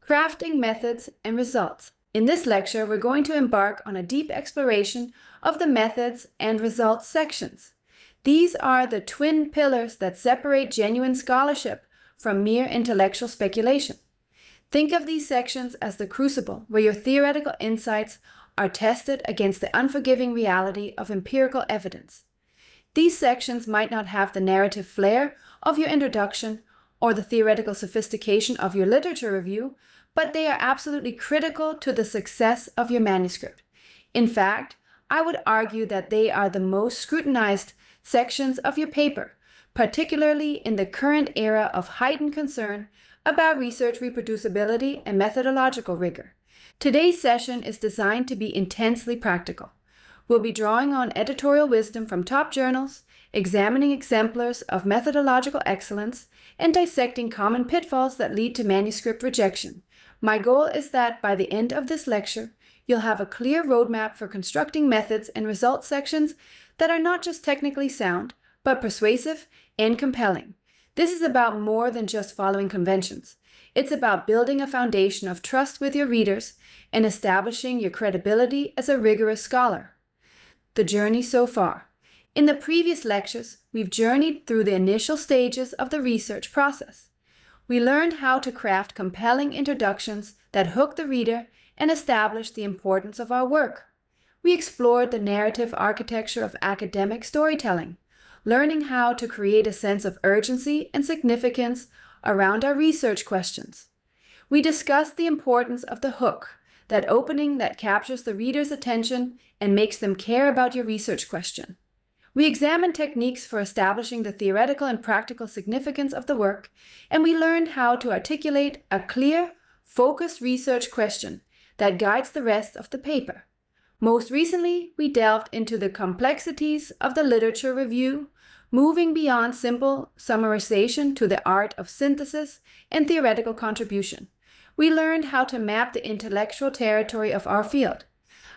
Crafting methods and results. In this lecture, we're going to embark on a deep exploration of the methods and results sections. These are the twin pillars that separate genuine scholarship from mere intellectual speculation. Think of these sections as the crucible where your theoretical insights are tested against the unforgiving reality of empirical evidence. These sections might not have the narrative flair of your introduction or the theoretical sophistication of your literature review, but they are absolutely critical to the success of your manuscript. In fact, I would argue that they are the most scrutinized sections of your paper, particularly in the current era of heightened concern about research reproducibility and methodological rigor. Today's session is designed to be intensely practical. We'll be drawing on editorial wisdom from top journals, examining exemplars of methodological excellence, and dissecting common pitfalls that lead to manuscript rejection. My goal is that by the end of this lecture, you'll have a clear roadmap for constructing methods and results sections that are not just technically sound, but persuasive and compelling. This is about more than just following conventions. It's about building a foundation of trust with your readers and establishing your credibility as a rigorous scholar. The journey so far. In the previous lectures, we've journeyed through the initial stages of the research process. We learned how to craft compelling introductions that hook the reader and establish the importance of our work. We explored the narrative architecture of academic storytelling, learning how to create a sense of urgency and significance around our research questions. We discussed the importance of the hook, that opening that captures the reader's attention and makes them care about your research question. We examined techniques for establishing the theoretical and practical significance of the work, and we learned how to articulate a clear, focused research question that guides the rest of the paper. Most recently, we delved into the complexities of the literature review, moving beyond simple summarization to the art of synthesis and theoretical contribution. We learned how to map the intellectual territory of our field,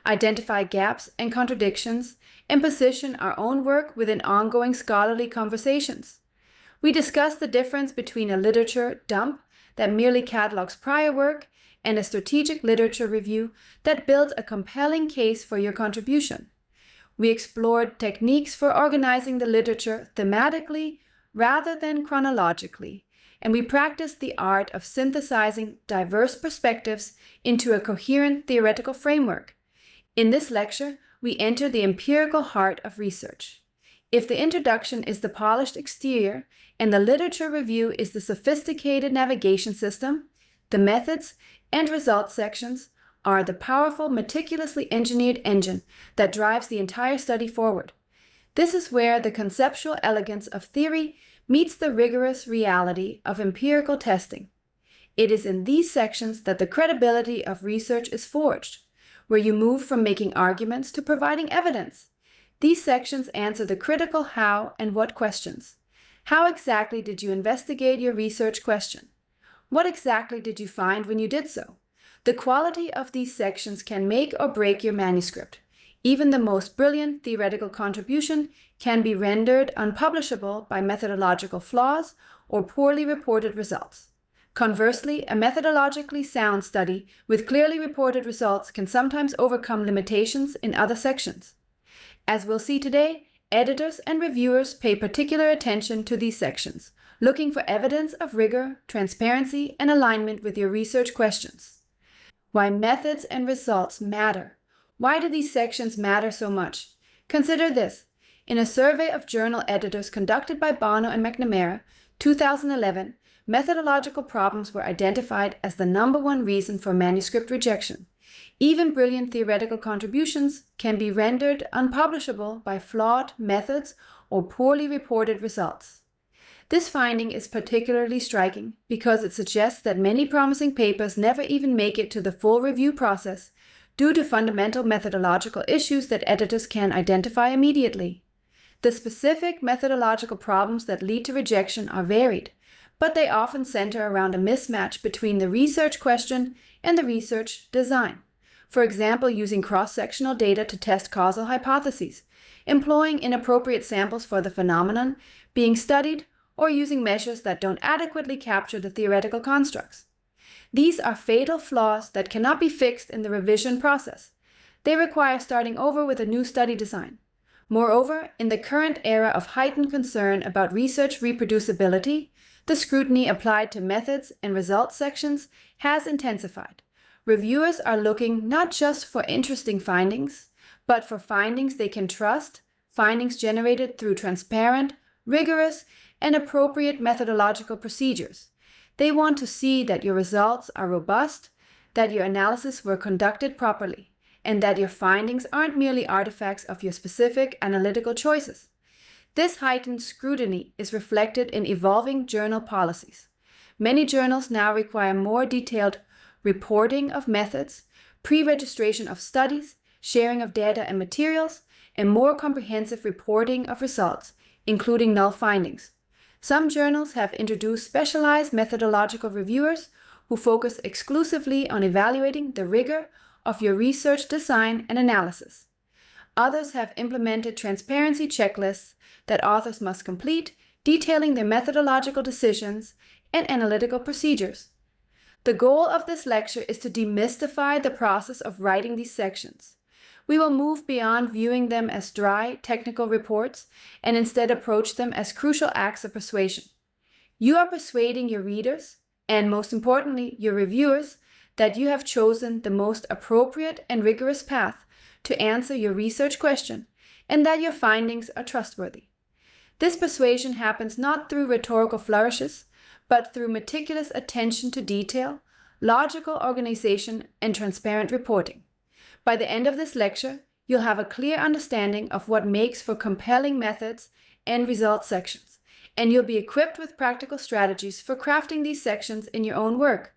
identify gaps and contradictions, and position our own work within ongoing scholarly conversations. We discussed the difference between a literature dump that merely catalogs prior work and a strategic literature review that builds a compelling case for your contribution. We explored techniques for organizing the literature thematically rather than chronologically, and we practiced the art of synthesizing diverse perspectives into a coherent theoretical framework. In this lecture, we enter the empirical heart of research. If the introduction is the polished exterior and the literature review is the sophisticated navigation system, the methods and results sections are the powerful, meticulously engineered engine that drives the entire study forward. This is where the conceptual elegance of theory meets the rigorous reality of empirical testing. It is in these sections that the credibility of research is forged, where you move from making arguments to providing evidence. These sections answer the critical how and what questions. How exactly did you investigate your research question? What exactly did you find when you did so? The quality of these sections can make or break your manuscript. Even the most brilliant theoretical contribution can be rendered unpublishable by methodological flaws or poorly reported results. Conversely, a methodologically sound study with clearly reported results can sometimes overcome limitations in other sections. As we'll see today, editors and reviewers pay particular attention to these sections, looking for evidence of rigor, transparency, and alignment with your research questions. Why methods and results matter. Why do these sections matter so much? Consider this. In a survey of journal editors conducted by Bono and McNamara, 2011, methodological problems were identified as the #1 reason for manuscript rejection. Even brilliant theoretical contributions can be rendered unpublishable by flawed methods or poorly reported results. This finding is particularly striking because it suggests that many promising papers never even make it to the full review process due to fundamental methodological issues that editors can identify immediately. The specific methodological problems that lead to rejection are varied, but they often center around a mismatch between the research question and the research design. For example, using cross-sectional data to test causal hypotheses, employing inappropriate samples for the phenomenon being studied, or using measures that don't adequately capture the theoretical constructs. These are fatal flaws that cannot be fixed in the revision process. They require starting over with a new study design. Moreover, in the current era of heightened concern about research reproducibility, the scrutiny applied to methods and results sections has intensified. Reviewers are looking not just for interesting findings, but for findings they can trust, findings generated through transparent, rigorous, and appropriate methodological procedures. They want to see that your results are robust, that your analysis were conducted properly, and that your findings aren't merely artifacts of your specific analytical choices. This heightened scrutiny is reflected in evolving journal policies. Many journals now require more detailed reporting of methods, pre-registration of studies, sharing of data and materials, and more comprehensive reporting of results, including null findings. Some journals have introduced specialized methodological reviewers who focus exclusively on evaluating the rigor of your research design and analysis. Others have implemented transparency checklists that authors must complete, detailing their methodological decisions and analytical procedures. The goal of this lecture is to demystify the process of writing these sections. We will move beyond viewing them as dry, technical reports and instead approach them as crucial acts of persuasion. You are persuading your readers, and most importantly, your reviewers, that you have chosen the most appropriate and rigorous path to answer your research question, and that your findings are trustworthy. This persuasion happens not through rhetorical flourishes, but through meticulous attention to detail, logical organization, and transparent reporting. By the end of this lecture, you'll have a clear understanding of what makes for compelling methods and results sections, and you'll be equipped with practical strategies for crafting these sections in your own work.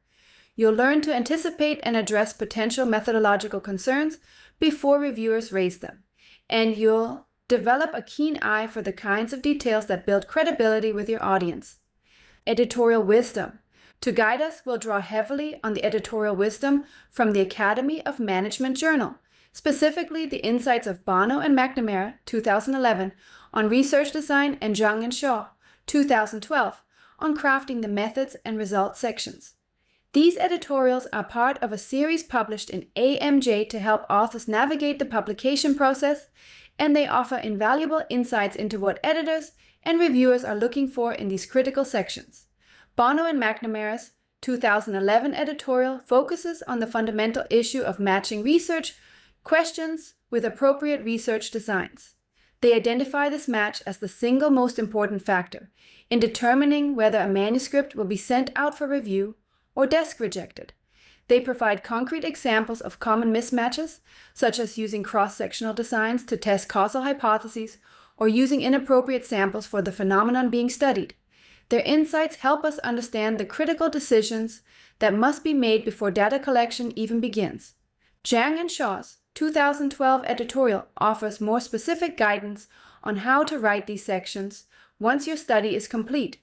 You'll learn to anticipate and address potential methodological concerns before reviewers raise them, and you'll develop a keen eye for the kinds of details that build credibility with your audience. Editorial wisdom. To guide us, we'll draw heavily on the editorial wisdom from the Academy of Management Journal, specifically the insights of Bono and McNamara, 2011, on research design, and Zhang and Shaw, 2012, on crafting the methods and results sections. These editorials are part of a series published in AMJ to help authors navigate the publication process, and they offer invaluable insights into what editors and reviewers are looking for in these critical sections. Bono and McNamara's 2011 editorial focuses on the fundamental issue of matching research questions with appropriate research designs. They identify this match as the single most important factor in determining whether a manuscript will be sent out for review or desk rejected. They provide concrete examples of common mismatches, such as using cross-sectional designs to test causal hypotheses or using inappropriate samples for the phenomenon being studied. Their insights help us understand the critical decisions that must be made before data collection even begins. Zhang and Shaw's 2012 editorial offers more specific guidance on how to write these sections once your study is complete.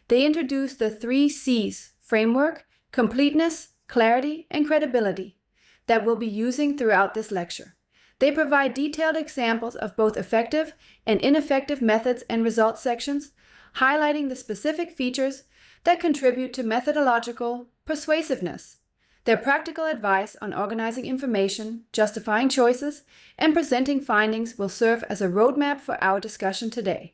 They introduce the 3 C's framework, completeness, clarity, and credibility that we'll be using throughout this lecture. They provide detailed examples of both effective and ineffective methods and results sections, highlighting the specific features that contribute to methodological persuasiveness. Their practical advice on organizing information, justifying choices, and presenting findings will serve as a roadmap for our discussion today.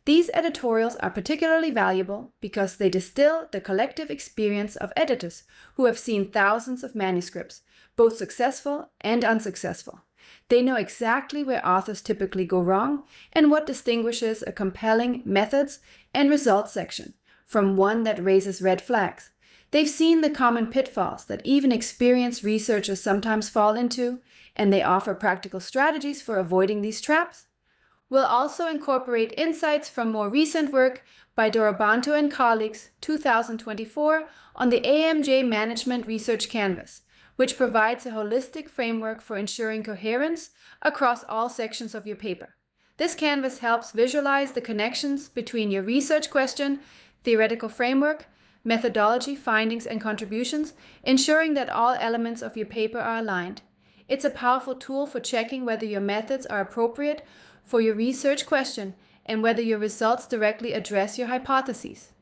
These editorials are particularly valuable because they distill the collective experience of editors who have seen thousands of manuscripts, both successful and unsuccessful. They know exactly where authors typically go wrong and what distinguishes a compelling methods and results section from one that raises red flags. They've seen the common pitfalls that even experienced researchers sometimes fall into, and they offer practical strategies for avoiding these traps. We'll also incorporate insights from more recent work by Dorobanto and colleagues, 2024, on the AMJ Management Research Canvas, which provides a holistic framework for ensuring coherence across all sections of your paper. This canvas helps visualize the connections between your research question, theoretical framework, methodology, findings, and contributions, ensuring that all elements of your paper are aligned. It's a powerful tool for checking whether your methods are appropriate for your research question and whether your results directly address your hypotheses.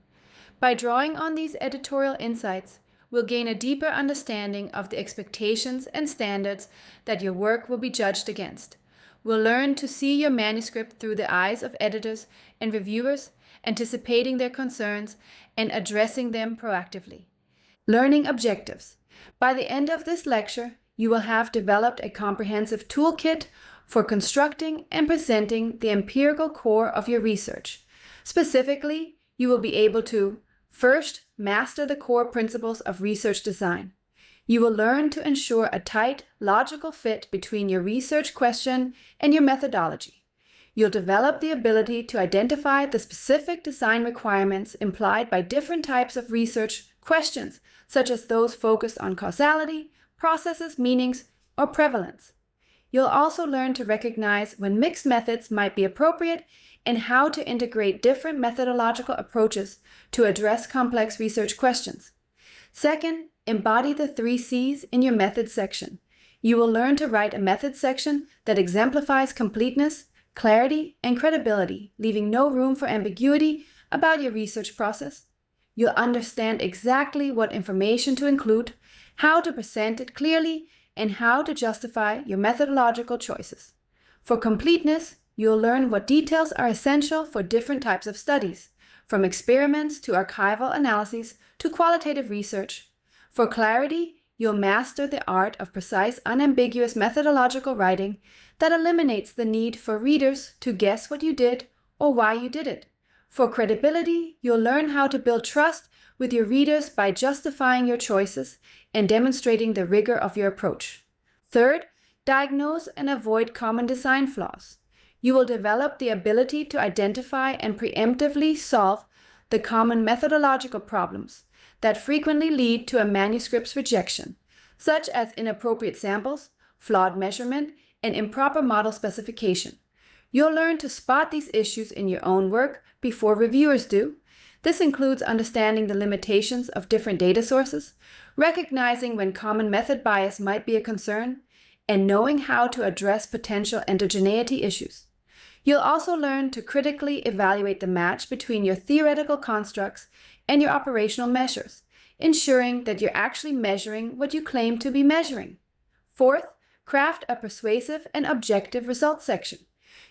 By drawing on these editorial insights, will gain a deeper understanding of the expectations and standards that your work will be judged against. We'll learn to see your manuscript through the eyes of editors and reviewers, anticipating their concerns and addressing them proactively. Learning objectives. By the end of this lecture, you will have developed a comprehensive toolkit for constructing and presenting the empirical core of your research. Specifically, you will be able to, first, master the core principles of research design. You will learn to ensure a tight, logical fit between your research question and your methodology. You'll develop the ability to identify the specific design requirements implied by different types of research questions, such as those focused on causality, processes, meanings, or prevalence. You'll also learn to recognize when mixed methods might be appropriate and how to integrate different methodological approaches to address complex research questions. Second, embody the 3 C's in your methods section. You will learn to write a methods section that exemplifies completeness, clarity, and credibility, leaving no room for ambiguity about your research process. You'll understand exactly what information to include, how to present it clearly, and how to justify your methodological choices. For completeness, you'll learn what details are essential for different types of studies, from experiments to archival analyses to qualitative research. For clarity, you'll master the art of precise, unambiguous methodological writing that eliminates the need for readers to guess what you did or why you did it. For credibility, you'll learn how to build trust with your readers by justifying your choices and demonstrating the rigor of your approach. Third, diagnose and avoid common design flaws. You will develop the ability to identify and preemptively solve the common methodological problems that frequently lead to a manuscript's rejection, such as inappropriate samples, flawed measurement, and improper model specification. You'll learn to spot these issues in your own work before reviewers do. This includes understanding the limitations of different data sources, recognizing when common method bias might be a concern, and knowing how to address potential endogeneity issues. You'll also learn to critically evaluate the match between your theoretical constructs and your operational measures, ensuring that you're actually measuring what you claim to be measuring. Fourth, craft a persuasive and objective results section.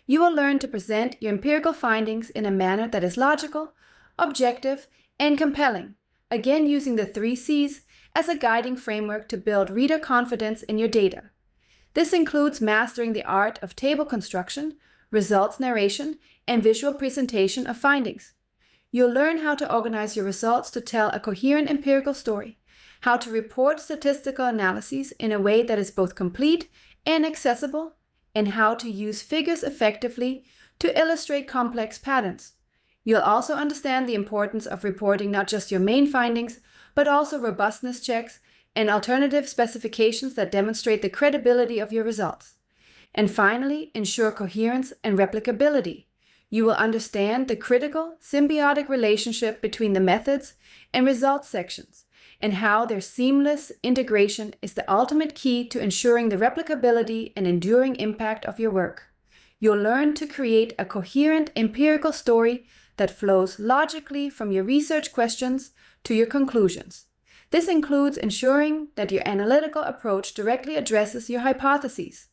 You will learn to present your empirical findings in a manner that is logical, objective, and compelling, again using the 3 C's as a guiding framework to build reader confidence in your data. This includes mastering the art of table construction, results narration, and visual presentation of findings. You'll learn how to organize your results to tell a coherent empirical story, how to report statistical analyses in a way that is both complete and accessible, and how to use figures effectively to illustrate complex patterns. You'll also understand the importance of reporting not just your main findings, but also robustness checks and alternative specifications that demonstrate the credibility of your results. And finally, ensure coherence and replicability. You will understand the critical symbiotic relationship between the methods and results sections, and how their seamless integration is the ultimate key to ensuring the replicability and enduring impact of your work. You'll learn to create a coherent empirical story that flows logically from your research questions to your conclusions. This includes ensuring that your analytical approach directly addresses your hypotheses,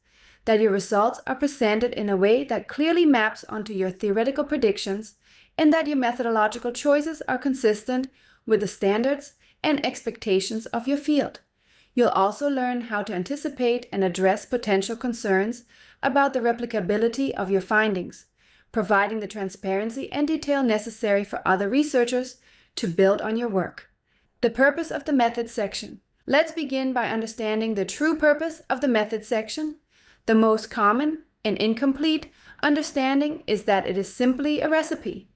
that your results are presented in a way that clearly maps onto your theoretical predictions, and that your methodological choices are consistent with the standards and expectations of your field. You'll also learn how to anticipate and address potential concerns about the replicability of your findings, providing the transparency and detail necessary for other researchers to build on your work. The purpose of the methods section. Let's begin by understanding the true purpose of the methods section. The most common and incomplete understanding is that it is simply a recipe.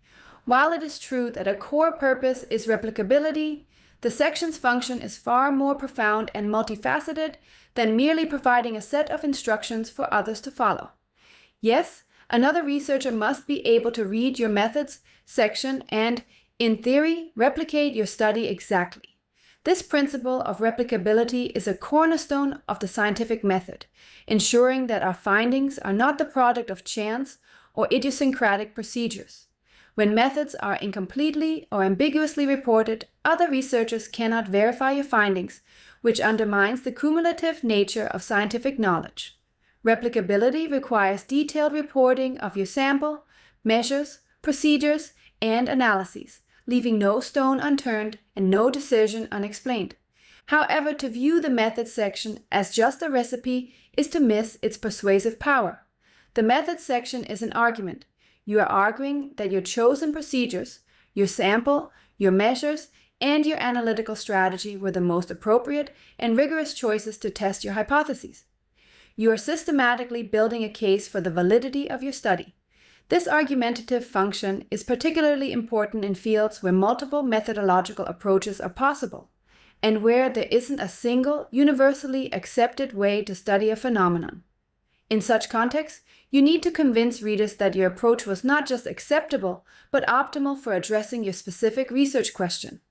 While it is true that a core purpose is replicability, the section's function is far more profound and multifaceted than merely providing a set of instructions for others to follow. Yes, another researcher must be able to read your methods section and, in theory, replicate your study exactly. This principle of replicability is a cornerstone of the scientific method, ensuring that our findings are not the product of chance or idiosyncratic procedures. When methods are incompletely or ambiguously reported, other researchers cannot verify your findings, which undermines the cumulative nature of scientific knowledge. Replicability requires detailed reporting of your sample, measures, procedures, and analyses, leaving no stone unturned and no decision unexplained. However, to view the methods section as just a recipe is to miss its persuasive power. The methods section is an argument. You are arguing that your chosen procedures, your sample, your measures, and your analytical strategy were the most appropriate and rigorous choices to test your hypotheses. You are systematically building a case for the validity of your study. This argumentative function is particularly important in fields where multiple methodological approaches are possible, and where there isn't a single, universally accepted way to study a phenomenon. In such contexts, you need to convince readers that your approach was not just acceptable, but optimal for addressing your specific research question.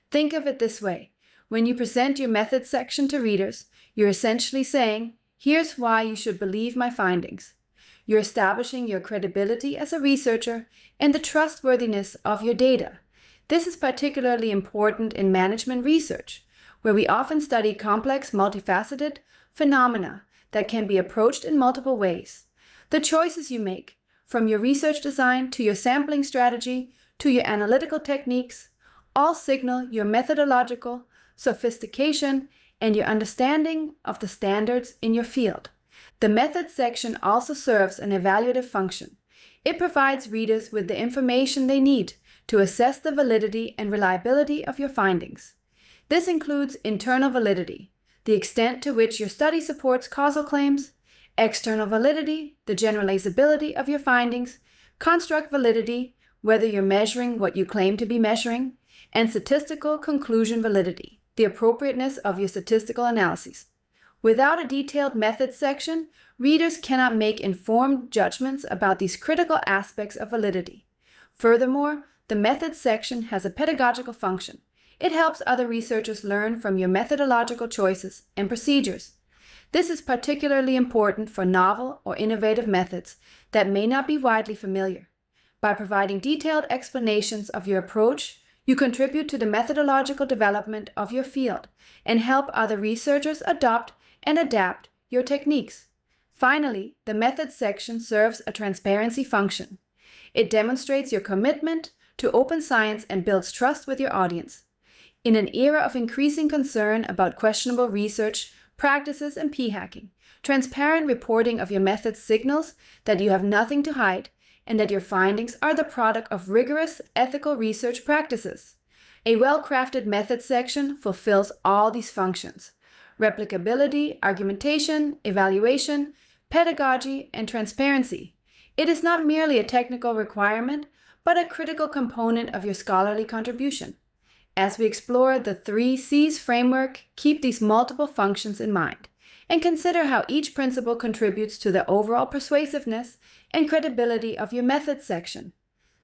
Think of it this way. When you present your methods section to readers, you're essentially saying, "Here's why you should believe my findings." You're establishing your credibility as a researcher and the trustworthiness of your data. This is particularly important in management research, where we often study complex, multifaceted phenomena that can be approached in multiple ways. The choices you make, from your research design to your sampling strategy to your analytical techniques, all signal your methodological sophistication and your understanding of the standards in your field. The methods section also serves an evaluative function. It provides readers with the information they need to assess the validity and reliability of your findings. This includes internal validity, the extent to which your study supports causal claims; external validity, the generalizability of your findings; construct validity, whether you're measuring what you claim to be measuring; and statistical conclusion validity, the appropriateness of your statistical analyses. Without a detailed methods section, readers cannot make informed judgments about these critical aspects of validity. Furthermore, the methods section has a pedagogical function. It helps other researchers learn from your methodological choices and procedures. This is particularly important for novel or innovative methods that may not be widely familiar. By providing detailed explanations of your approach, you contribute to the methodological development of your field and help other researchers adopt and adapt your techniques. Finally, the methods section serves a transparency function. It demonstrates your commitment to open science and builds trust with your audience. In an era of increasing concern about questionable research, practices, and p-hacking, transparent reporting of your methods signals that you have nothing to hide and that your findings are the product of rigorous ethical research practices. A well-crafted methods section fulfills all these functions: replicability, argumentation, evaluation, pedagogy, and transparency. It is not merely a technical requirement, but a critical component of your scholarly contribution. As we explore the 3 C's framework, keep these multiple functions in mind, and consider how each principle contributes to the overall persuasiveness and credibility of your methods section.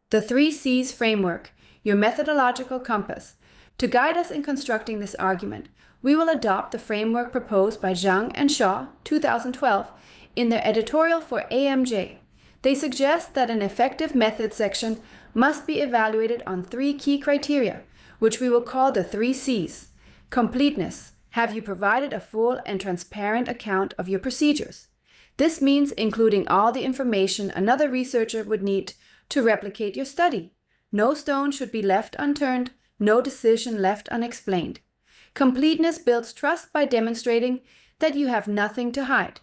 The 3 C's framework, your methodological compass. To guide us in constructing this argument, we will adopt the framework proposed by Zhang and Shaw, 2012, in their editorial for AMJ. They suggest that an effective methods section must be evaluated on 3 key criteria, which we will call the 3 C's. Completeness. Have you provided a full and transparent account of your procedures? This means including all the information another researcher would need to replicate your study. No stone should be left unturned, no decision left unexplained. Completeness builds trust by demonstrating that you have nothing to hide.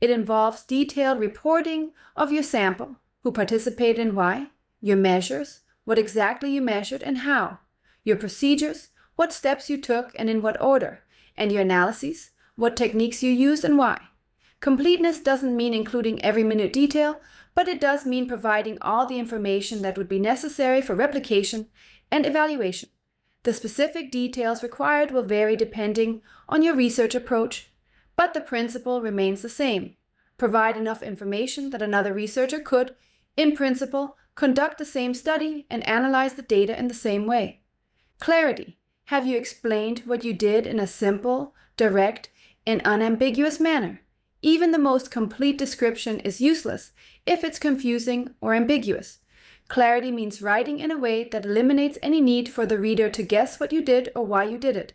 It involves detailed reporting of your sample, who participated and why, your measures, what exactly you measured and how, your procedures, what steps you took and in what order, and your analyses, what techniques you used and why. Completeness doesn't mean including every minute detail, but it does mean providing all the information that would be necessary for replication and evaluation. The specific details required will vary depending on your research approach, but the principle remains the same. Provide enough information that another researcher could, in principle, conduct the same study and analyze the data in the same way. Clarity. Have you explained what you did in a simple, direct, and unambiguous manner? Even the most complete description is useless if it's confusing or ambiguous. Clarity means writing in a way that eliminates any need for the reader to guess what you did or why you did it.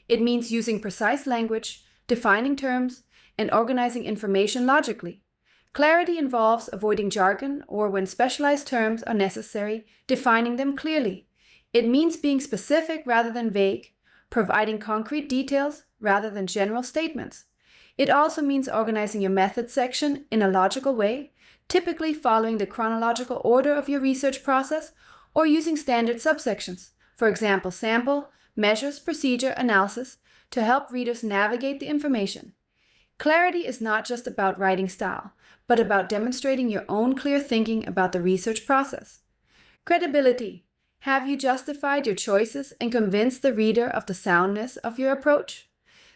It means using precise language, defining terms, and organizing information logically. Clarity involves avoiding jargon or, when specialized terms are necessary, defining them clearly. It means being specific rather than vague, providing concrete details rather than general statements. It also means organizing your methods section in a logical way, typically following the chronological order of your research process or using standard subsections, for example, sample, measures, procedure, analysis, to help readers navigate the information. Clarity is not just about writing style, but about demonstrating your own clear thinking about the research process. Credibility. Have you justified your choices and convinced the reader of the soundness of your approach?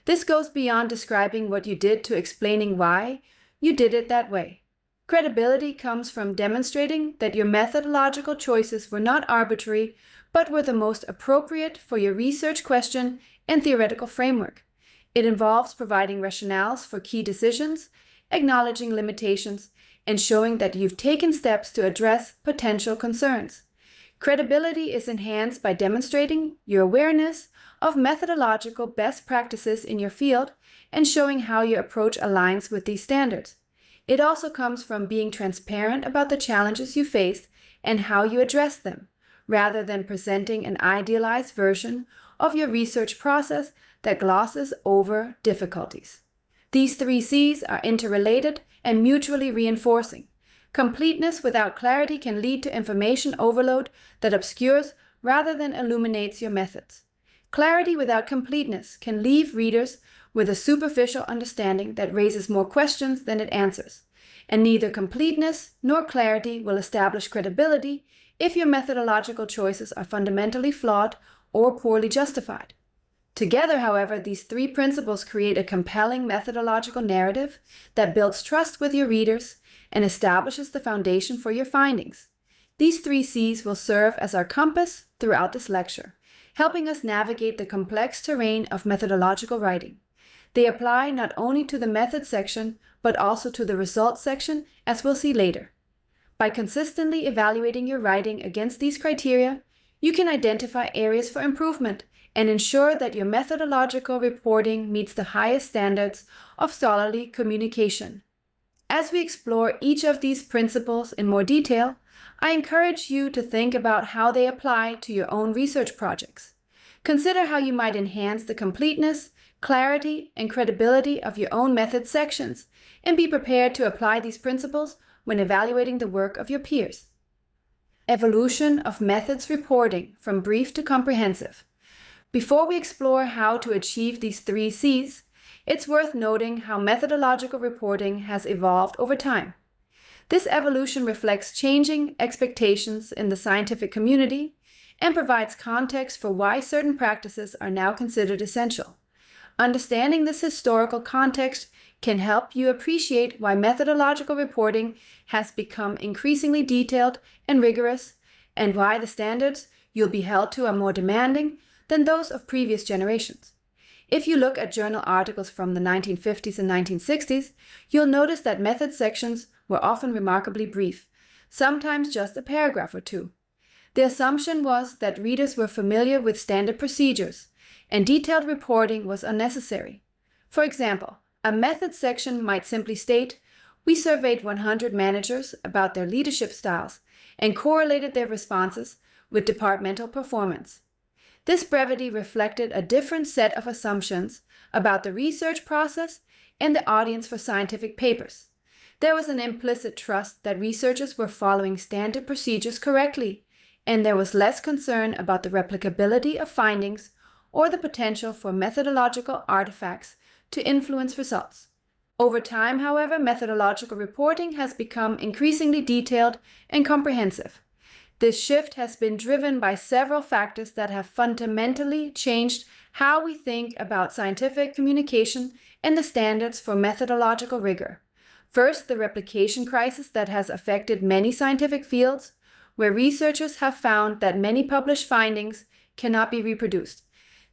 This goes beyond describing what you did to explaining why you did it that way. Credibility comes from demonstrating that your methodological choices were not arbitrary, but were the most appropriate for your research question and theoretical framework. It involves providing rationales for key decisions, acknowledging limitations, and showing that you've taken steps to address potential concerns. Credibility is enhanced by demonstrating your awareness of methodological best practices in your field and showing how your approach aligns with these standards. It also comes from being transparent about the challenges you faced and how you addressed them, rather than presenting an idealized version of your research process that glosses over difficulties. These 3 C's are interrelated and mutually reinforcing. Completeness without clarity can lead to information overload that obscures rather than illuminates your methods. Clarity without completeness can leave readers with a superficial understanding that raises more questions than it answers. And neither completeness nor clarity will establish credibility if your methodological choices are fundamentally flawed or poorly justified. Together, however, these 3 principles create a compelling methodological narrative that builds trust with your readers and establishes the foundation for your findings. These 3 C's will serve as our compass throughout this lecture, helping us navigate the complex terrain of methodological writing. They apply not only to the method section, but also to the results section, as we'll see later. By consistently evaluating your writing against these criteria, you can identify areas for improvement and ensure that your methodological reporting meets the highest standards of scholarly communication. As we explore each of these principles in more detail, I encourage you to think about how they apply to your own research projects. Consider how you might enhance the completeness, clarity, and credibility of your own method sections, and be prepared to apply these principles when evaluating the work of your peers. Evolution of methods reporting from brief to comprehensive. Before we explore how to achieve these 3 C's, it's worth noting how methodological reporting has evolved over time. This evolution reflects changing expectations in the scientific community and provides context for why certain practices are now considered essential. Understanding this historical context can help you appreciate why methodological reporting has become increasingly detailed and rigorous, and why the standards you'll be held to are more demanding than those of previous generations. If you look at journal articles from the 1950s and 1960s, you'll notice that method sections were often remarkably brief, sometimes just a paragraph or 2. The assumption was that readers were familiar with standard procedures, and detailed reporting was unnecessary. For example, a method section might simply state, "We surveyed 100 managers about their leadership styles and correlated their responses with departmental performance." This brevity reflected a different set of assumptions about the research process and the audience for scientific papers. There was an implicit trust that researchers were following standard procedures correctly, and there was less concern about the replicability of findings or the potential for methodological artifacts to influence results. Over time, however, methodological reporting has become increasingly detailed and comprehensive. This shift has been driven by several factors that have fundamentally changed how we think about scientific communication and the standards for methodological rigor. First, the replication crisis that has affected many scientific fields, where researchers have found that many published findings cannot be reproduced.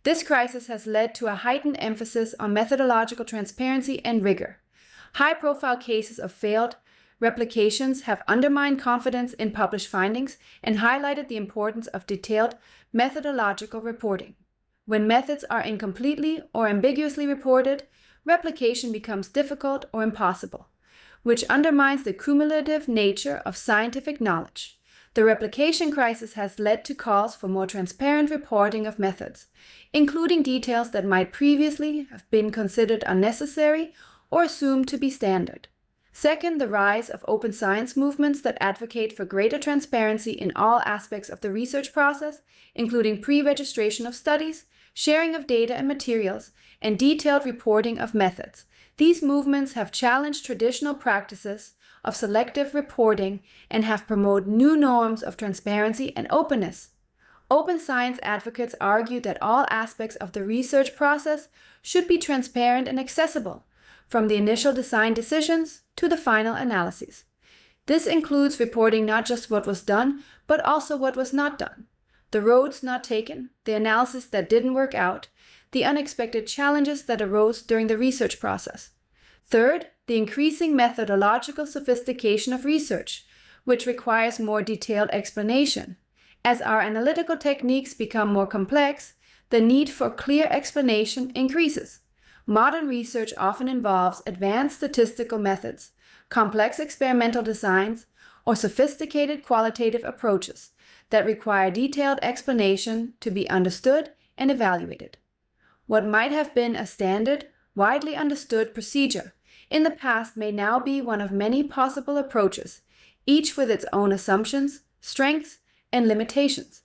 This crisis has led to a heightened emphasis on methodological transparency and rigor. High-profile cases of failed Replications have undermined confidence in published findings and highlighted the importance of detailed methodological reporting. When methods are incompletely or ambiguously reported, replication becomes difficult or impossible, which undermines the cumulative nature of scientific knowledge. The replication crisis has led to calls for more transparent reporting of methods, including details that might previously have been considered unnecessary or assumed to be standard. Second, the rise of open science movements that advocate for greater transparency in all aspects of the research process, including pre-registration of studies, sharing of data and materials, and detailed reporting of methods. These movements have challenged traditional practices of selective reporting and have promoted new norms of transparency and openness. Open science advocates argue that all aspects of the research process should be transparent and accessible, from the initial design decisions to the final analyses. This includes reporting not just what was done, but also what was not done, the roads not taken, the analysis that didn't work out, the unexpected challenges that arose during the research process. Third, the increasing methodological sophistication of research, which requires more detailed explanation. As our analytical techniques become more complex, the need for clear explanation increases. Modern research often involves advanced statistical methods, complex experimental designs, or sophisticated qualitative approaches that require detailed explanation to be understood and evaluated. What might have been a standard, widely understood procedure in the past may now be one of many possible approaches, each with its own assumptions, strengths, and limitations.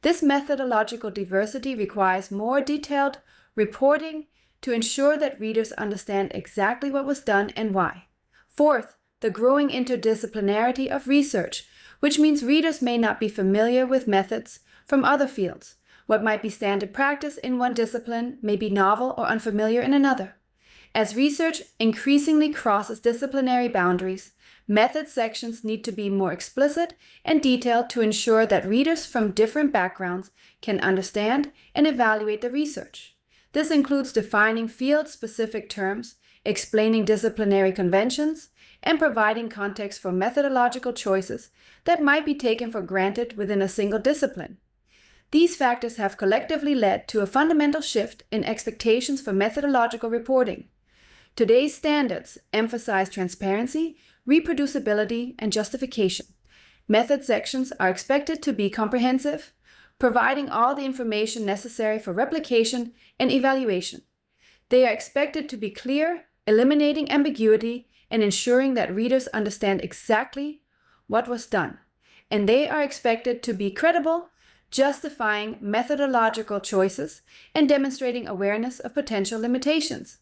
This methodological diversity requires more detailed reporting to ensure that readers understand exactly what was done and why. Fourth, the growing interdisciplinarity of research, which means readers may not be familiar with methods from other fields. What might be standard practice in one discipline may be novel or unfamiliar in another. As research increasingly crosses disciplinary boundaries, method sections need to be more explicit and detailed to ensure that readers from different backgrounds can understand and evaluate the research. This includes defining field-specific terms, explaining disciplinary conventions, and providing context for methodological choices that might be taken for granted within a single discipline. These factors have collectively led to a fundamental shift in expectations for methodological reporting. Today's standards emphasize transparency, reproducibility, and justification. Method sections are expected to be comprehensive, providing all the information necessary for replication and evaluation. They are expected to be clear, eliminating ambiguity, and ensuring that readers understand exactly what was done. And they are expected to be credible, justifying methodological choices and demonstrating awareness of potential limitations.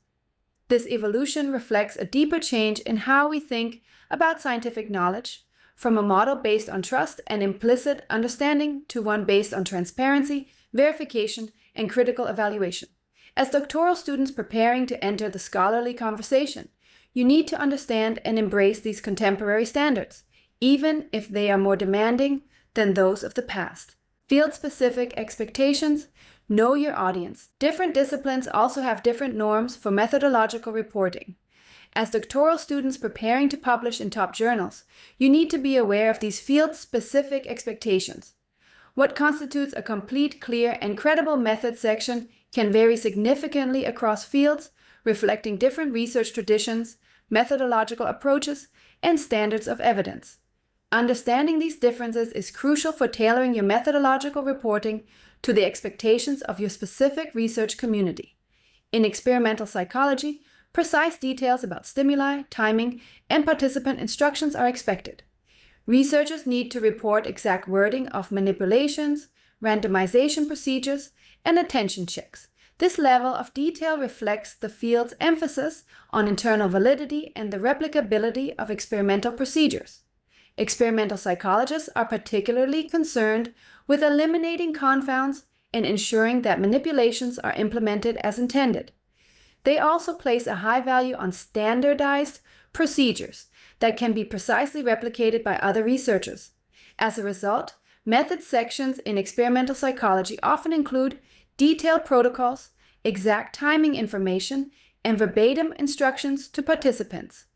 This evolution reflects a deeper change in how we think about scientific knowledge, from a model based on trust and implicit understanding to one based on transparency, verification, and critical evaluation. As doctoral students preparing to enter the scholarly conversation, you need to understand and embrace these contemporary standards, even if they are more demanding than those of the past. Field-specific expectations. Know your audience. Different disciplines also have different norms for methodological reporting. As doctoral students preparing to publish in top journals, you need to be aware of these field-specific expectations. What constitutes a complete, clear, and credible method section can vary significantly across fields, reflecting different research traditions, methodological approaches, and standards of evidence. Understanding these differences is crucial for tailoring your methodological reporting to the expectations of your specific research community. In experimental psychology, precise details about stimuli, timing, and participant instructions are expected. Researchers need to report exact wording of manipulations, randomization procedures, and attention checks. This level of detail reflects the field's emphasis on internal validity and the replicability of experimental procedures. Experimental psychologists are particularly concerned with eliminating confounds and ensuring that manipulations are implemented as intended. They also place a high value on standardized procedures that can be precisely replicated by other researchers. As a result, method sections in experimental psychology often include detailed protocols, exact timing information, and verbatim instructions to participants.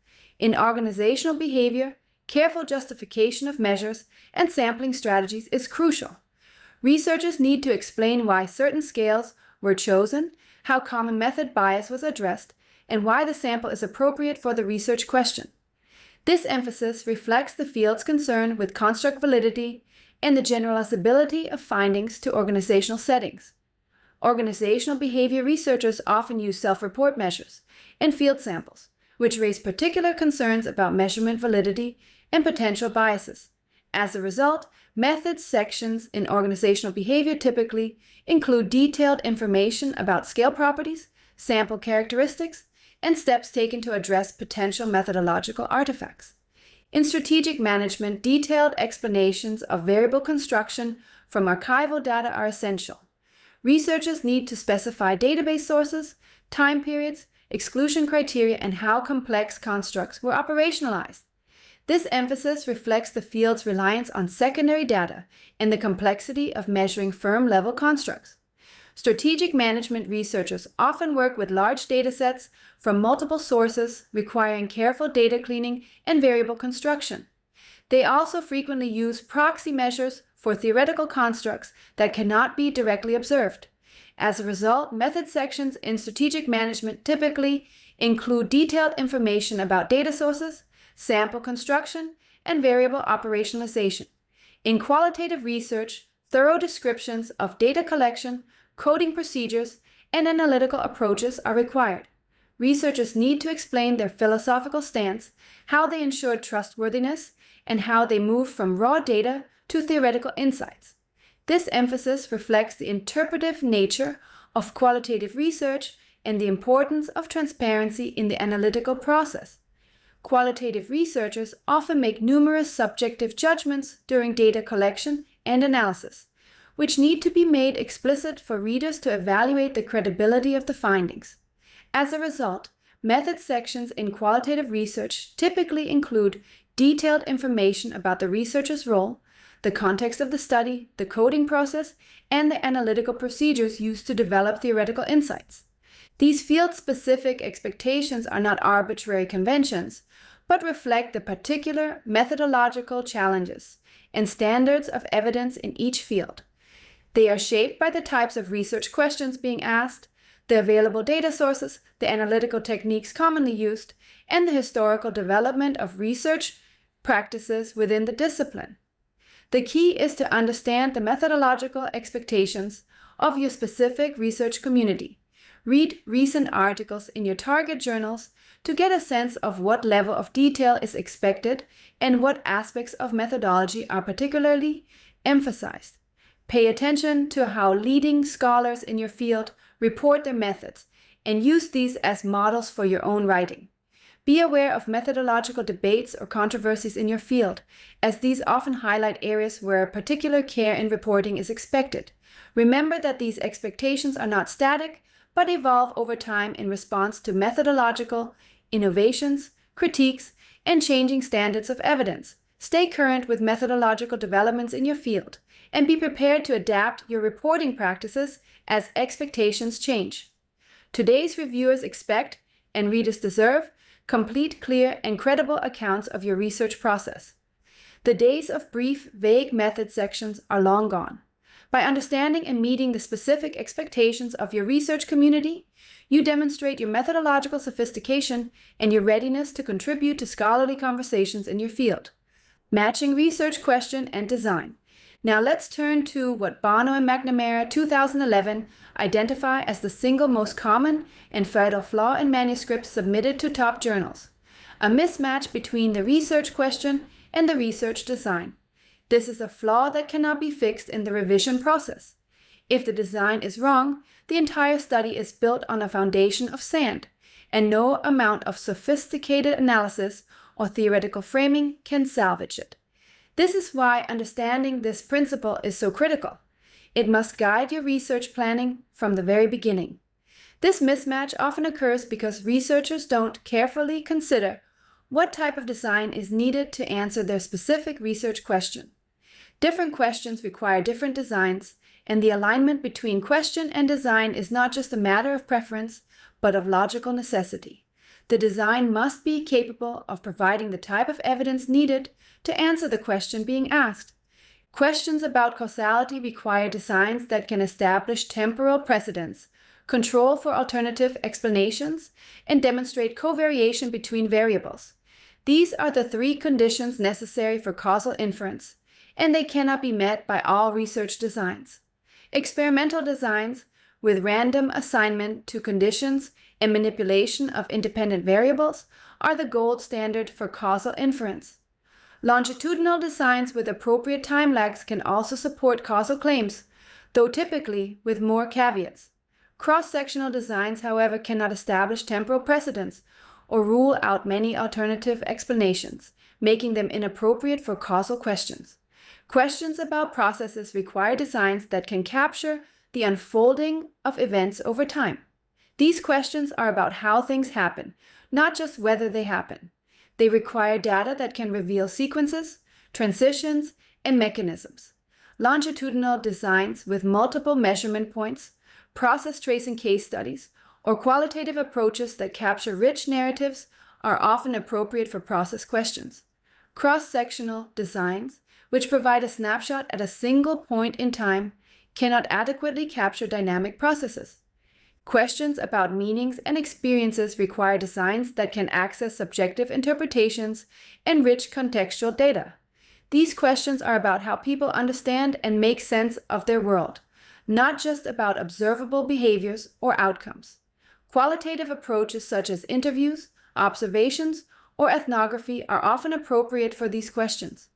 In organizational behavior, careful justification of measures and sampling strategies is crucial. Researchers need to explain why certain scales were chosen, how common method bias was addressed, and why the sample is appropriate for the research question. This emphasis reflects the field's concern with construct validity and the generalizability of findings to organizational settings. Organizational behavior researchers often use self-report measures and field samples, which raise particular concerns about measurement validity and potential biases. As a result, methods sections in organizational behavior typically include detailed information about scale properties, sample characteristics, and steps taken to address potential methodological artifacts. In strategic management, detailed explanations of variable construction from archival data are essential. Researchers need to specify database sources, time periods, exclusion criteria, and how complex constructs were operationalized. This emphasis reflects the field's reliance on secondary data and the complexity of measuring firm-level constructs. Strategic management researchers often work with large datasets from multiple sources, requiring careful data cleaning and variable construction. They also frequently use proxy measures for theoretical constructs that cannot be directly observed. As a result, method sections in strategic management typically include detailed information about data sources, sample construction, and variable operationalization. In qualitative research, thorough descriptions of data collection, coding procedures, and analytical approaches are required. Researchers need to explain their philosophical stance, how they ensure trustworthiness, and how they move from raw data to theoretical insights. This emphasis reflects the interpretive nature of qualitative research and the importance of transparency in the analytical process. Qualitative researchers often make numerous subjective judgments during data collection and analysis, which need to be made explicit for readers to evaluate the credibility of the findings. As a result, method sections in qualitative research typically include detailed information about the researcher's role, the context of the study, the coding process, and the analytical procedures used to develop theoretical insights. These field-specific expectations are not arbitrary conventions, but reflect the particular methodological challenges and standards of evidence in each field. They are shaped by the types of research questions being asked, the available data sources, the analytical techniques commonly used, and the historical development of research practices within the discipline. The key is to understand the methodological expectations of your specific research community. Read recent articles in your target journals to get a sense of what level of detail is expected and what aspects of methodology are particularly emphasized. Pay attention to how leading scholars in your field report their methods and use these as models for your own writing. Be aware of methodological debates or controversies in your field, as these often highlight areas where particular care in reporting is expected. Remember that these expectations are not static, but evolve over time in response to methodological innovations, critiques, and changing standards of evidence. Stay current with methodological developments in your field, and be prepared to adapt your reporting practices as expectations change. Today's reviewers expect, and readers deserve, complete, clear, and credible accounts of your research process. The days of brief, vague method sections are long gone. By understanding and meeting the specific expectations of your research community, you demonstrate your methodological sophistication and your readiness to contribute to scholarly conversations in your field. Matching research question and design. Now let's turn to what Bono and McNamara 2011 identify as the single most common and fatal flaw in manuscripts submitted to top journals: a mismatch between the research question and the research design. This is a flaw that cannot be fixed in the revision process. If the design is wrong, the entire study is built on a foundation of sand, and no amount of sophisticated analysis or theoretical framing can salvage it. This is why understanding this principle is so critical. It must guide your research planning from the very beginning. This mismatch often occurs because researchers don't carefully consider what type of design is needed to answer their specific research question. Different questions require different designs, and the alignment between question and design is not just a matter of preference, but of logical necessity. The design must be capable of providing the type of evidence needed to answer the question being asked. Questions about causality require designs that can establish temporal precedents, control for alternative explanations, and demonstrate covariation between variables. These are the three conditions necessary for causal inference, and they cannot be met by all research designs. Experimental designs, with random assignment to conditions and manipulation of independent variables, are the gold standard for causal inference. Longitudinal designs with appropriate time lags can also support causal claims, though typically with more caveats. Cross-sectional designs, however, cannot establish temporal precedents or rule out many alternative explanations, making them inappropriate for causal questions. Questions about processes require designs that can capture the unfolding of events over time. These questions are about how things happen, not just whether they happen. They require data that can reveal sequences, transitions, and mechanisms. Longitudinal designs with multiple measurement points, process tracing case studies, or qualitative approaches that capture rich narratives are often appropriate for process questions. Cross-sectional designs, which provide a snapshot at a single point in time, cannot adequately capture dynamic processes. Questions about meanings and experiences require designs that can access subjective interpretations and rich contextual data. These questions are about how people understand and make sense of their world, not just about observable behaviors or outcomes. Qualitative approaches such as interviews, observations, or ethnography are often appropriate for these questions.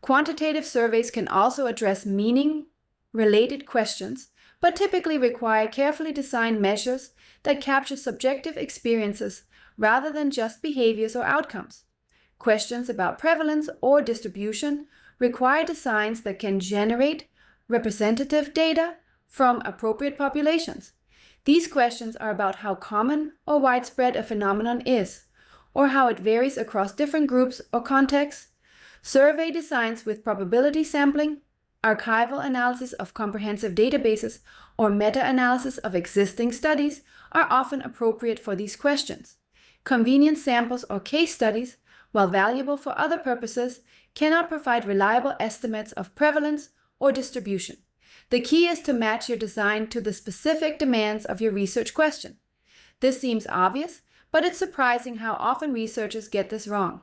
Quantitative surveys can also address meaning-related questions, but typically require carefully designed measures that capture subjective experiences rather than just behaviors or outcomes. Questions about prevalence or distribution require designs that can generate representative data from appropriate populations. These questions are about how common or widespread a phenomenon is, or how it varies across different groups or contexts. Survey designs with probability sampling, archival analysis of comprehensive databases, or meta-analysis of existing studies are often appropriate for these questions. Convenience samples or case studies, while valuable for other purposes, cannot provide reliable estimates of prevalence or distribution. The key is to match your design to the specific demands of your research question. This seems obvious, but it's surprising how often researchers get this wrong.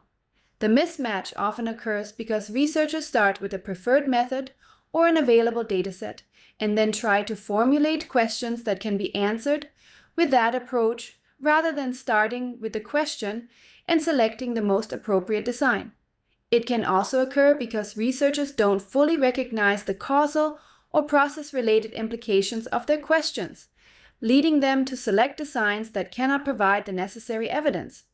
The mismatch often occurs because researchers start with a preferred method or an available dataset, and then try to formulate questions that can be answered with that approach rather than starting with the question and selecting the most appropriate design. It can also occur because researchers don't fully recognize the causal or process-related implications of their questions, leading them to select designs that cannot provide the necessary evidence.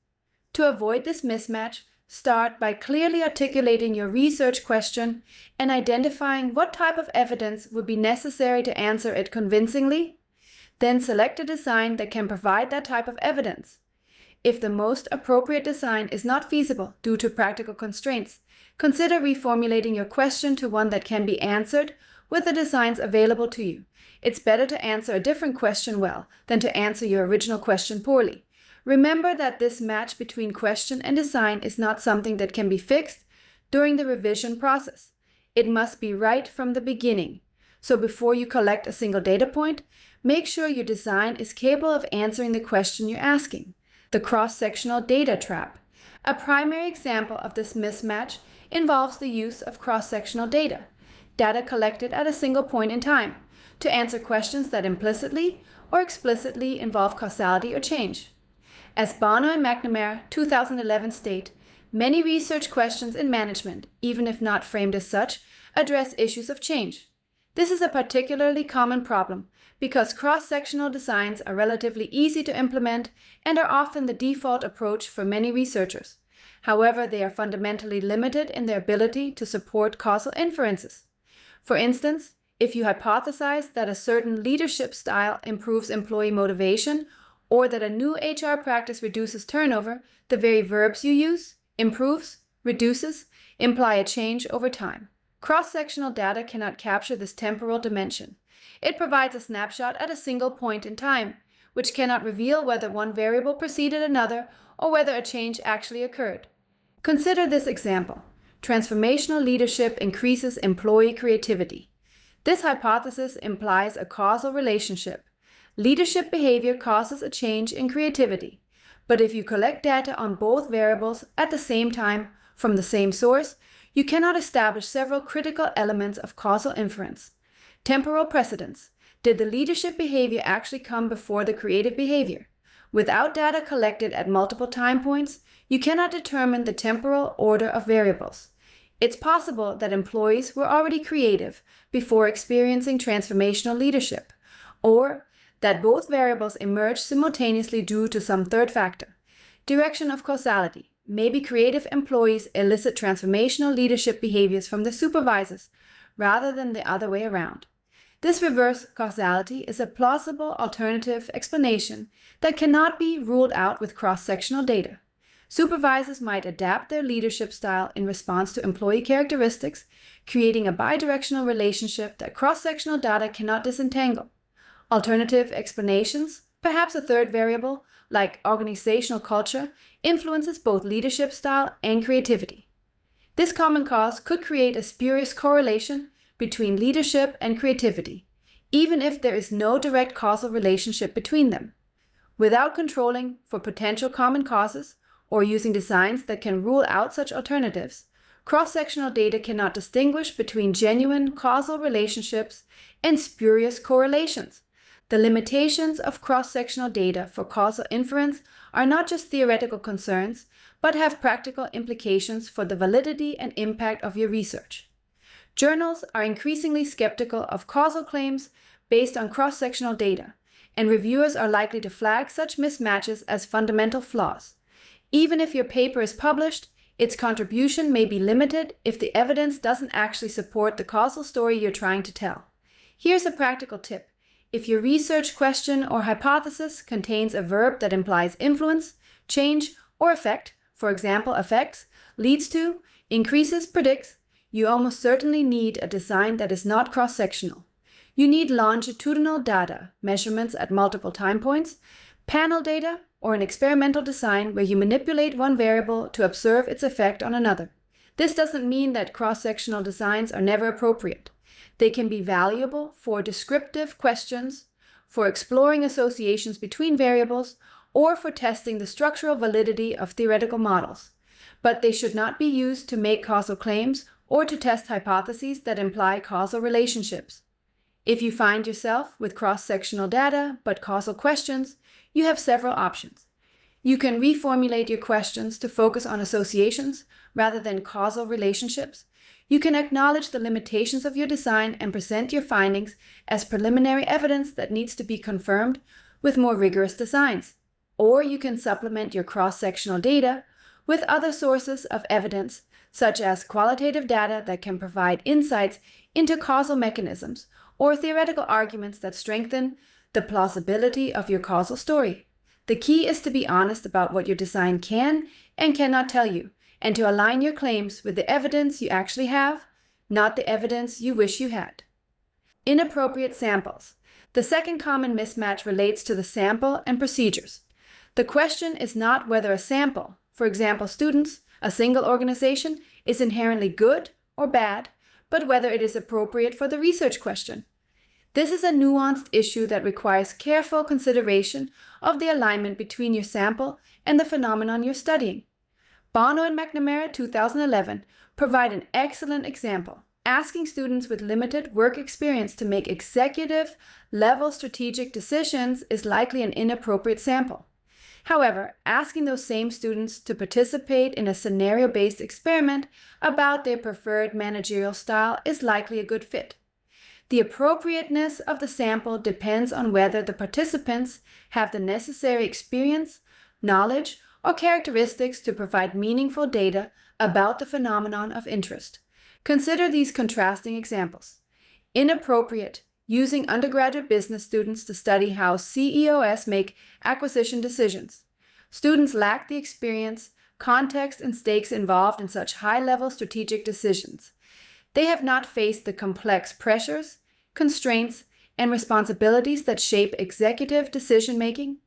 To avoid this mismatch, start by clearly articulating your research question and identifying what type of evidence would be necessary to answer it convincingly. Then select a design that can provide that type of evidence. If the most appropriate design is not feasible due to practical constraints, consider reformulating your question to one that can be answered with the designs available to you. It's better to answer a different question well than to answer your original question poorly. Remember that this match between question and design is not something that can be fixed during the revision process. It must be right from the beginning. So before you collect a single data point, make sure your design is capable of answering the question you're asking. The cross-sectional data trap. A primary example of this mismatch involves the use of cross-sectional data collected at a single point in time, to answer questions that implicitly or explicitly involve causality or change. As Bono and McNamara, 2011 state, many research questions in management, even if not framed as such, address issues of change. This is a particularly common problem because cross-sectional designs are relatively easy to implement and are often the default approach for many researchers. However, they are fundamentally limited in their ability to support causal inferences. For instance, if you hypothesize that a certain leadership style improves employee motivation, or that a new HR practice reduces turnover, the very verbs you use, improves, reduces, imply a change over time. Cross-sectional data cannot capture this temporal dimension. It provides a snapshot at a single point in time, which cannot reveal whether one variable preceded another or whether a change actually occurred. Consider this example. Transformational leadership increases employee creativity. This hypothesis implies a causal relationship. Leadership behavior causes a change in creativity. But if you collect data on both variables at the same time from the same source, you cannot establish several critical elements of causal inference. Temporal precedence. Did the leadership behavior actually come before the creative behavior? Without data collected at multiple time points, you cannot determine the temporal order of variables. It's possible that employees were already creative before experiencing transformational leadership, or that both variables emerged simultaneously due to some third factor. Direction of causality. Maybe creative employees elicit transformational leadership behaviors from their supervisors, rather than the other way around. This reverse causality is a plausible alternative explanation that cannot be ruled out with cross-sectional data. Supervisors might adapt their leadership style in response to employee characteristics, creating a bidirectional relationship that cross-sectional data cannot disentangle. Alternative explanations, perhaps a third variable, like organizational culture, influences both leadership style and creativity. This common cause could create a spurious correlation between leadership and creativity, even if there is no direct causal relationship between them. Without controlling for potential common causes or using designs that can rule out such alternatives, cross-sectional data cannot distinguish between genuine causal relationships and spurious correlations. The limitations of cross-sectional data for causal inference are not just theoretical concerns, but have practical implications for the validity and impact of your research. Journals are increasingly skeptical of causal claims based on cross-sectional data, and reviewers are likely to flag such mismatches as fundamental flaws. Even if your paper is published, its contribution may be limited if the evidence doesn't actually support the causal story you're trying to tell. Here's a practical tip. If your research question or hypothesis contains a verb that implies influence, change, or effect, for example, affects, leads to, increases, predicts, you almost certainly need a design that is not cross-sectional. You need longitudinal data, measurements at multiple time points, panel data, or an experimental design where you manipulate one variable to observe its effect on another. This doesn't mean that cross-sectional designs are never appropriate. They can be valuable for descriptive questions, for exploring associations between variables, or for testing the structural validity of theoretical models. But they should not be used to make causal claims or to test hypotheses that imply causal relationships. If you find yourself with cross-sectional data but causal questions, you have several options. You can reformulate your questions to focus on associations rather than causal relationships. You can acknowledge the limitations of your design and present your findings as preliminary evidence that needs to be confirmed with more rigorous designs. Or you can supplement your cross-sectional data with other sources of evidence, such as qualitative data that can provide insights into causal mechanisms or theoretical arguments that strengthen the plausibility of your causal story. The key is to be honest about what your design can and cannot tell you, and to align your claims with the evidence you actually have, not the evidence you wish you had. Inappropriate samples. The second common mismatch relates to the sample and procedures. The question is not whether a sample, for example students, a single organization, is inherently good or bad, but whether it is appropriate for the research question. This is a nuanced issue that requires careful consideration of the alignment between your sample and the phenomenon you're studying. Bono and McNamara 2011 provide an excellent example. Asking students with limited work experience to make executive-level strategic decisions is likely an inappropriate sample. However, asking those same students to participate in a scenario-based experiment about their preferred managerial style is likely a good fit. The appropriateness of the sample depends on whether the participants have the necessary experience, knowledge, or characteristics to provide meaningful data about the phenomenon of interest. Consider these contrasting examples. Inappropriate, using undergraduate business students to study how CEOs make acquisition decisions. Students lack the experience, context, and stakes involved in such high-level strategic decisions. They have not faced the complex pressures, constraints, and responsibilities that shape executive decision-making.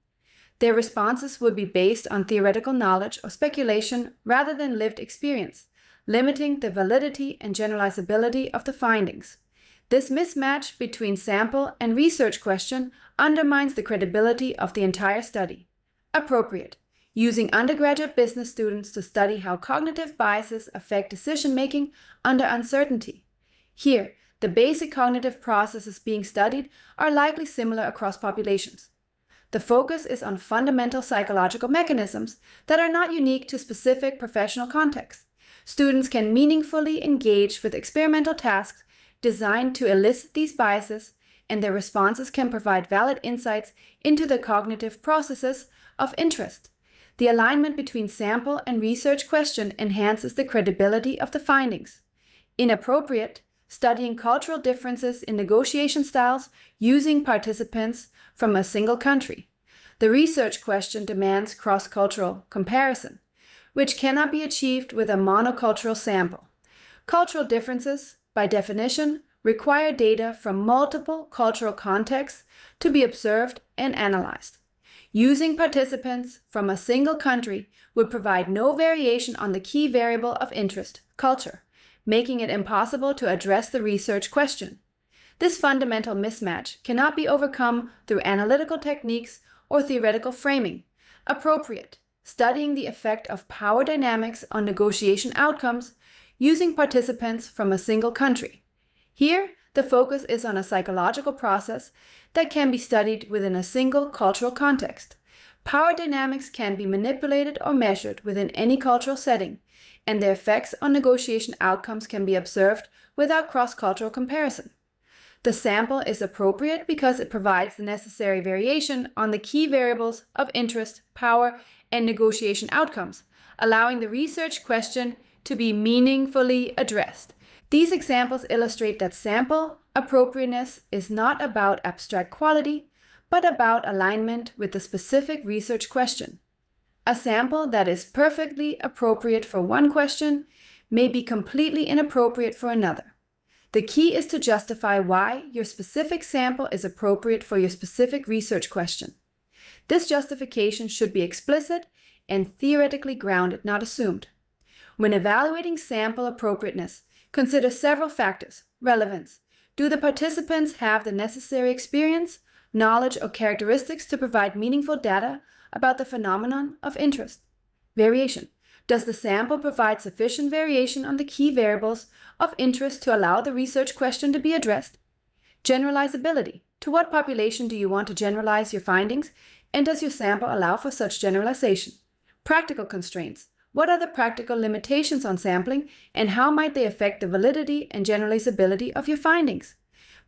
Their responses would be based on theoretical knowledge or speculation rather than lived experience, limiting the validity and generalizability of the findings. This mismatch between sample and research question undermines the credibility of the entire study. Appropriate. Using undergraduate business students to study how cognitive biases affect decision-making under uncertainty. Here, the basic cognitive processes being studied are likely similar across populations. The focus is on fundamental psychological mechanisms that are not unique to specific professional contexts. Students can meaningfully engage with experimental tasks designed to elicit these biases, and their responses can provide valid insights into the cognitive processes of interest. The alignment between sample and research question enhances the credibility of the findings. Inappropriate. Studying cultural differences in negotiation styles using participants from a single country. The research question demands cross-cultural comparison, which cannot be achieved with a monocultural sample. Cultural differences, by definition, require data from multiple cultural contexts to be observed and analyzed. Using participants from a single country would provide no variation on the key variable of interest, culture, making it impossible to address the research question. This fundamental mismatch cannot be overcome through analytical techniques or theoretical framing. Appropriate. Studying the effect of power dynamics on negotiation outcomes using participants from a single country. Here, the focus is on a psychological process that can be studied within a single cultural context. Power dynamics can be manipulated or measured within any cultural setting, and their effects on negotiation outcomes can be observed without cross-cultural comparison. The sample is appropriate because it provides the necessary variation on the key variables of interest, power, and negotiation outcomes, allowing the research question to be meaningfully addressed. These examples illustrate that sample appropriateness is not about abstract quality, but about alignment with the specific research question. A sample that is perfectly appropriate for one question may be completely inappropriate for another. The key is to justify why your specific sample is appropriate for your specific research question. This justification should be explicit and theoretically grounded, not assumed. When evaluating sample appropriateness, consider several factors. Relevance. Do the participants have the necessary experience, knowledge, or characteristics to provide meaningful data about the phenomenon of interest? Variation. Does the sample provide sufficient variation on the key variables of interest to allow the research question to be addressed? Generalizability. To what population do you want to generalize your findings, and does your sample allow for such generalization? Practical constraints. What are the practical limitations on sampling, and how might they affect the validity and generalizability of your findings?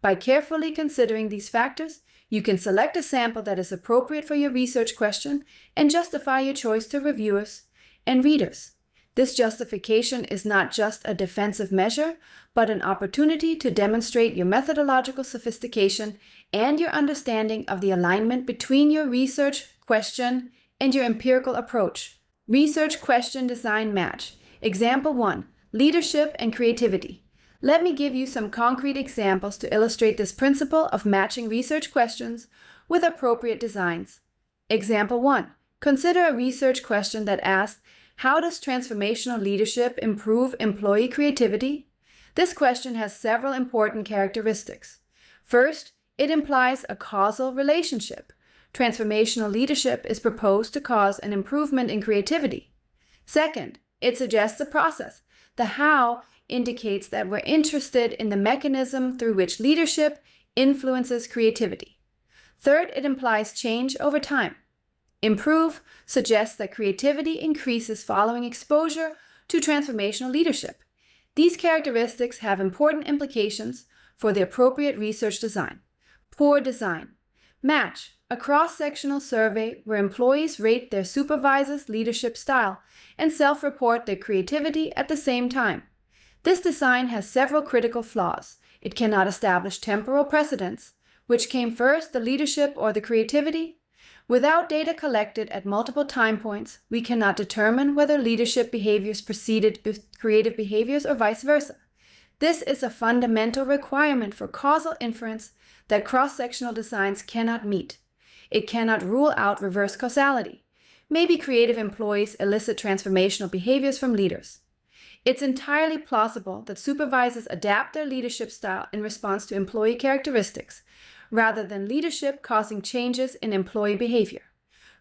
By carefully considering these factors, you can select a sample that is appropriate for your research question and justify your choice to reviewers and readers. This justification is not just a defensive measure, but an opportunity to demonstrate your methodological sophistication and your understanding of the alignment between your research question and your empirical approach. Research question design match. Example 1. Leadership and creativity. Let me give you some concrete examples to illustrate this principle of matching research questions with appropriate designs. Example 1. Consider a research question that asks, how does transformational leadership improve employee creativity? This question has several important characteristics. First, it implies a causal relationship. Transformational leadership is proposed to cause an improvement in creativity. Second, it suggests a process. The how indicates that we're interested in the mechanism through which leadership influences creativity. Third, it implies change over time. Improve suggests that creativity increases following exposure to transformational leadership. These characteristics have important implications for the appropriate research design. Poor design. Match. A cross-sectional survey where employees rate their supervisor's leadership style and self-report their creativity at the same time. This design has several critical flaws. It cannot establish temporal precedents. Which came first, the leadership or the creativity? Without data collected at multiple time points, we cannot determine whether leadership behaviors preceded creative behaviors or vice versa. This is a fundamental requirement for causal inference that cross-sectional designs cannot meet. It cannot rule out reverse causality. Maybe creative employees elicit transformational behaviors from leaders. It's entirely plausible that supervisors adapt their leadership style in response to employee characteristics, rather than leadership causing changes in employee behavior.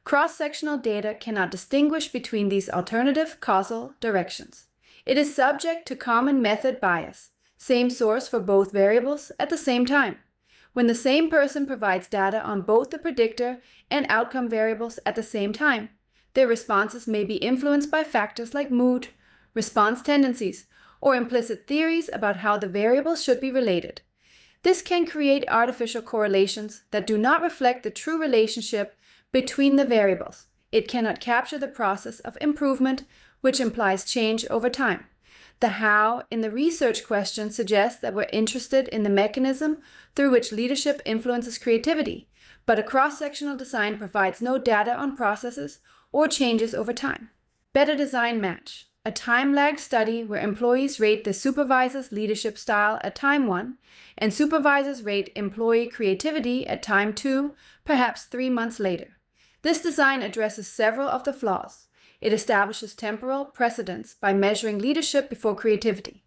Cross-sectional data cannot distinguish between these alternative causal directions. It is subject to common method bias, same source for both variables at the same time. When the same person provides data on both the predictor and outcome variables at the same time, their responses may be influenced by factors like mood, response tendencies, or implicit theories about how the variables should be related. This can create artificial correlations that do not reflect the true relationship between the variables. It cannot capture the process of improvement, which implies change over time. The how in the research question suggests that we're interested in the mechanism through which leadership influences creativity, but a cross-sectional design provides no data on processes or changes over time. Better design match. A time-lagged study where employees rate the supervisor's leadership style at time 1 and supervisors rate employee creativity at time 2, perhaps 3 months later. This design addresses several of the flaws. It establishes temporal precedence by measuring leadership before creativity.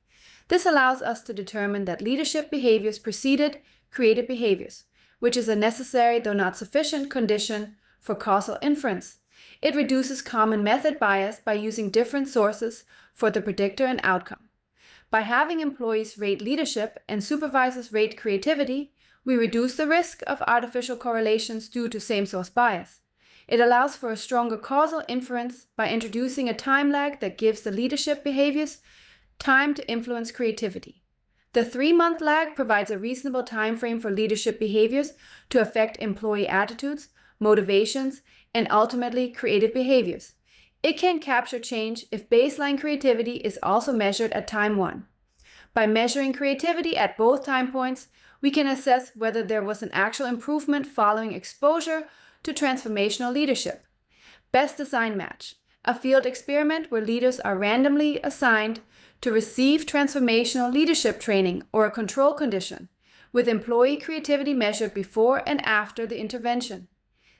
This allows us to determine that leadership behaviors preceded creative behaviors, which is a necessary though not sufficient condition for causal inference. It reduces common method bias by using different sources for the predictor and outcome. By having employees rate leadership and supervisors rate creativity, we reduce the risk of artificial correlations due to same-source bias. It allows for a stronger causal inference by introducing a time lag that gives the leadership behaviors time to influence creativity. The 3-month lag provides a reasonable time frame for leadership behaviors to affect employee attitudes, motivations, and ultimately creative behaviors. It can capture change if baseline creativity is also measured at time 1. By measuring creativity at both time points, we can assess whether there was an actual improvement following exposure to transformational leadership. Best design match. A field experiment where leaders are randomly assigned to receive transformational leadership training or a control condition, with employee creativity measured before and after the intervention.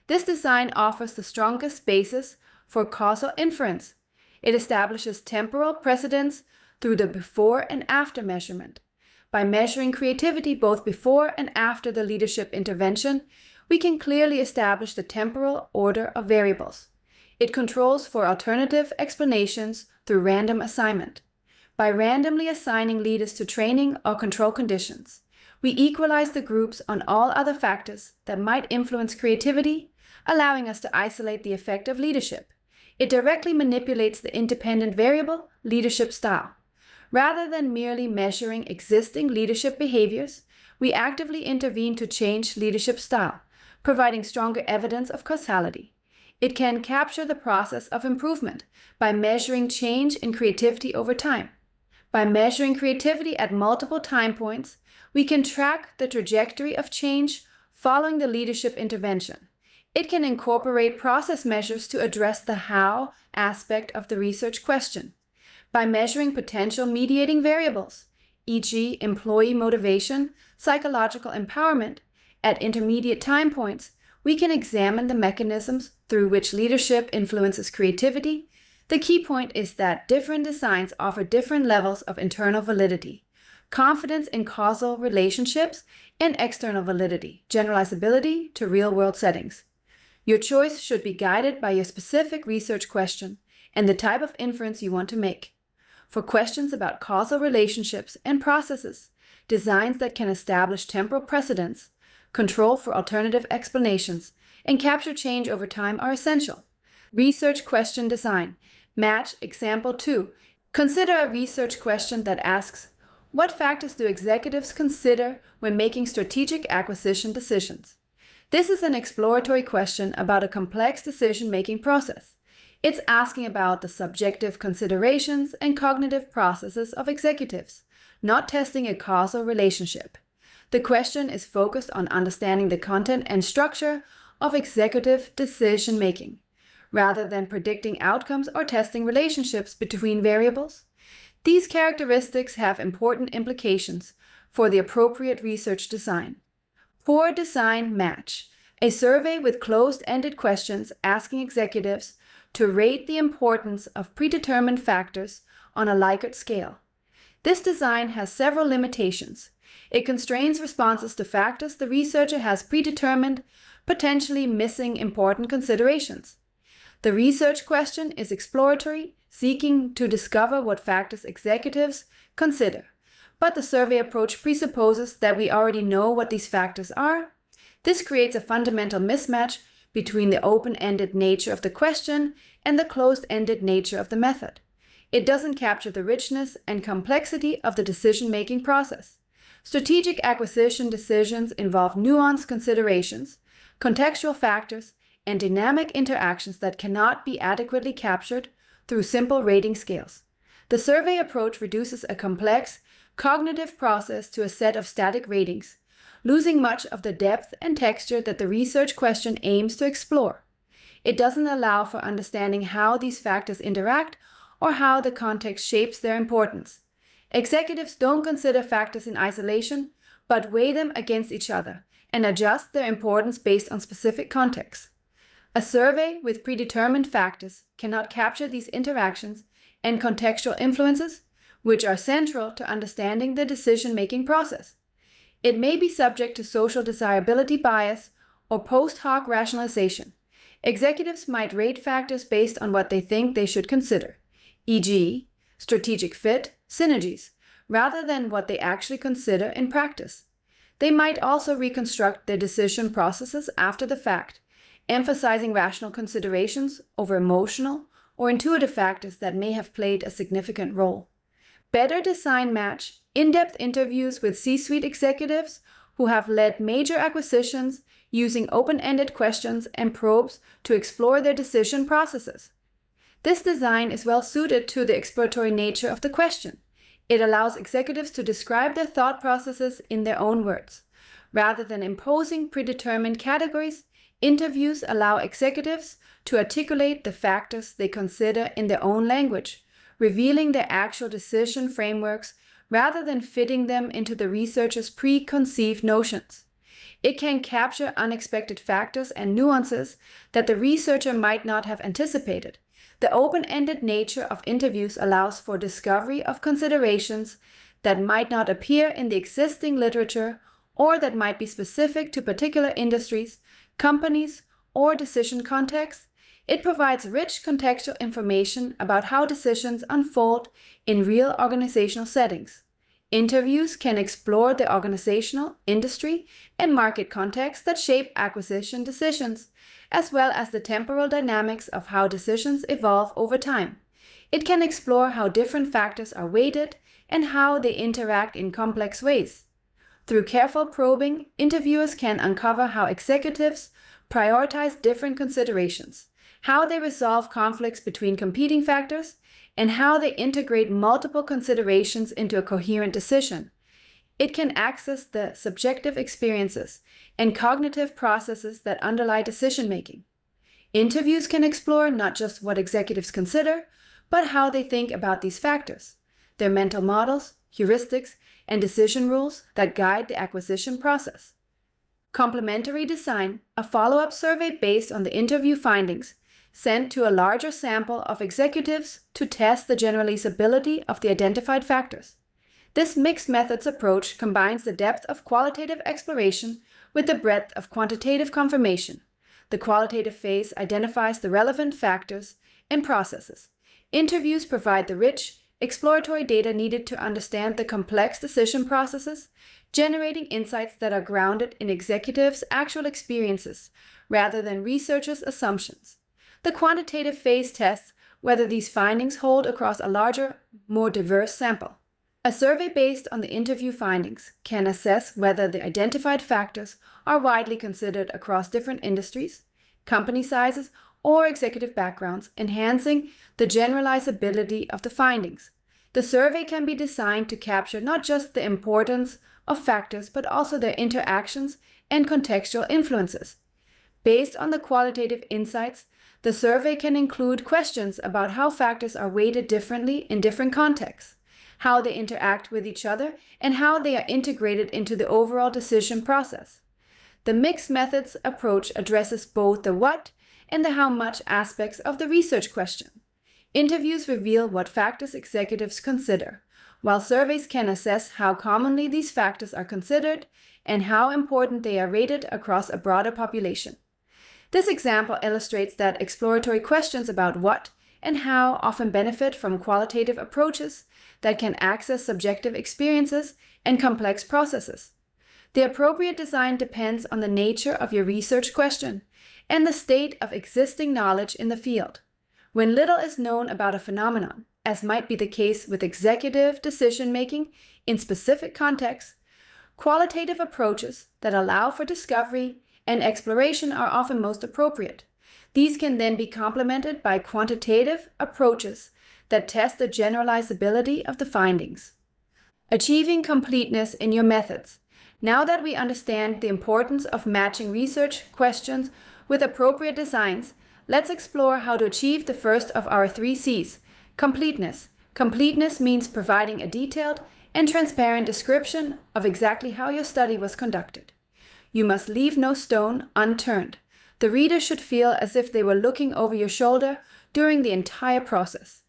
This design offers the strongest basis for causal inference. It establishes temporal precedence through the before and after measurement. By measuring creativity both before and after the leadership intervention, we can clearly establish the temporal order of variables. It controls for alternative explanations through random assignment. By randomly assigning leaders to training or control conditions, we equalize the groups on all other factors that might influence creativity, allowing us to isolate the effect of leadership. It directly manipulates the independent variable, leadership style. Rather than merely measuring existing leadership behaviors, we actively intervene to change leadership style, providing stronger evidence of causality. It can capture the process of improvement by measuring change in creativity over time. By measuring creativity at multiple time points, we can track the trajectory of change following the leadership intervention. It can incorporate process measures to address the how aspect of the research question. By measuring potential mediating variables, e.g., employee motivation, psychological empowerment, at intermediate time points, we can examine the mechanisms through which leadership influences creativity. The key point is that different designs offer different levels of internal validity, confidence in causal relationships, and external validity, generalizability to real-world settings. Your choice should be guided by your specific research question and the type of inference you want to make. For questions about causal relationships and processes, designs that can establish temporal precedence, control for alternative explanations, and capture change over time are essential. Research question design. Match example 2. Consider a research question that asks, what factors do executives consider when making strategic acquisition decisions? This is an exploratory question about a complex decision-making process. It's asking about the subjective considerations and cognitive processes of executives, not testing a causal relationship. The question is focused on understanding the content and structure of executive decision-making, rather than predicting outcomes or testing relationships between variables. These characteristics have important implications for the appropriate research design. Poor design match. A survey with closed-ended questions asking executives to rate the importance of predetermined factors on a Likert scale. This design has several limitations. It constrains responses to factors the researcher has predetermined, potentially missing important considerations. The research question is exploratory, seeking to discover what factors executives consider. But the survey approach presupposes that we already know what these factors are. This creates a fundamental mismatch between the open-ended nature of the question and the closed-ended nature of the method. It doesn't capture the richness and complexity of the decision-making process. Strategic acquisition decisions involve nuanced considerations, contextual factors, and dynamic interactions that cannot be adequately captured through simple rating scales. The survey approach reduces a complex, cognitive process to a set of static ratings, losing much of the depth and texture that the research question aims to explore. It doesn't allow for understanding how these factors interact or how the context shapes their importance. Executives don't consider factors in isolation, but weigh them against each other and adjust their importance based on specific contexts. A survey with predetermined factors cannot capture these interactions and contextual influences, which are central to understanding the decision-making process. It may be subject to social desirability bias or post hoc rationalization. Executives might rate factors based on what they think they should consider, e.g., strategic fit, synergies, rather than what they actually consider in practice. They might also reconstruct their decision processes after the fact, emphasizing rational considerations over emotional or intuitive factors that may have played a significant role. Better design match in-depth interviews with C-suite executives who have led major acquisitions using open-ended questions and probes to explore their decision processes. This design is well suited to the exploratory nature of the question. It allows executives to describe their thought processes in their own words. Rather than imposing predetermined categories, interviews allow executives to articulate the factors they consider in their own language, revealing their actual decision frameworks rather than fitting them into the researcher's preconceived notions. It can capture unexpected factors and nuances that the researcher might not have anticipated. The open-ended nature of interviews allows for discovery of considerations that might not appear in the existing literature or that might be specific to particular industries, companies, or decision contexts. It provides rich contextual information about how decisions unfold in real organizational settings. Interviews can explore the organizational, industry, and market contexts that shape acquisition decisions, as well as the temporal dynamics of how decisions evolve over time. It can explore how different factors are weighted and how they interact in complex ways. Through careful probing, interviewers can uncover how executives prioritize different considerations, how they resolve conflicts between competing factors, and how they integrate multiple considerations into a coherent decision. It can access the subjective experiences and cognitive processes that underlie decision-making. Interviews can explore not just what executives consider, but how they think about these factors, their mental models, heuristics, and decision rules that guide the acquisition process. Complementary design, a follow-up survey based on the interview findings, sent to a larger sample of executives to test the generalizability of the identified factors. This mixed methods approach combines the depth of qualitative exploration with the breadth of quantitative confirmation. The qualitative phase identifies the relevant factors and processes. Interviews provide the rich, exploratory data needed to understand the complex decision processes, generating insights that are grounded in executives' actual experiences rather than researchers' assumptions. The quantitative phase tests whether these findings hold across a larger, more diverse sample. A survey based on the interview findings can assess whether the identified factors are widely considered across different industries, company sizes, or executive backgrounds, enhancing the generalizability of the findings. The survey can be designed to capture not just the importance of factors, but also their interactions and contextual influences. Based on the qualitative insights, the survey can include questions about how factors are weighted differently in different contexts. how they interact with each other, and how they are integrated into the overall decision process. The mixed methods approach addresses both the what and the how much aspects of the research question. Interviews reveal what factors executives consider, while surveys can assess how commonly these factors are considered and how important they are rated across a broader population. This example illustrates that exploratory questions about what and how often benefit from qualitative approaches that can access subjective experiences and complex processes. The appropriate design depends on the nature of your research question and the state of existing knowledge in the field. When little is known about a phenomenon, as might be the case with executive decision-making in specific contexts, qualitative approaches that allow for discovery and exploration are often most appropriate. These can then be complemented by quantitative approaches that test the generalizability of the findings. Achieving completeness in your methods. Now that we understand the importance of matching research questions with appropriate designs, let's explore how to achieve the first of our 3 C's, completeness. Completeness means providing a detailed and transparent description of exactly how your study was conducted. You must leave no stone unturned. The reader should feel as if they were looking over your shoulder during the entire process.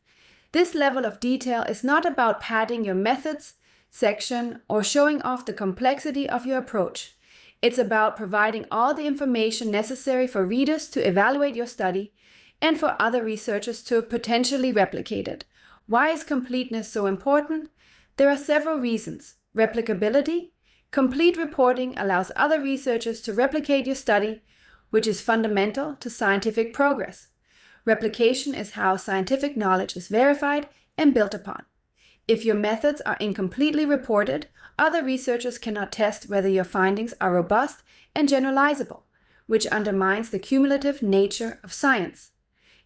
This level of detail is not about padding your methods section or showing off the complexity of your approach. It's about providing all the information necessary for readers to evaluate your study and for other researchers to potentially replicate it. Why is completeness so important? There are several reasons. Replicability. Complete reporting allows other researchers to replicate your study, which is fundamental to scientific progress. Replication is how scientific knowledge is verified and built upon. If your methods are incompletely reported, other researchers cannot test whether your findings are robust and generalizable, which undermines the cumulative nature of science.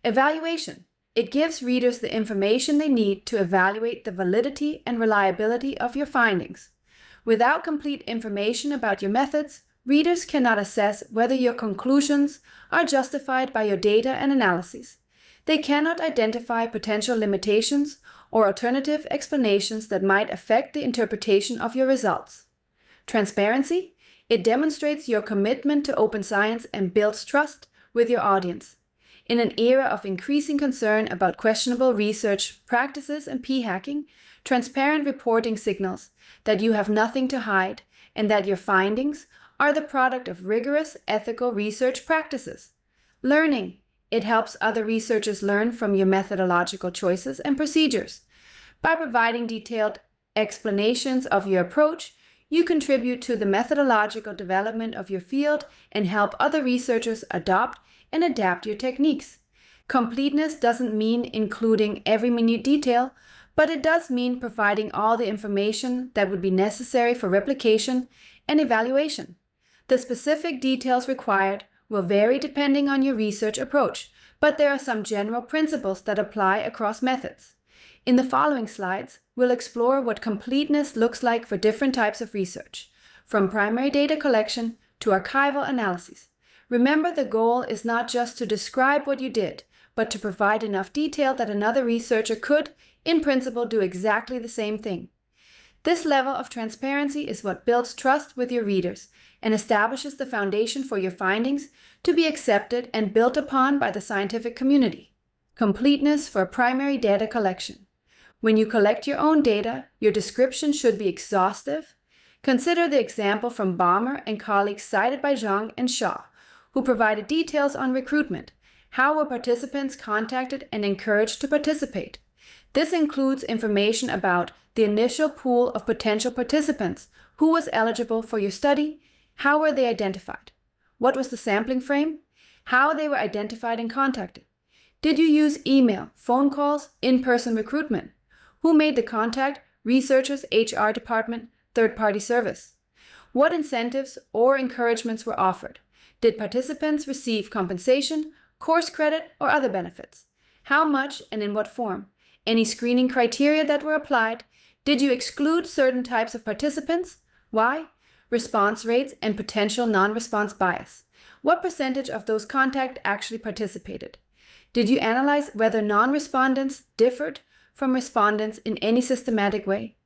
Evaluation. It gives readers the information they need to evaluate the validity and reliability of your findings. Without complete information about your methods, readers cannot assess whether your conclusions are justified by your data and analyses. They cannot identify potential limitations or alternative explanations that might affect the interpretation of your results. Transparency. It demonstrates your commitment to open science and builds trust with your audience. In an era of increasing concern about questionable research practices and p-hacking, transparent reporting signals that you have nothing to hide and that your findings are the product of rigorous ethical research practices. Learning. It helps other researchers learn from your methodological choices and procedures. By providing detailed explanations of your approach, you contribute to the methodological development of your field and help other researchers adopt and adapt your techniques. Completeness doesn't mean including every minute detail, but it does mean providing all the information that would be necessary for replication and evaluation. The specific details required will vary depending on your research approach, but there are some general principles that apply across methods. In the following slides, we'll explore what completeness looks like for different types of research, from primary data collection to archival analyses. Remember, the goal is not just to describe what you did, but to provide enough detail that another researcher could, in principle, do exactly the same thing. This level of transparency is what builds trust with your readers and establishes the foundation for your findings to be accepted and built upon by the scientific community. Completeness for primary data collection. When you collect your own data, your description should be exhaustive. Consider the example from Balmer and colleagues cited by Zhang and Shaw, who provided details on recruitment. How were participants contacted and encouraged to participate? This includes information about the initial pool of potential participants, who was eligible for your study, how were they identified, what was the sampling frame, how they were identified and contacted. Did you use email, phone calls, in-person recruitment? Who made the contact, researchers, HR department, third-party service? What incentives or encouragements were offered? Did participants receive compensation, course credit, or other benefits? How much and in what form? Any screening criteria that were applied? Did you exclude certain types of participants? Why? Response rates and potential non-response bias. What percentage of those contacts actually participated? Did you analyze whether non-respondents differed from respondents in any systematic way.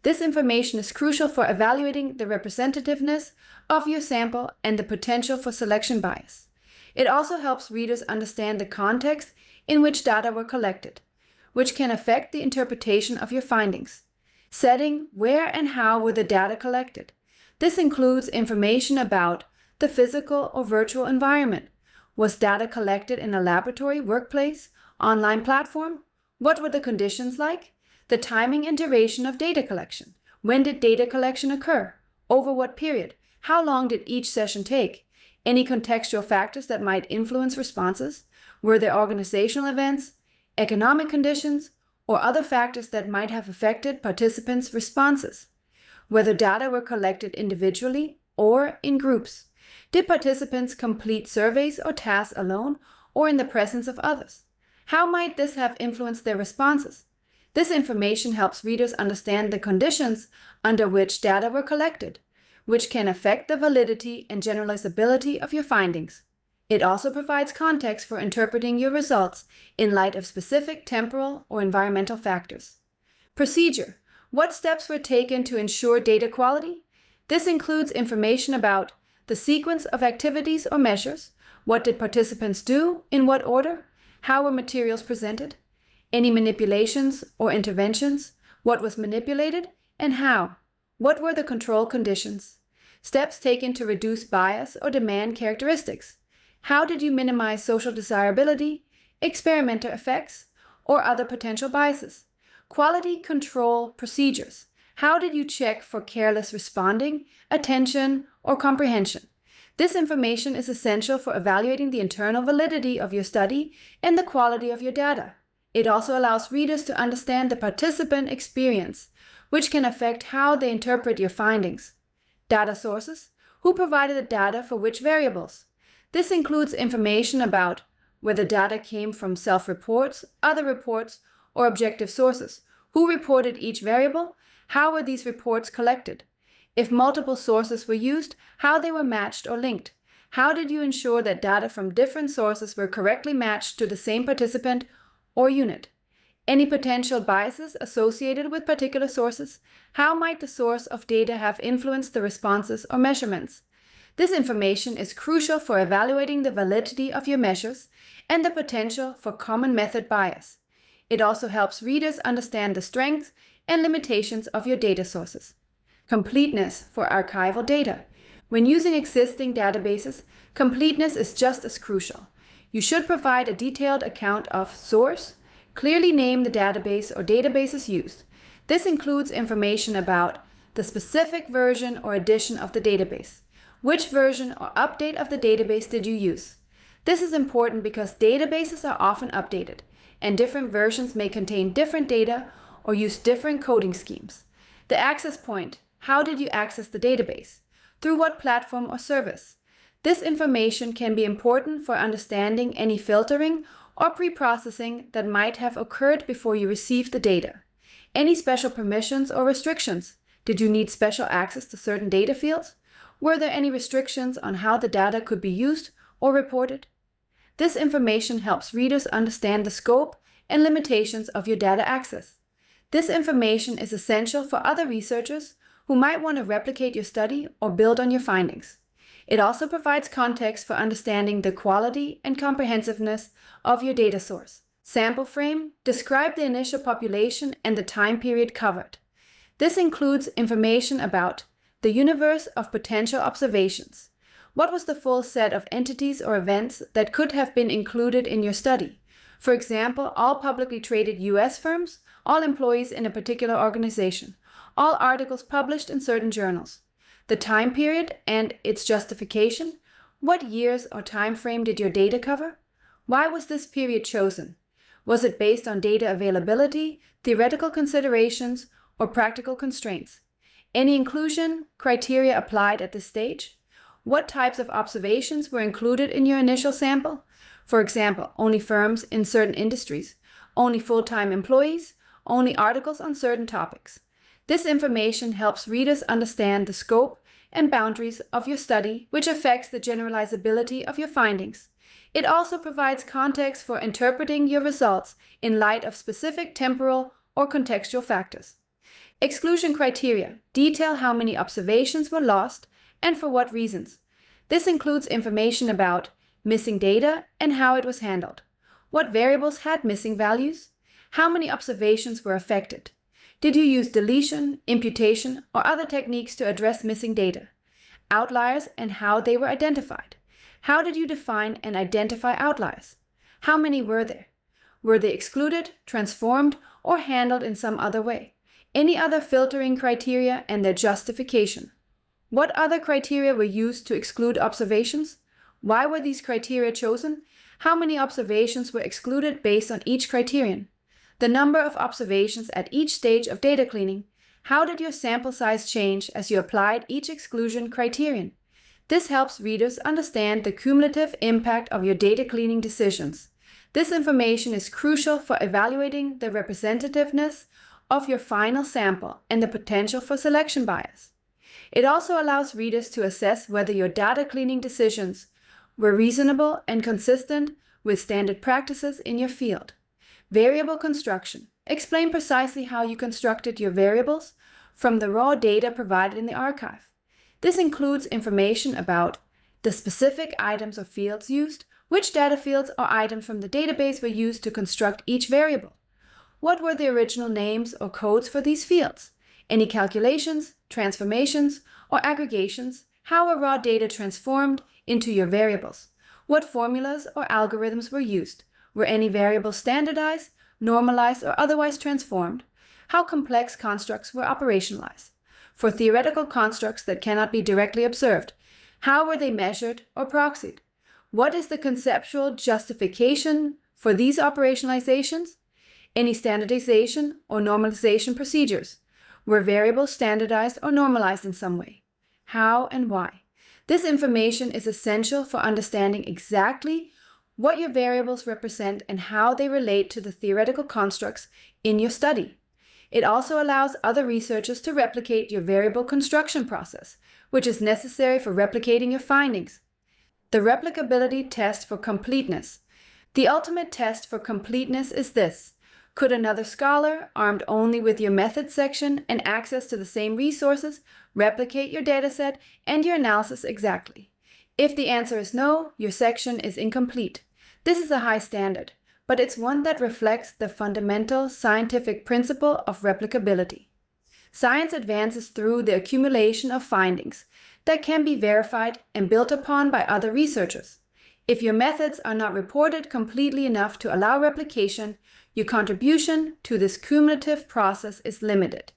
This information is crucial for evaluating the representativeness of your sample and the potential for selection bias. It also helps readers understand the context in which data were collected, which can affect the interpretation of your findings. Setting, where and how were the data collected. This includes information about the physical or virtual environment. Was data collected in a laboratory, workplace, online platform? What were the conditions like? The timing and duration of data collection. When did data collection occur? Over what period? How long did each session take? Any contextual factors that might influence responses? Were there organizational events, economic conditions, or other factors that might have affected participants' responses? Whether data were collected individually or in groups. Did participants complete surveys or tasks alone or in the presence of others? How might this have influenced their responses? This information helps readers understand the conditions under which data were collected, which can affect the validity and generalizability of your findings. It also provides context for interpreting your results in light of specific temporal or environmental factors. Procedure. What steps were taken to ensure data quality? This includes information about the sequence of activities or measures. What did participants do? In what order? How were materials presented? Any manipulations or interventions? What was manipulated and how? What were the control conditions? Steps taken to reduce bias or demand characteristics. How did you minimize social desirability, experimenter effects, or other potential biases? Quality control procedures. How did you check for careless responding, attention, or comprehension? This information is essential for evaluating the internal validity of your study and the quality of your data. It also allows readers to understand the participant experience, which can affect how they interpret your findings. Data sources. Who provided the data for which variables? This includes information about whether data came from self-reports, other reports, or objective sources. Who reported each variable? How were these reports collected? If multiple sources were used, how they were matched or linked. How did you ensure that data from different sources were correctly matched to the same participant or unit? Any potential biases associated with particular sources? How might the source of data have influenced the responses or measurements? This information is crucial for evaluating the validity of your measures and the potential for common method bias. It also helps readers understand the strengths and limitations of your data sources. Completeness for archival data. When using existing databases, completeness is just as crucial. You should provide a detailed account of source, clearly name the database or databases used. This includes information about the specific version or edition of the database. Which version or update of the database did you use? This is important because databases are often updated, and different versions may contain different data or use different coding schemes. The access point. How did you access the database? Through what platform or service? This information can be important for understanding any filtering or pre-processing that might have occurred before you received the data. Any special permissions or restrictions? Did you need special access to certain data fields? Were there any restrictions on how the data could be used or reported? This information helps readers understand the scope and limitations of your data access. This information is essential for other researchers who might want to replicate your study or build on your findings. It also provides context for understanding the quality and comprehensiveness of your data source. Sample frame. Describe the initial population and the time period covered. This includes information about the universe of potential observations. What was the full set of entities or events that could have been included in your study? For example, all publicly traded US firms, all employees in a particular organization, all articles published in certain journals. The time period and its justification. What years or time frame did your data cover? Why was this period chosen? Was it based on data availability, theoretical considerations, or practical constraints? Any inclusion criteria applied at this stage? What types of observations were included in your initial sample? For example, only firms in certain industries, only full-time employees, only articles on certain topics. This information helps readers understand the scope and boundaries of your study, which affects the generalizability of your findings. It also provides context for interpreting your results in light of specific temporal or contextual factors. Exclusion criteria detail how many observations were lost and for what reasons. This includes information about missing data and how it was handled, what variables had missing values, how many observations were affected. Did you use deletion, imputation, or other techniques to address missing data? Outliers and how they were identified. How did you define and identify outliers? How many were there? Were they excluded, transformed, or handled in some other way? Any other filtering criteria and their justification. What other criteria were used to exclude observations? Why were these criteria chosen? How many observations were excluded based on each criterion? The number of observations at each stage of data cleaning. How did your sample size change as you applied each exclusion criterion? This helps readers understand the cumulative impact of your data cleaning decisions. This information is crucial for evaluating the representativeness of your final sample and the potential for selection bias. It also allows readers to assess whether your data cleaning decisions were reasonable and consistent with standard practices in your field. Variable construction. Explain precisely how you constructed your variables from the raw data provided in the archive. This includes information about the specific items or fields used, which data fields or items from the database were used to construct each variable. What were the original names or codes for these fields? Any calculations, transformations, or aggregations? How were raw data transformed into your variables? What formulas or algorithms were used? Were any variables standardized, normalized, or otherwise transformed? How complex constructs were operationalized? For theoretical constructs that cannot be directly observed, how were they measured or proxied? What is the conceptual justification for these operationalizations? Any standardization or normalization procedures? Were variables standardized or normalized in some way? How and why? This information is essential for understanding exactly what your variables represent and how they relate to the theoretical constructs in your study. It also allows other researchers to replicate your variable construction process, which is necessary for replicating your findings. The replicability test for completeness. The ultimate test for completeness is this. Could another scholar, armed only with your methods section and access to the same resources, replicate your dataset and your analysis exactly? If the answer is no, your section is incomplete. This is a high standard, but it's one that reflects the fundamental scientific principle of replicability. Science advances through the accumulation of findings that can be verified and built upon by other researchers. If your methods are not reported completely enough to allow replication, your contribution to this cumulative process is limited.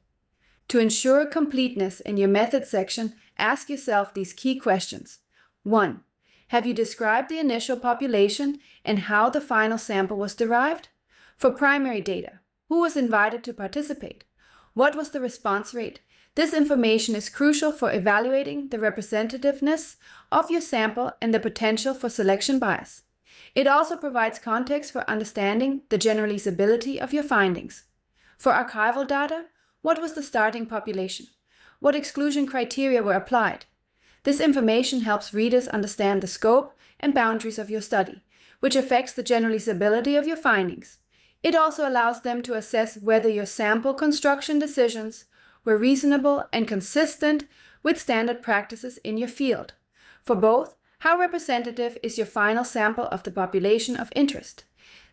To ensure completeness in your methods section, ask yourself these key questions. 1. Have you described the initial population and how the final sample was derived? For primary data, who was invited to participate? What was the response rate? This information is crucial for evaluating the representativeness of your sample and the potential for selection bias. It also provides context for understanding the generalizability of your findings. For archival data, what was the starting population? What exclusion criteria were applied? This information helps readers understand the scope and boundaries of your study, which affects the generalizability of your findings. It also allows them to assess whether your sample construction decisions were reasonable and consistent with standard practices in your field. For both, how representative is your final sample of the population of interest?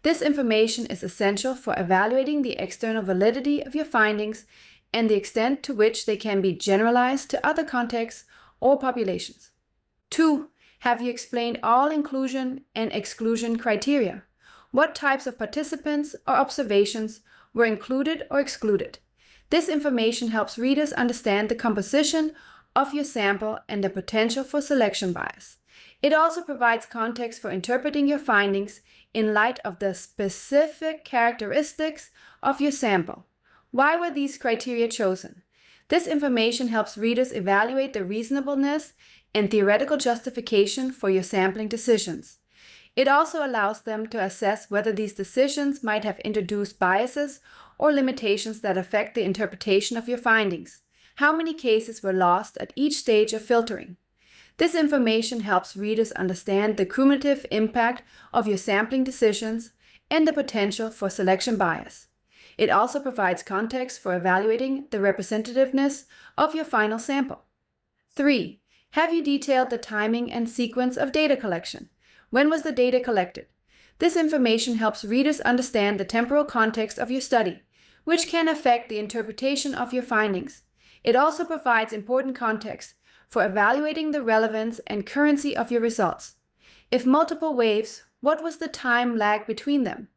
This information is essential for evaluating the external validity of your findings and the extent to which they can be generalized to other contexts or populations. 2. Have you explained all inclusion and exclusion criteria? What types of participants or observations were included or excluded? This information helps readers understand the composition of your sample and the potential for selection bias. It also provides context for interpreting your findings in light of the specific characteristics of your sample. Why were these criteria chosen? This information helps readers evaluate the reasonableness and theoretical justification for your sampling decisions. It also allows them to assess whether these decisions might have introduced biases or limitations that affect the interpretation of your findings. How many cases were lost at each stage of filtering? This information helps readers understand the cumulative impact of your sampling decisions and the potential for selection bias. It also provides context for evaluating the representativeness of your final sample. 3. Have you detailed the timing and sequence of data collection? When was the data collected? This information helps readers understand the temporal context of your study, which can affect the interpretation of your findings. It also provides important context for evaluating the relevance and currency of your results. If multiple waves, what was the time lag between them?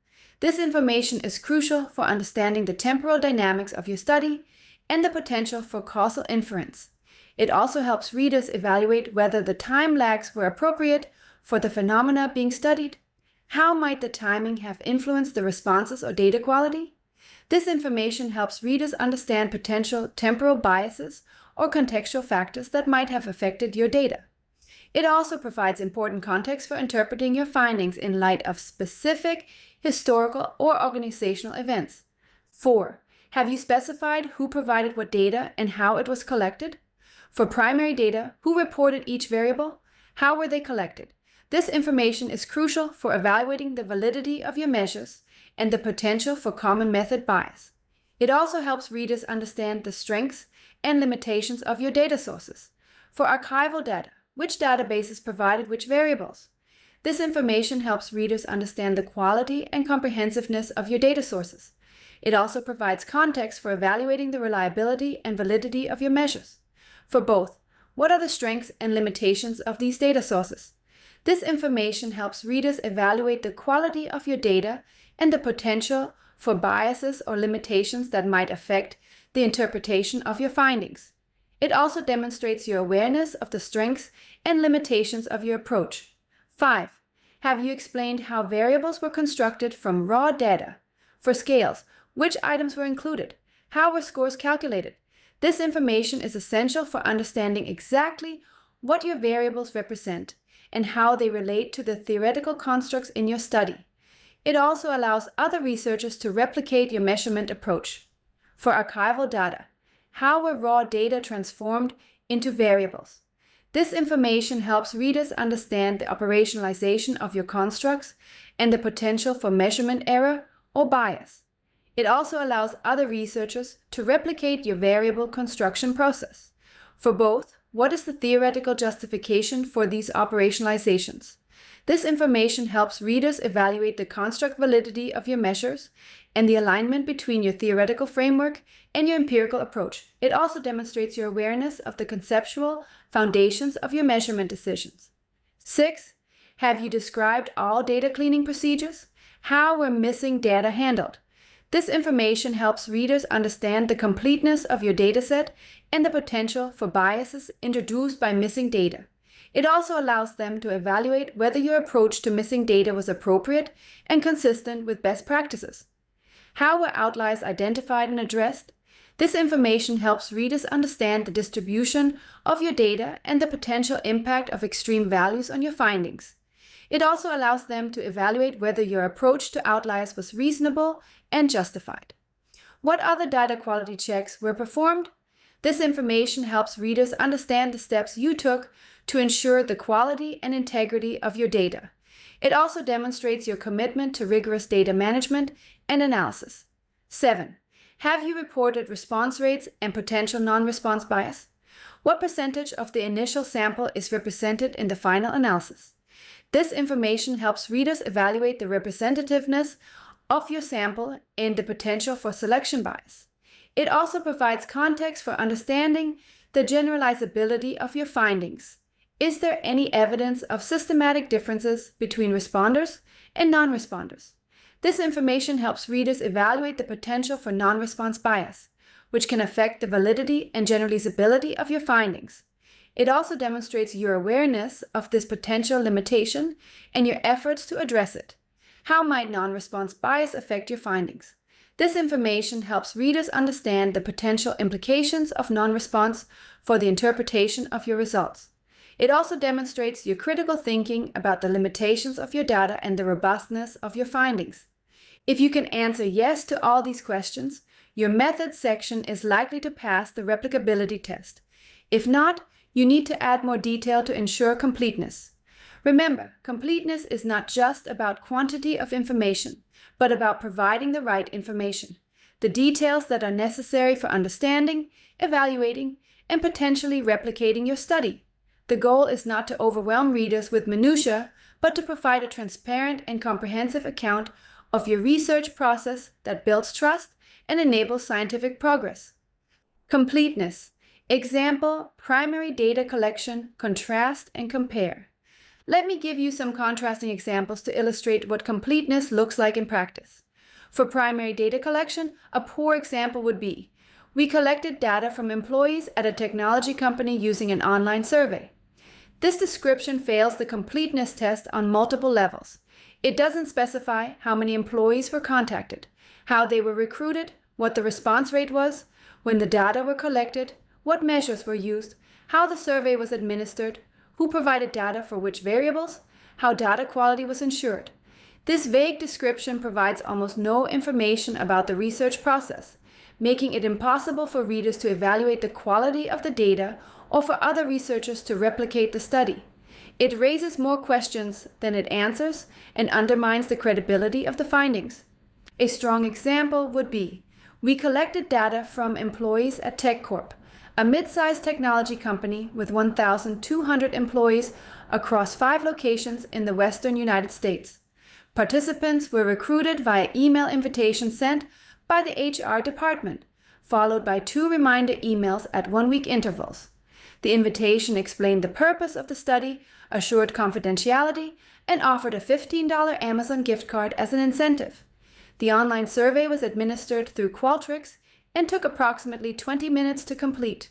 This information is crucial for understanding the temporal dynamics of your study and the potential for causal inference. It also helps readers evaluate whether the time lags were appropriate for the phenomena being studied. How might the timing have influenced the responses or data quality? This information helps readers understand potential temporal biases or contextual factors that might have affected your data. It also provides important context for interpreting your findings in light of specific historical or organizational events. 4. Have you specified who provided what data and how it was collected? For primary data, who reported each variable? How were they collected? This information is crucial for evaluating the validity of your measures and the potential for common method bias. It also helps readers understand the strengths and limitations of your data sources. For archival data, which databases provided which variables? This information helps readers understand the quality and comprehensiveness of your data sources. It also provides context for evaluating the reliability and validity of your measures. For both, what are the strengths and limitations of these data sources? This information helps readers evaluate the quality of your data and the potential for biases or limitations that might affect the interpretation of your findings. It also demonstrates your awareness of the strengths and limitations of your approach. 5. Have you explained how variables were constructed from raw data? For scales, which items were included? How were scores calculated? This information is essential for understanding exactly what your variables represent and how they relate to the theoretical constructs in your study. It also allows other researchers to replicate your measurement approach. For archival data, how were raw data transformed into variables? This information helps readers understand the operationalization of your constructs and the potential for measurement error or bias. It also allows other researchers to replicate your variable construction process. For both, what is the theoretical justification for these operationalizations? This information helps readers evaluate the construct validity of your measures and the alignment between your theoretical framework and your empirical approach. It also demonstrates your awareness of the conceptual foundations of your measurement decisions. 6. Have you described all data cleaning procedures? How were missing data handled? This information helps readers understand the completeness of your dataset and the potential for biases introduced by missing data. It also allows them to evaluate whether your approach to missing data was appropriate and consistent with best practices. How were outliers identified and addressed? This information helps readers understand the distribution of your data and the potential impact of extreme values on your findings. It also allows them to evaluate whether your approach to outliers was reasonable and justified. What other data quality checks were performed? This information helps readers understand the steps you took to ensure the quality and integrity of your data. It also demonstrates your commitment to rigorous data management and analysis. 7. Have you reported response rates and potential non-response bias? What percentage of the initial sample is represented in the final analysis? This information helps readers evaluate the representativeness of your sample and the potential for selection bias. It also provides context for understanding the generalizability of your findings. Is there any evidence of systematic differences between responders and non-responders? This information helps readers evaluate the potential for non-response bias, which can affect the validity and generalizability of your findings. It also demonstrates your awareness of this potential limitation and your efforts to address it. How might non-response bias affect your findings? This information helps readers understand the potential implications of non-response for the interpretation of your results. It also demonstrates your critical thinking about the limitations of your data and the robustness of your findings. If you can answer yes to all these questions, your methods section is likely to pass the replicability test. If not, you need to add more detail to ensure completeness. Remember, completeness is not just about quantity of information, but about providing the right information, the details that are necessary for understanding, evaluating, and potentially replicating your study. The goal is not to overwhelm readers with minutiae, but to provide a transparent and comprehensive account of your research process that builds trust and enables scientific progress. Completeness. Example, primary data collection, contrast, and compare. Let me give you some contrasting examples to illustrate what completeness looks like in practice. For primary data collection, a poor example would be, we collected data from employees at a technology company using an online survey. This description fails the completeness test on multiple levels. It doesn't specify how many employees were contacted, how they were recruited, what the response rate was, when the data were collected, what measures were used, how the survey was administered, who provided data for which variables, how data quality was ensured. This vague description provides almost no information about the research process, making it impossible for readers to evaluate the quality of the data or for other researchers to replicate the study. It raises more questions than it answers and undermines the credibility of the findings. A strong example would be, we collected data from employees at TechCorp, a mid-sized technology company with 1,200 employees across 5 locations in the western United States. Participants were recruited via email invitation sent by the HR department, followed by 2 reminder emails at 1-week intervals. The invitation explained the purpose of the study, assured confidentiality, and offered a $15 Amazon gift card as an incentive. The online survey was administered through Qualtrics and took approximately 20 minutes to complete.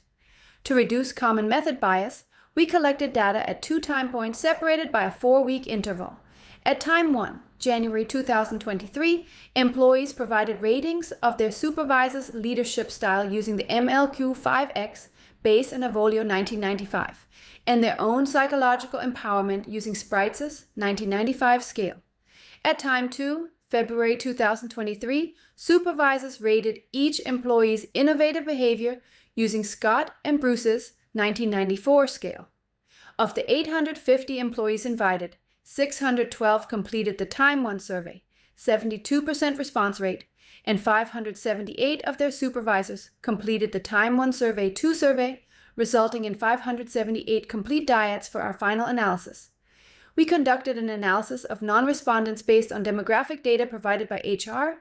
To reduce common method bias, we collected data at 2 time points separated by a 4-week interval. At time 1, January 2023, employees provided ratings of their supervisor's leadership style using the MLQ-5X based on Avolio 1995, and their own psychological empowerment using Spritzer's 1995 scale. At time 2, February 2023, supervisors rated each employee's innovative behavior using Scott and Bruce's 1994 scale. Of the 850 employees invited, 612 completed the Time 1 survey, 72% response rate, and 578 of their supervisors completed the Time 1 Survey 2 survey, resulting in 578 complete dyads for our final analysis. We conducted an analysis of non-respondents based on demographic data provided by HR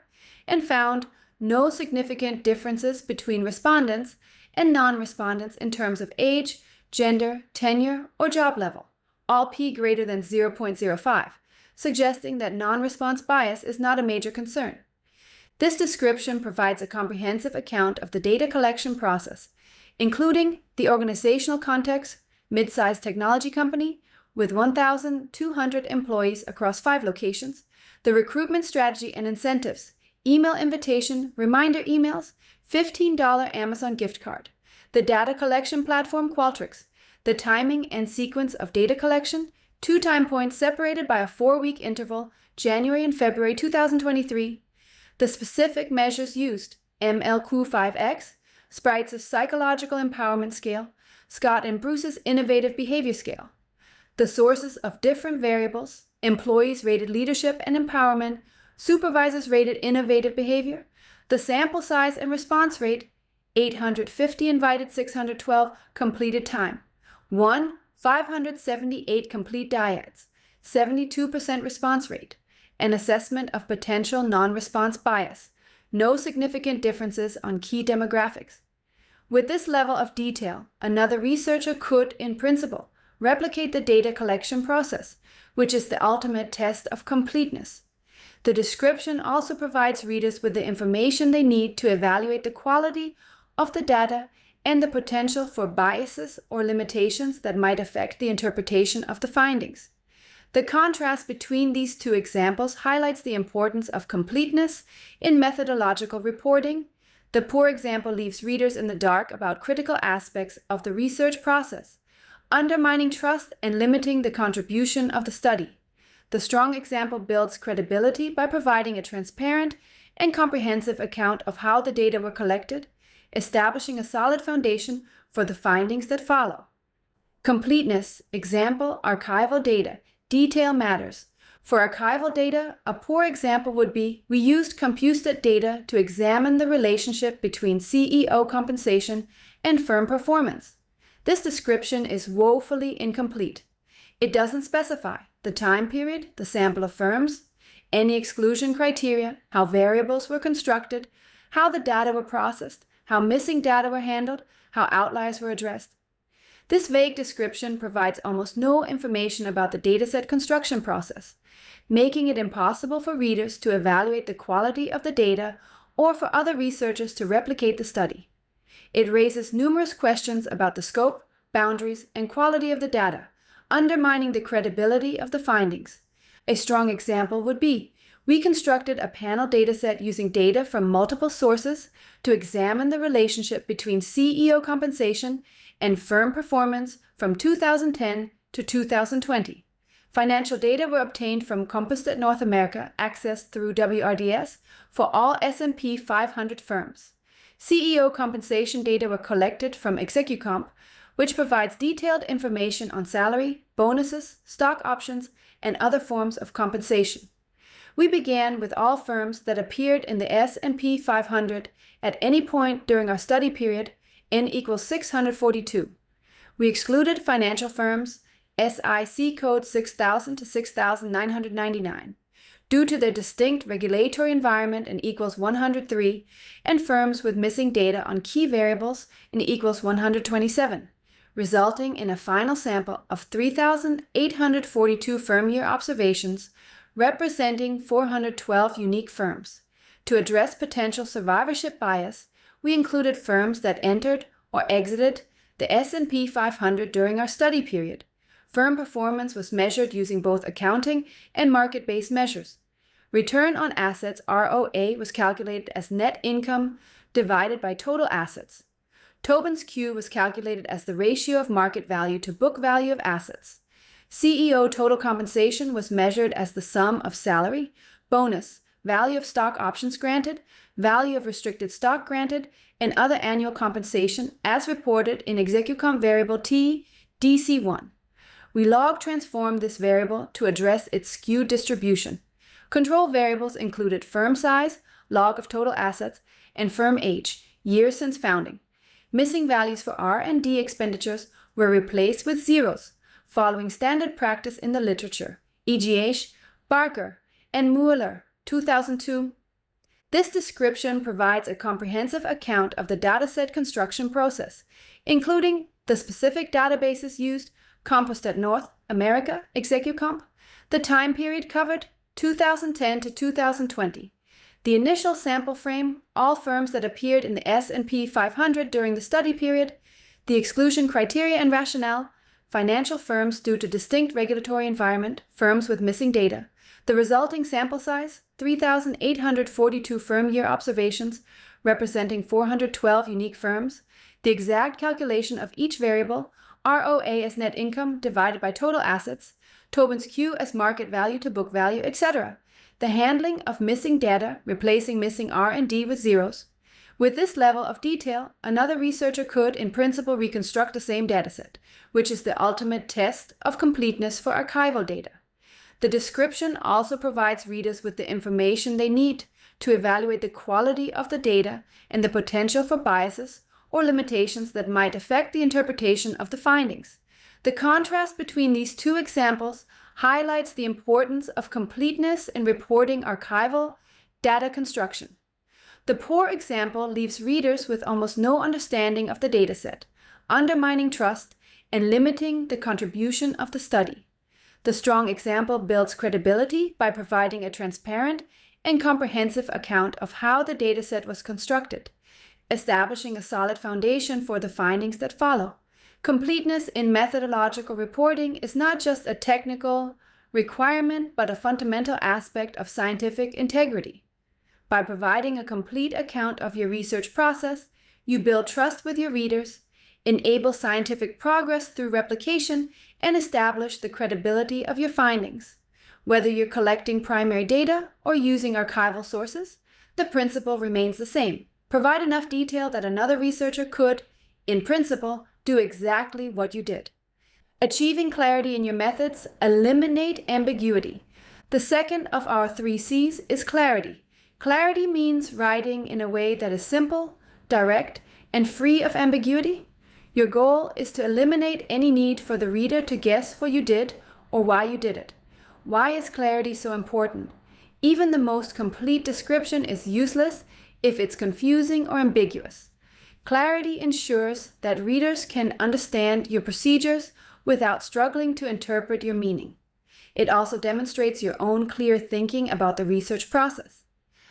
and found no significant differences between respondents and non-respondents in terms of age, gender, tenure, or job level, all p greater than 0.05, suggesting that non-response bias is not a major concern. This description provides a comprehensive account of the data collection process, including the organizational context, mid-sized technology company with 1,200 employees across 5 locations, the recruitment strategy and incentives, email invitation, reminder emails, $15 Amazon gift card, the data collection platform Qualtrics, the timing and sequence of data collection, 2 time points separated by a 4-week interval, January and February 2023, the specific measures used, MLQ-5X, Spritzer's Psychological Empowerment Scale, Scott and Bruce's Innovative Behavior Scale, the sources of different variables, employees rated leadership and empowerment, supervisors rated innovative behavior, the sample size and response rate, 850 invited, 612 completed time, 578 complete dyads, 72% response rate, an assessment of potential non-response bias, no significant differences on key demographics. With this level of detail, another researcher could, in principle, replicate the data collection process, which is the ultimate test of completeness. The description also provides readers with the information they need to evaluate the quality of the data and the potential for biases or limitations that might affect the interpretation of the findings. The contrast between these 2 examples highlights the importance of completeness in methodological reporting. The poor example leaves readers in the dark about critical aspects of the research process, undermining trust and limiting the contribution of the study. The strong example builds credibility by providing a transparent and comprehensive account of how the data were collected, establishing a solid foundation for the findings that follow. Completeness, example, archival data, detail matters. For archival data, a poor example would be, we used computed data to examine the relationship between CEO compensation and firm performance. This description is woefully incomplete. It doesn't specify the time period, the sample of firms, any exclusion criteria, how variables were constructed, how the data were processed, how missing data were handled, how outliers were addressed. This vague description provides almost no information about the dataset construction process, making it impossible for readers to evaluate the quality of the data or for other researchers to replicate the study. It raises numerous questions about the scope, boundaries, and quality of the data, undermining the credibility of the findings. A strong example would be, we constructed a panel dataset using data from multiple sources to examine the relationship between CEO compensation and firm performance from 2010 to 2020. Financial data were obtained from Composite North America, accessed through WRDS, for all S&P 500 firms. CEO compensation data were collected from ExecuComp, which provides detailed information on salary, bonuses, stock options, and other forms of compensation. We began with all firms that appeared in the S&P 500 at any point during our study period, N equals 642. We excluded financial firms, SIC code 6000 to 6999, due to their distinct regulatory environment in equals 103, and firms with missing data on key variables in equals 127, resulting in a final sample of 3,842 firm year observations, representing 412 unique firms. To address potential survivorship bias, we included firms that entered or exited the S&P 500 during our study period. Firm performance was measured using both accounting and market-based measures. Return on assets, ROA, was calculated as net income divided by total assets. Tobin's Q was calculated as the ratio of market value to book value of assets. CEO total compensation was measured as the sum of salary, bonus, value of stock options granted, value of restricted stock granted, and other annual compensation as reported in ExecuComp variable T, DC1. We log transformed this variable to address its skewed distribution. Control variables included firm size, log of total assets, and firm age, years since founding. Missing values for R&D expenditures were replaced with zeros, following standard practice in the literature, E.G.H., Barker, and Mueller, 2002. This description provides a comprehensive account of the dataset construction process, including the specific databases used, Composite North America, ExecuComp, the time period covered, 2010 to 2020, the initial sample frame, all firms that appeared in the S&P 500 during the study period, the exclusion criteria and rationale, financial firms due to distinct regulatory environment, firms with missing data, the resulting sample size, 3,842 firm year observations, representing 412 unique firms, the exact calculation of each variable, ROA as net income divided by total assets, Tobin's Q as market value to book value, etc. The handling of missing data, replacing missing R&D with zeros. With this level of detail, another researcher could, in principle, reconstruct the same dataset, which is the ultimate test of completeness for archival data. The description also provides readers with the information they need to evaluate the quality of the data and the potential for biases or limitations that might affect the interpretation of the findings. The contrast between these two examples highlights the importance of completeness in reporting archival data construction. The poor example leaves readers with almost no understanding of the dataset, undermining trust and limiting the contribution of the study. The strong example builds credibility by providing a transparent and comprehensive account of how the dataset was constructed, establishing a solid foundation for the findings that follow. Completeness in methodological reporting is not just a technical requirement, but a fundamental aspect of scientific integrity. By providing a complete account of your research process, you build trust with your readers, enable scientific progress through replication, and establish the credibility of your findings. Whether you're collecting primary data or using archival sources, the principle remains the same. Provide enough detail that another researcher could, in principle, do exactly what you did. Achieving clarity in your methods, eliminate ambiguity. The second of our 3 C's is clarity. Clarity means writing in a way that is simple, direct, and free of ambiguity. Your goal is to eliminate any need for the reader to guess what you did or why you did it. Why is clarity so important? Even the most complete description is useless if it's confusing or ambiguous. Clarity ensures that readers can understand your procedures without struggling to interpret your meaning. It also demonstrates your own clear thinking about the research process.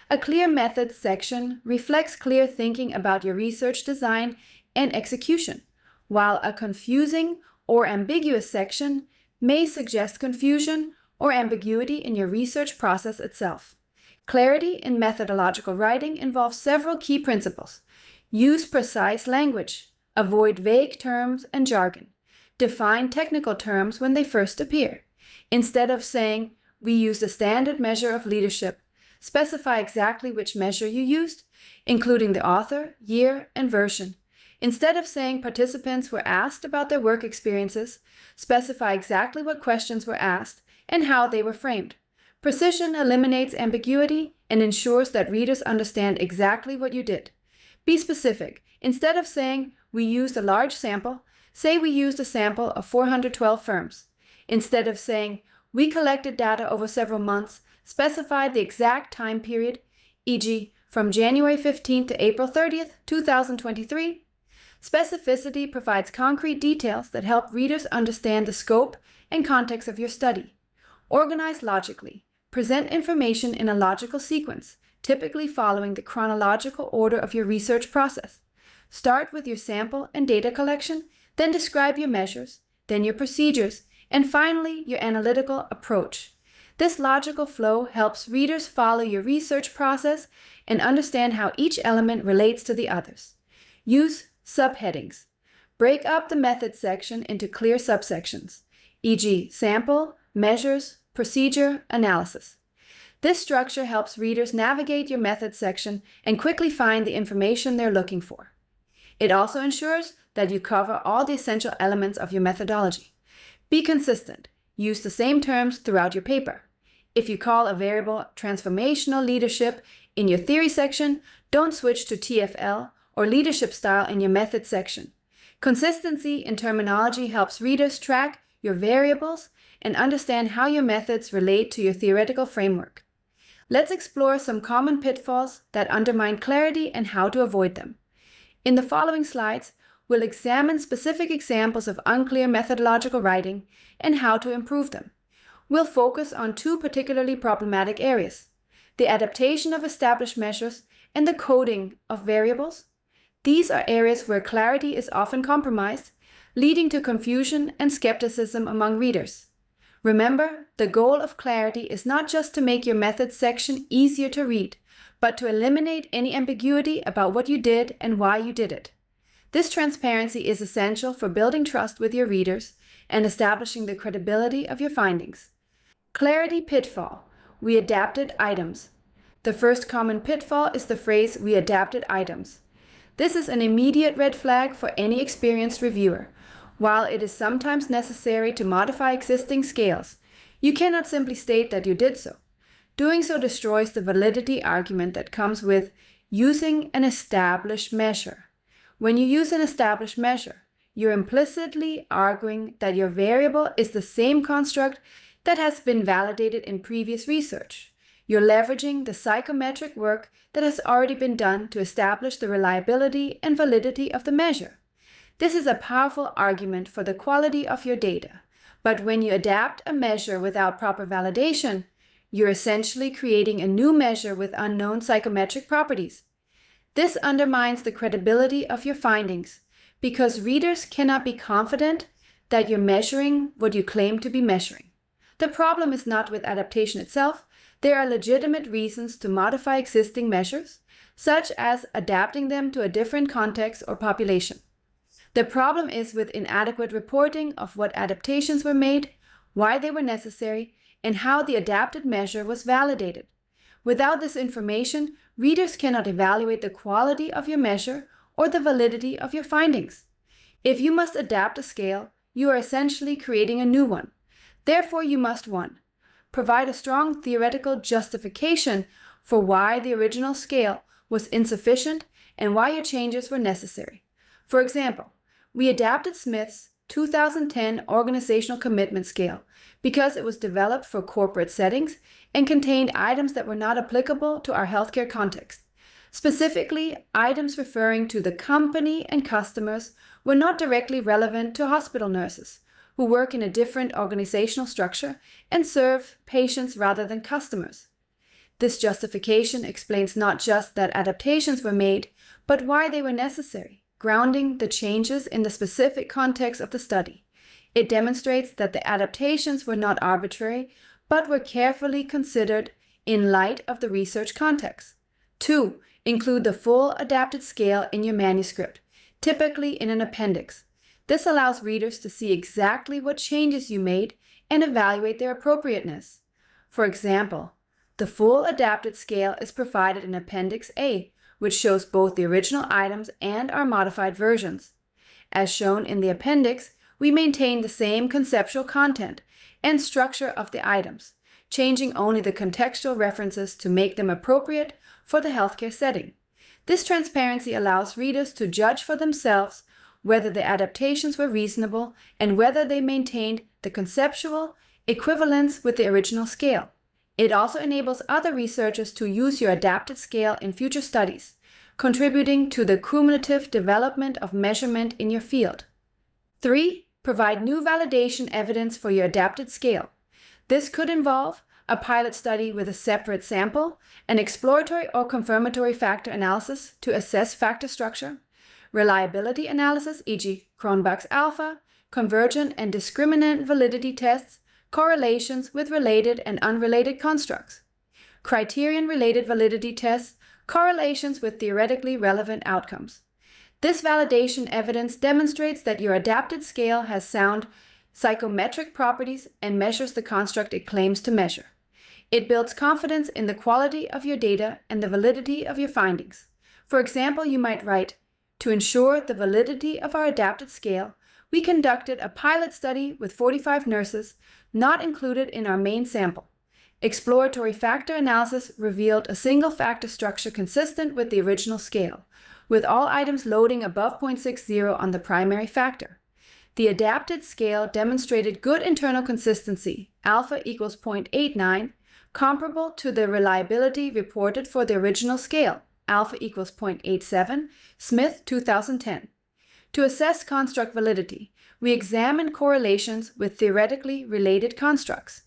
A clear methods section reflects clear thinking about your research design and execution, while a confusing or ambiguous section may suggest confusion or ambiguity in your research process itself. Clarity in methodological writing involves several key principles. Use precise language. Avoid vague terms and jargon. Define technical terms when they first appear. Instead of saying, "We used a standard measure of leadership," specify exactly which measure you used, including the author, year, and version. Instead of saying participants were asked about their work experiences, specify exactly what questions were asked and how they were framed. Precision eliminates ambiguity and ensures that readers understand exactly what you did. Be specific. Instead of saying, "We used a large sample," say, "We used a sample of 412 firms." Instead of saying, "We collected data over several months," specify the exact time period, e.g., from January 15th to April 30th, 2023. Specificity provides concrete details that help readers understand the scope and context of your study. Organize logically. Present information in a logical sequence, typically following the chronological order of your research process. Start with your sample and data collection, then describe your measures, then your procedures, and finally your analytical approach. This logical flow helps readers follow your research process and understand how each element relates to the others. Use subheadings. Break up the methods section into clear subsections, e.g., sample, measures, procedure, analysis. This structure helps readers navigate your methods section and quickly find the information they're looking for. It also ensures that you cover all the essential elements of your methodology. Be consistent. Use the same terms throughout your paper. If you call a variable transformational leadership in your theory section, don't switch to TFL or leadership style in your methods section. Consistency in terminology helps readers track your variables and understand how your methods relate to your theoretical framework. Let's explore some common pitfalls that undermine clarity and how to avoid them. In the following slides, we'll examine specific examples of unclear methodological writing and how to improve them. We'll focus on 2 particularly problematic areas: the adaptation of established measures and the coding of variables. These are areas where clarity is often compromised, leading to confusion and skepticism among readers. Remember, the goal of clarity is not just to make your methods section easier to read, but to eliminate any ambiguity about what you did and why you did it. This transparency is essential for building trust with your readers and establishing the credibility of your findings. Clarity pitfall. We adapted items. The first common pitfall is the phrase, "we adapted items." This is an immediate red flag for any experienced reviewer. While it is sometimes necessary to modify existing scales, you cannot simply state that you did so. Doing so destroys the validity argument that comes with using an established measure. When you use an established measure, you're implicitly arguing that your variable is the same construct that has been validated in previous research. You're leveraging the psychometric work that has already been done to establish the reliability and validity of the measure. This is a powerful argument for the quality of your data, but when you adapt a measure without proper validation, you're essentially creating a new measure with unknown psychometric properties. This undermines the credibility of your findings because readers cannot be confident that you're measuring what you claim to be measuring. The problem is not with adaptation itself. There are legitimate reasons to modify existing measures, such as adapting them to a different context or population. The problem is with inadequate reporting of what adaptations were made, why they were necessary, and how the adapted measure was validated. Without this information, readers cannot evaluate the quality of your measure or the validity of your findings. If you must adapt a scale, you are essentially creating a new one. Therefore, you must 1. Provide a strong theoretical justification for why the original scale was insufficient and why your changes were necessary. For example, we adapted Smith's 2010 Organizational Commitment Scale because it was developed for corporate settings and contained items that were not applicable to our healthcare context. Specifically, items referring to the company and customers were not directly relevant to hospital nurses, who work in a different organizational structure and serve patients rather than customers. This justification explains not just that adaptations were made, but why they were necessary, grounding the changes in the specific context of the study. It demonstrates that the adaptations were not arbitrary, but were carefully considered in light of the research context. 2. Include the full adapted scale in your manuscript, typically in an appendix. This allows readers to see exactly what changes you made and evaluate their appropriateness. For example, the full adapted scale is provided in Appendix A, which shows both the original items and our modified versions. As shown in the appendix, we maintain the same conceptual content and structure of the items, changing only the contextual references to make them appropriate for the healthcare setting. This transparency allows readers to judge for themselves whether the adaptations were reasonable and whether they maintained the conceptual equivalence with the original scale. It also enables other researchers to use your adapted scale in future studies, contributing to the cumulative development of measurement in your field. 3. Provide new validation evidence for your adapted scale. This could involve a pilot study with a separate sample, an exploratory or confirmatory factor analysis to assess factor structure, reliability analysis, e.g. Cronbach's alpha, convergent and discriminant validity tests, correlations with related and unrelated constructs, criterion-related validity tests, correlations with theoretically relevant outcomes. This validation evidence demonstrates that your adapted scale has sound psychometric properties and measures the construct it claims to measure. It builds confidence in the quality of your data and the validity of your findings. For example, you might write, "To ensure the validity of our adapted scale, we conducted a pilot study with 45 nurses not included in our main sample. Exploratory factor analysis revealed a single factor structure consistent with the original scale, with all items loading above 0.60 on the primary factor. The adapted scale demonstrated good internal consistency, alpha equals 0.89, comparable to the reliability reported for the original scale, alpha equals 0.87, Smith 2010. To assess construct validity, we examined correlations with theoretically related constructs.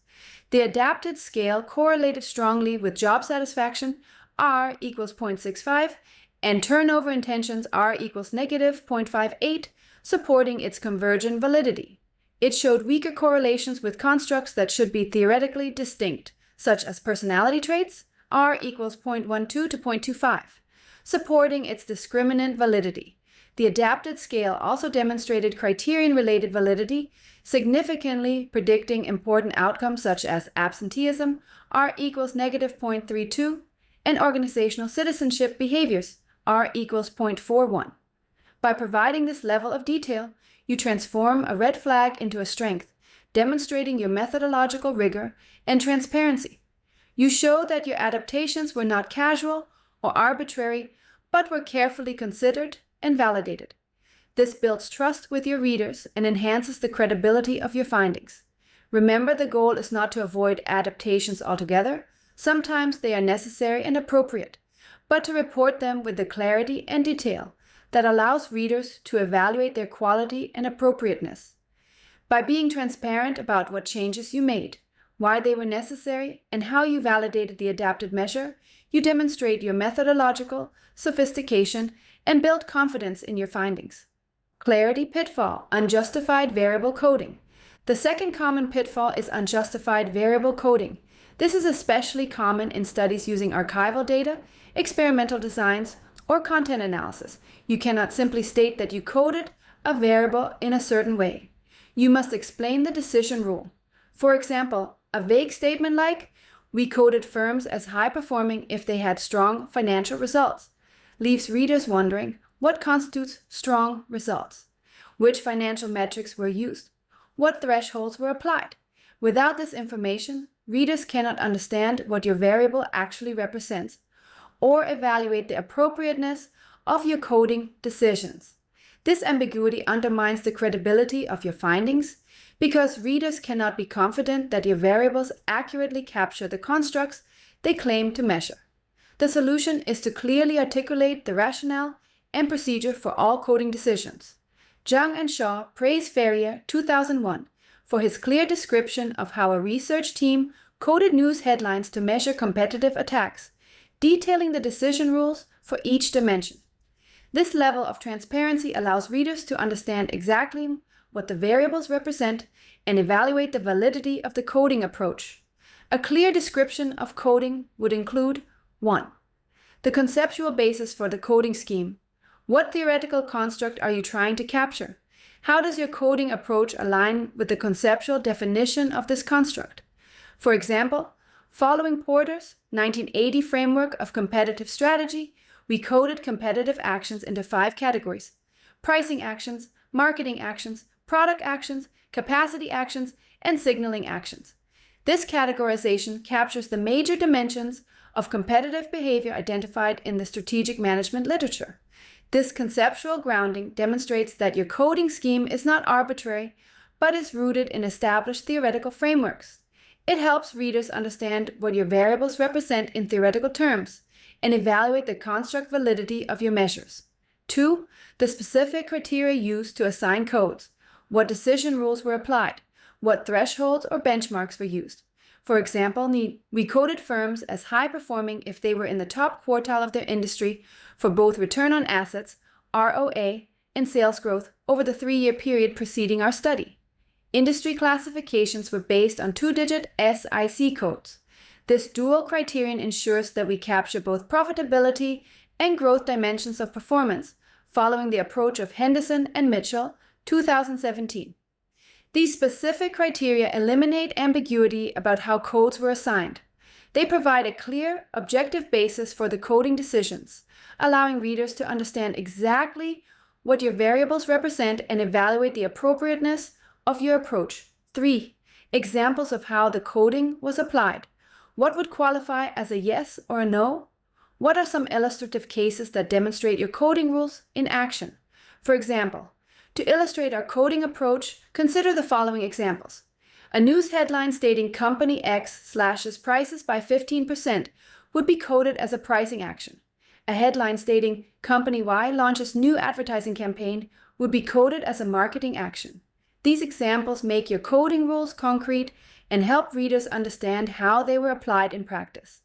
The adapted scale correlated strongly with job satisfaction, R equals 0.65, and turnover intentions, R equals negative 0.58, supporting its convergent validity. It showed weaker correlations with constructs that should be theoretically distinct, such as personality traits, R equals 0.12 to 0.25, supporting its discriminant validity. The adapted scale also demonstrated criterion-related validity, significantly predicting important outcomes such as absenteeism, R equals negative 0.32, and organizational citizenship behaviors, R equals 0.41. By providing this level of detail, you transform a red flag into a strength, demonstrating your methodological rigor and transparency. You show that your adaptations were not casual or arbitrary, but were carefully considered and validated. This builds trust with your readers and enhances the credibility of your findings. Remember, the goal is not to avoid adaptations altogether. Sometimes they are necessary and appropriate, but to report them with the clarity and detail that allows readers to evaluate their quality and appropriateness. By being transparent about what changes you made, why they were necessary, and how you validated the adapted measure, you demonstrate your methodological sophistication and build confidence in your findings. Clarity pitfall, unjustified variable coding. The second common pitfall is unjustified variable coding. This is especially common in studies using archival data, experimental designs, or content analysis. You cannot simply state that you coded a variable in a certain way. You must explain the decision rule. For example, a vague statement like, "We coded firms as high-performing if they had strong financial results," leaves readers wondering what constitutes strong results. Which financial metrics were used? what thresholds were applied. Without this information, readers cannot understand what your variable actually represents or evaluate the appropriateness of your coding decisions. This ambiguity undermines the credibility of your findings because readers cannot be confident that your variables accurately capture the constructs they claim to measure. The solution is to clearly articulate the rationale and procedure for all coding decisions. Zhang and Shaw praise Ferrier 2001 for his clear description of how a research team coded news headlines to measure competitive attacks, detailing the decision rules for each dimension. This level of transparency allows readers to understand exactly what the variables represent and evaluate the validity of the coding approach. A clear description of coding would include 1. The conceptual basis for the coding scheme. What theoretical construct are you trying to capture? How does your coding approach align with the conceptual definition of this construct? For example, following Porter's 1980 framework of competitive strategy, we coded competitive actions into 5 categories: pricing actions, marketing actions, product actions, capacity actions, and signaling actions. This categorization captures the major dimensions of competitive behavior identified in the strategic management literature. This conceptual grounding demonstrates that your coding scheme is not arbitrary, but is rooted in established theoretical frameworks. It helps readers understand what your variables represent in theoretical terms and evaluate the construct validity of your measures. 2. The specific criteria used to assign codes. What decision rules were applied? What thresholds or benchmarks were used? For example, we coded firms as high-performing if they were in the top quartile of their industry for both return on assets, ROA, and sales growth over the 3-year period preceding our study. Industry classifications were based on 2-digit SIC codes. This dual criterion ensures that we capture both profitability and growth dimensions of performance, following the approach of Henderson and Mitchell, 2017. These specific criteria eliminate ambiguity about how codes were assigned. They provide a clear, objective basis for the coding decisions, allowing readers to understand exactly what your variables represent and evaluate the appropriateness of your approach. 3. Examples of how the coding was applied. What would qualify as a yes or a no? What are some illustrative cases that demonstrate your coding rules in action? For example, to illustrate our coding approach, consider the following examples. A news headline stating Company X slashes prices by 15% would be coded as a pricing action. A headline stating Company Y launches new advertising campaign would be coded as a marketing action. These examples make your coding rules concrete and help readers understand how they were applied in practice.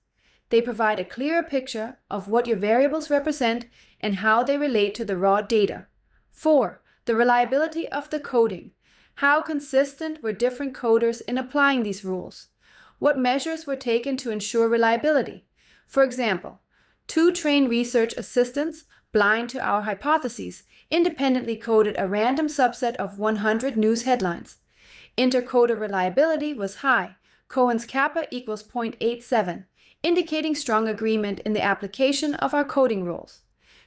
They provide a clearer picture of what your variables represent and how they relate to the raw data. 4. The reliability of the coding. How consistent were different coders in applying these rules? What measures were taken to ensure reliability? For example, 2 trained research assistants, blind to our hypotheses, independently coded a random subset of 100 news headlines. Intercoder reliability was high. Cohen's kappa equals 0.87, indicating strong agreement in the application of our coding rules.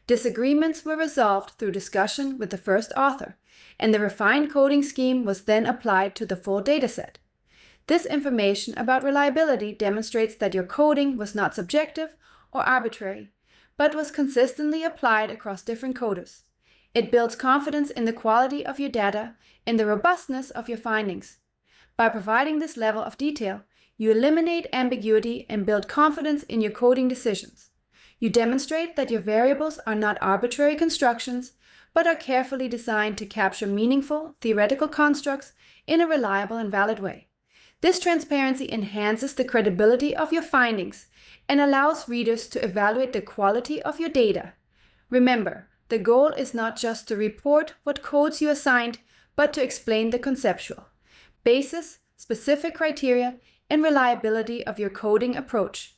Disagreements were resolved through discussion with the first author, and the refined coding scheme was then applied to the full dataset. This information about reliability demonstrates that your coding was not subjective or arbitrary, but was consistently applied across different coders. It builds confidence in the quality of your data and the robustness of your findings. By providing this level of detail, you eliminate ambiguity and build confidence in your coding decisions. You demonstrate that your variables are not arbitrary constructions, but are carefully designed to capture meaningful, theoretical constructs in a reliable and valid way. This transparency enhances the credibility of your findings and allows readers to evaluate the quality of your data. Remember, the goal is not just to report what codes you assigned, but to explain the conceptual basis, specific criteria, and reliability of your coding approach.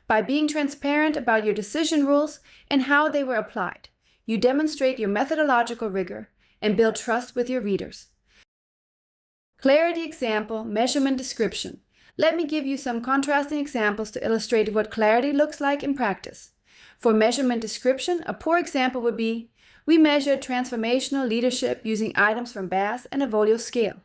By being transparent about your decision rules and how they were applied, you demonstrate your methodological rigor and build trust with your readers. Clarity example, measurement description. Let me give you some contrasting examples to illustrate what clarity looks like in practice. For measurement description, a poor example would be, we measured transformational leadership using items from Bass and a Volio scale.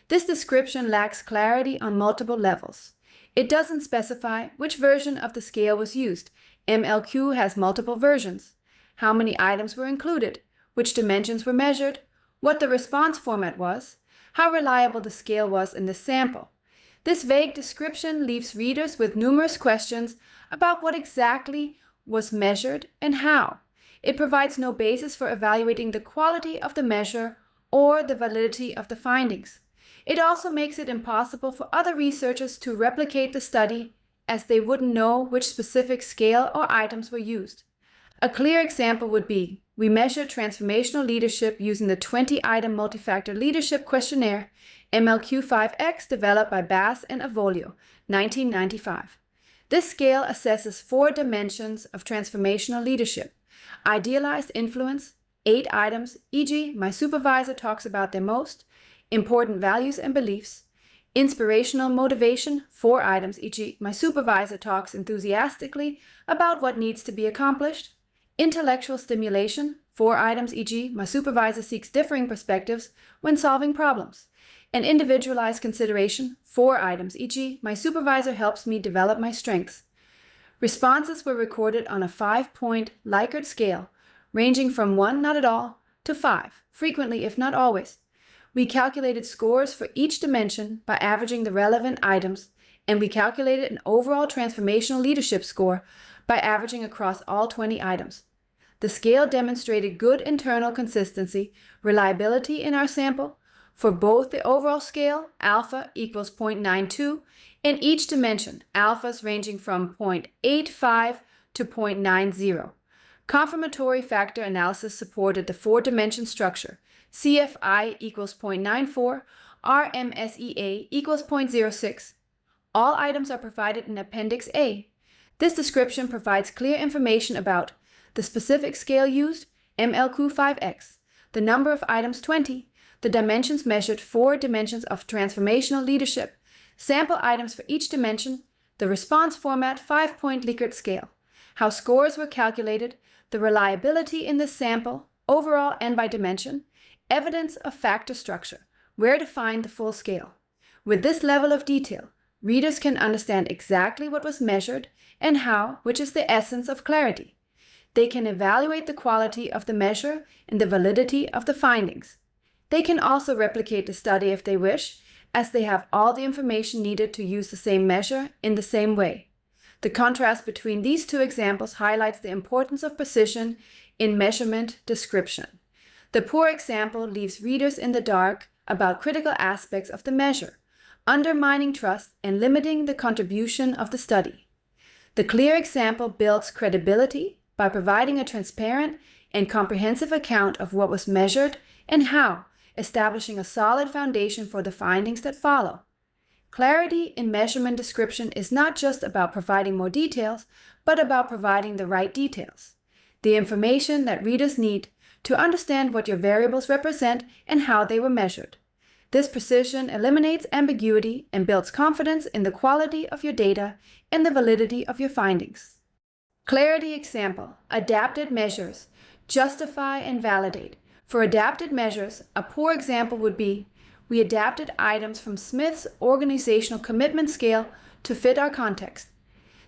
This description lacks clarity on multiple levels. It doesn't specify which version of the scale was used. MLQ has multiple versions. How many items were included, which dimensions were measured, what the response format was, how reliable the scale was in the sample. This vague description leaves readers with numerous questions about what exactly was measured and how. It provides no basis for evaluating the quality of the measure or the validity of the findings. It also makes it impossible for other researchers to replicate the study, as they wouldn't know which specific scale or items were used. A clear example would be, we measured transformational leadership using the 20-item multi-factor leadership questionnaire, MLQ-5X, developed by Bass and Avolio, 1995. This scale assesses 4 dimensions of transformational leadership: idealized influence, 8 items, e.g., my supervisor talks about their most, important values and beliefs; inspirational motivation, 4 items, e.g., my supervisor talks enthusiastically about what needs to be accomplished; intellectual stimulation, 4 items, e.g., my supervisor seeks differing perspectives when solving problems; and individualized consideration, 4 items, e.g., my supervisor helps me develop my strengths. Responses were recorded on a 5-point Likert scale, ranging from 1, not at all, to 5, frequently if not always. We calculated scores for each dimension by averaging the relevant items, and we calculated an overall transformational leadership score by averaging across all 20 items. The scale demonstrated good internal consistency, reliability in our sample, for both the overall scale, alpha equals 0.92, and each dimension, alphas ranging from 0.85 to 0.90. Confirmatory factor analysis supported the 4-dimension structure, CFI equals 0.94, RMSEA equals 0.06. All items are provided in Appendix A. This description provides clear information about the specific scale used, MLQ-5X, the number of items 20, the dimensions measured, 4 dimensions of transformational leadership, sample items for each dimension, the response format, 5-point Likert scale, how scores were calculated, the reliability in the sample, overall and by dimension, evidence of factor structure, where to find the full scale. With this level of detail, readers can understand exactly what was measured and how, which is the essence of clarity. They can evaluate the quality of the measure and the validity of the findings. They can also replicate the study if they wish, as they have all the information needed to use the same measure in the same way. The contrast between these 2 examples highlights the importance of precision in measurement description. The poor example leaves readers in the dark about critical aspects of the measure, undermining trust and limiting the contribution of the study. The clear example builds credibility by providing a transparent and comprehensive account of what was measured and how, establishing a solid foundation for the findings that follow. Clarity in measurement description is not just about providing more details, but about providing the right details, the information that readers need to understand what your variables represent and how they were measured. This precision eliminates ambiguity and builds confidence in the quality of your data and the validity of your findings. Clarity example: adapted measures, justify and validate. For adapted measures, a poor example would be, we adapted items from Smith's organizational commitment scale to fit our context.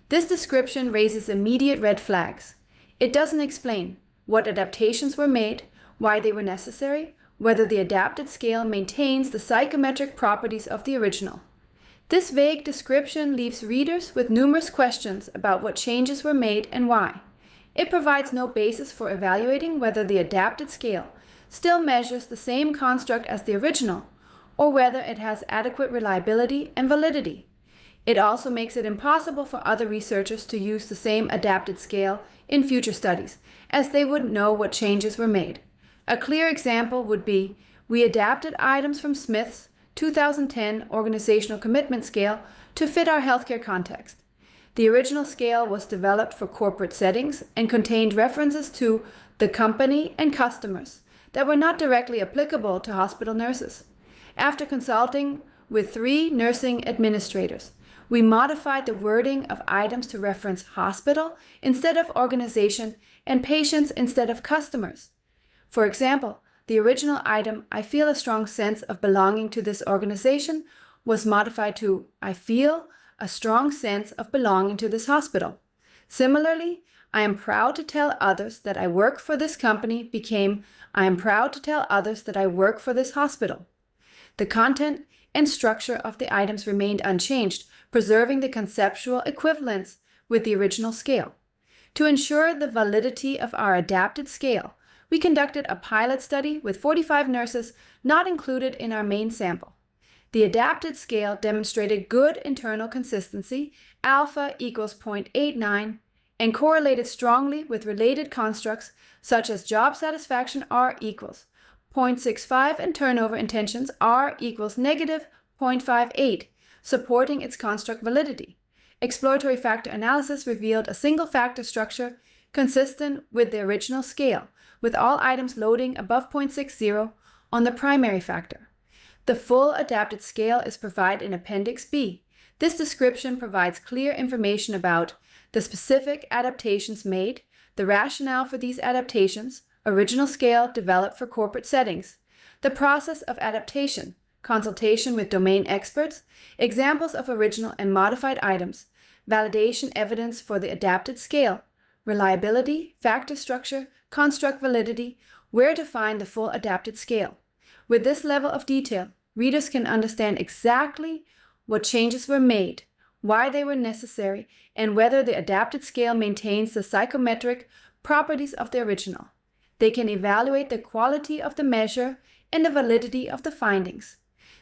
This description raises immediate red flags. It doesn't explain what adaptations were made, why they were necessary, whether the adapted scale maintains the psychometric properties of the original. This vague description leaves readers with numerous questions about what changes were made and why. It provides no basis for evaluating whether the adapted scale still measures the same construct as the original, or whether it has adequate reliability and validity. It also makes it impossible for other researchers to use the same adapted scale in future studies, as they wouldn't know what changes were made. A clear example would be, we adapted items from Smith's 2010 Organizational Commitment Scale to fit our healthcare context. The original scale was developed for corporate settings and contained references to the company and customers that were not directly applicable to hospital nurses. After consulting with 3 nursing administrators, we modified the wording of items to reference hospital instead of organization and patients instead of customers. For example, the original item, I feel a strong sense of belonging to this organization, was modified to, I feel a strong sense of belonging to this hospital. Similarly, I am proud to tell others that I work for this company became, I am proud to tell others that I work for this hospital. The content and structure of the items remained unchanged, preserving the conceptual equivalence with the original scale. To ensure the validity of our adapted scale, we conducted a pilot study with 45 nurses not included in our main sample. The adapted scale demonstrated good internal consistency, alpha equals 0.89, and correlated strongly with related constructs such as job satisfaction R equals 0.65 and turnover intentions R equals negative 0.58, supporting its construct validity. Exploratory factor analysis revealed a single factor structure consistent with the original scale, with all items loading above 0.60 on the primary factor. The full adapted scale is provided in Appendix B. This description provides clear information about the specific adaptations made, the rationale for these adaptations, original scale developed for corporate settings, the process of adaptation, consultation with domain experts, examples of original and modified items, validation evidence for the adapted scale, reliability, factor structure, construct validity, where to find the full adapted scale. With this level of detail, readers can understand exactly what changes were made, why they were necessary, and whether the adapted scale maintains the psychometric properties of the original. They can evaluate the quality of the measure and the validity of the findings.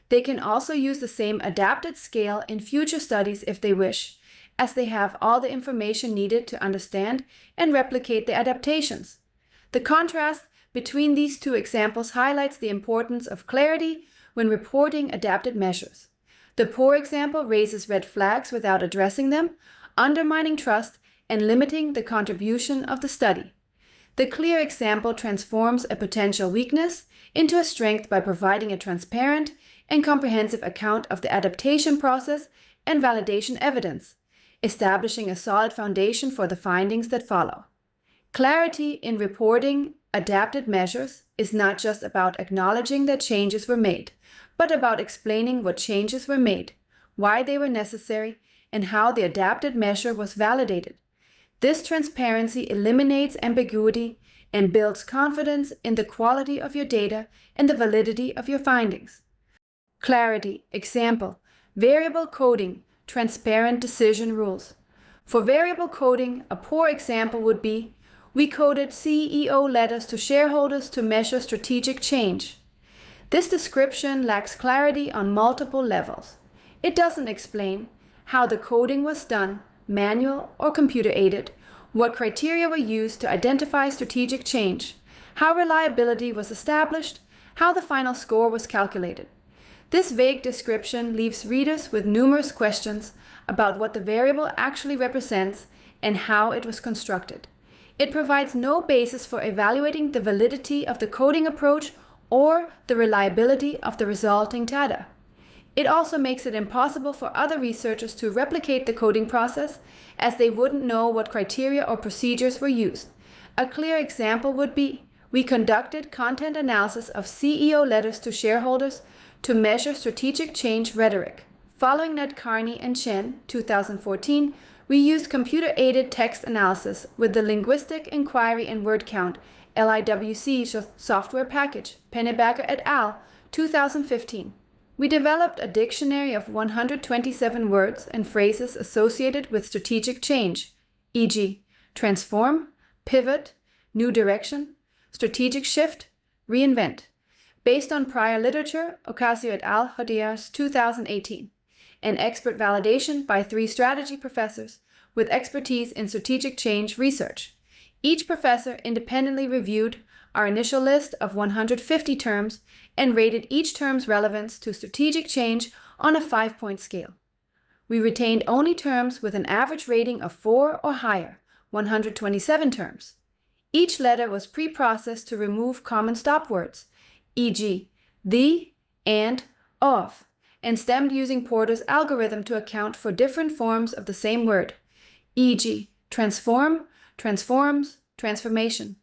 They can also use the same adapted scale in future studies if they wish, as they have all the information needed to understand and replicate the adaptations. The contrast between these two examples highlights the importance of clarity when reporting adapted measures. The poor example raises red flags without addressing them, undermining trust and limiting the contribution of the study. The clear example transforms a potential weakness into a strength by providing a transparent and comprehensive account of the adaptation process and validation evidence, establishing a solid foundation for the findings that follow. Clarity in reporting adapted measures is not just about acknowledging that changes were made, but about explaining what changes were made, why they were necessary, and how the adapted measure was validated. This transparency eliminates ambiguity and builds confidence in the quality of your data and the validity of your findings. Clarity. Example: variable coding, transparent decision rules. For variable coding, a poor example would be, we coded CEO letters to shareholders to measure strategic change. This description lacks clarity on multiple levels. It doesn't explain how the coding was done, manual or computer-aided, what criteria were used to identify strategic change, how reliability was established, how the final score was calculated. This vague description leaves readers with numerous questions about what the variable actually represents and how it was constructed. It provides no basis for evaluating the validity of the coding approach or the reliability of the resulting data. It also makes it impossible for other researchers to replicate the coding process, as they wouldn't know what criteria or procedures were used. A clear example would be, we conducted content analysis of CEO letters to shareholders to measure strategic change rhetoric. Following Ned Carney and Chen, 2014, we used computer-aided text analysis with the Linguistic Inquiry and Word Count LIWC software package, Pennebaker et al., 2015. We developed a dictionary of 127 words and phrases associated with strategic change, e.g., transform, pivot, new direction, strategic shift, reinvent, based on prior literature, Ocasio et al., Hodier's 2018, and expert validation by 3 strategy professors with expertise in strategic change research. Each professor independently reviewed our initial list of 150 terms and rated each term's relevance to strategic change on a 5-point scale. We retained only terms with an average rating of 4 or higher, 127 terms. Each letter was pre-processed to remove common stop words, e.g., the, and, of, and stemmed using Porter's algorithm to account for different forms of the same word, e.g., transform, transforms, transformation.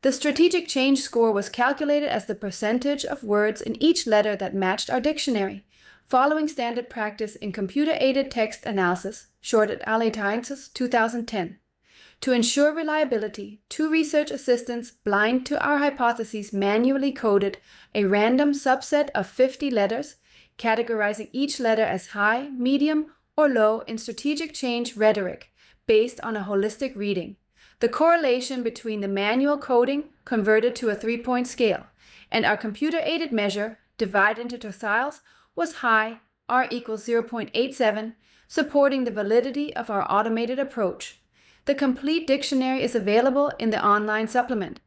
The strategic change score was calculated as the percentage of words in each letter that matched our dictionary, following standard practice in computer-aided text analysis, shorted Allied 2010. To ensure reliability, 2 research assistants blind to our hypotheses manually coded a random subset of 50 letters, categorizing each letter as high, medium, or low in strategic change rhetoric, based on a holistic reading. The correlation between the manual coding, converted to a 3-point scale, and our computer-aided measure, divided into deciles, was high, R equals 0.87, supporting the validity of our automated approach. The complete dictionary is available in the online supplement.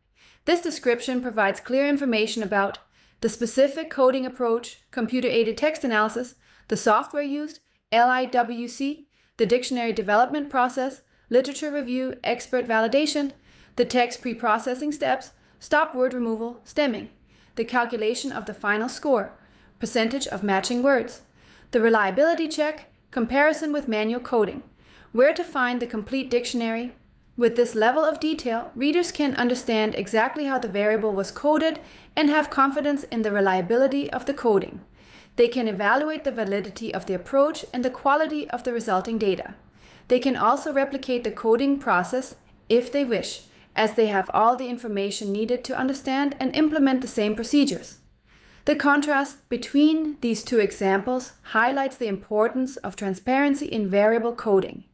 This description provides clear information about the specific coding approach, computer-aided text analysis, the software used, LIWC, the dictionary development process, literature review, expert validation, the text pre-processing steps, stop word removal, stemming, the calculation of the final score, percentage of matching words, the reliability check, comparison with manual coding, where to find the complete dictionary. With this level of detail, readers can understand exactly how the variable was coded and have confidence in the reliability of the coding. They can evaluate the validity of the approach and the quality of the resulting data. They can also replicate the coding process if they wish, as they have all the information needed to understand and implement the same procedures. The contrast between these 2 examples highlights the importance of transparency in variable coding.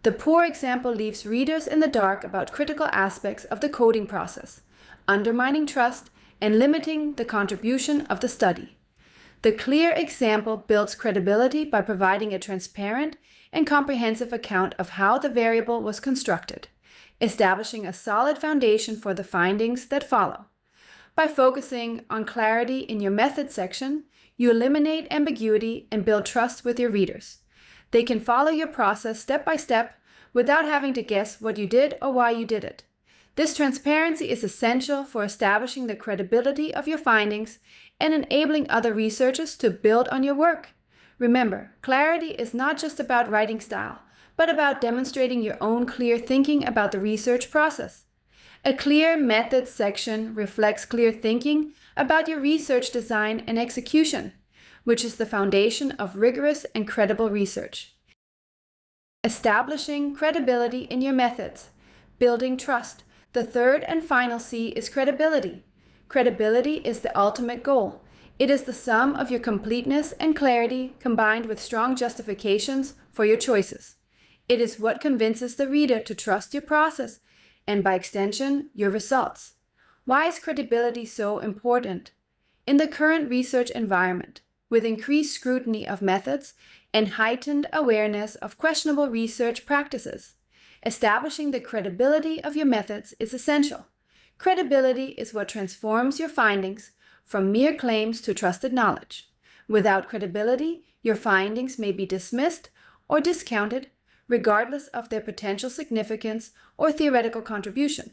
The poor example leaves readers in the dark about critical aspects of the coding process, undermining trust and limiting the contribution of the study. The clear example builds credibility by providing a transparent and comprehensive account of how the variable was constructed, establishing a solid foundation for the findings that follow. By focusing on clarity in your method section, you eliminate ambiguity and build trust with your readers. They can follow your process step by step without having to guess what you did or why you did it. This transparency is essential for establishing the credibility of your findings and enabling other researchers to build on your work. Remember, clarity is not just about writing style, but about demonstrating your own clear thinking about the research process. A clear methods section reflects clear thinking about your research design and execution, which is the foundation of rigorous and credible research. Establishing credibility in your methods. Building trust. The third and final C is credibility. Credibility is the ultimate goal. It is the sum of your completeness and clarity combined with strong justifications for your choices. It is what convinces the reader to trust your process and, by extension, your results. Why is credibility so important? In the current research environment, with increased scrutiny of methods and heightened awareness of questionable research practices, establishing the credibility of your methods is essential. Credibility is what transforms your findings from mere claims to trusted knowledge. Without credibility, your findings may be dismissed or discounted, regardless of their potential significance or theoretical contribution.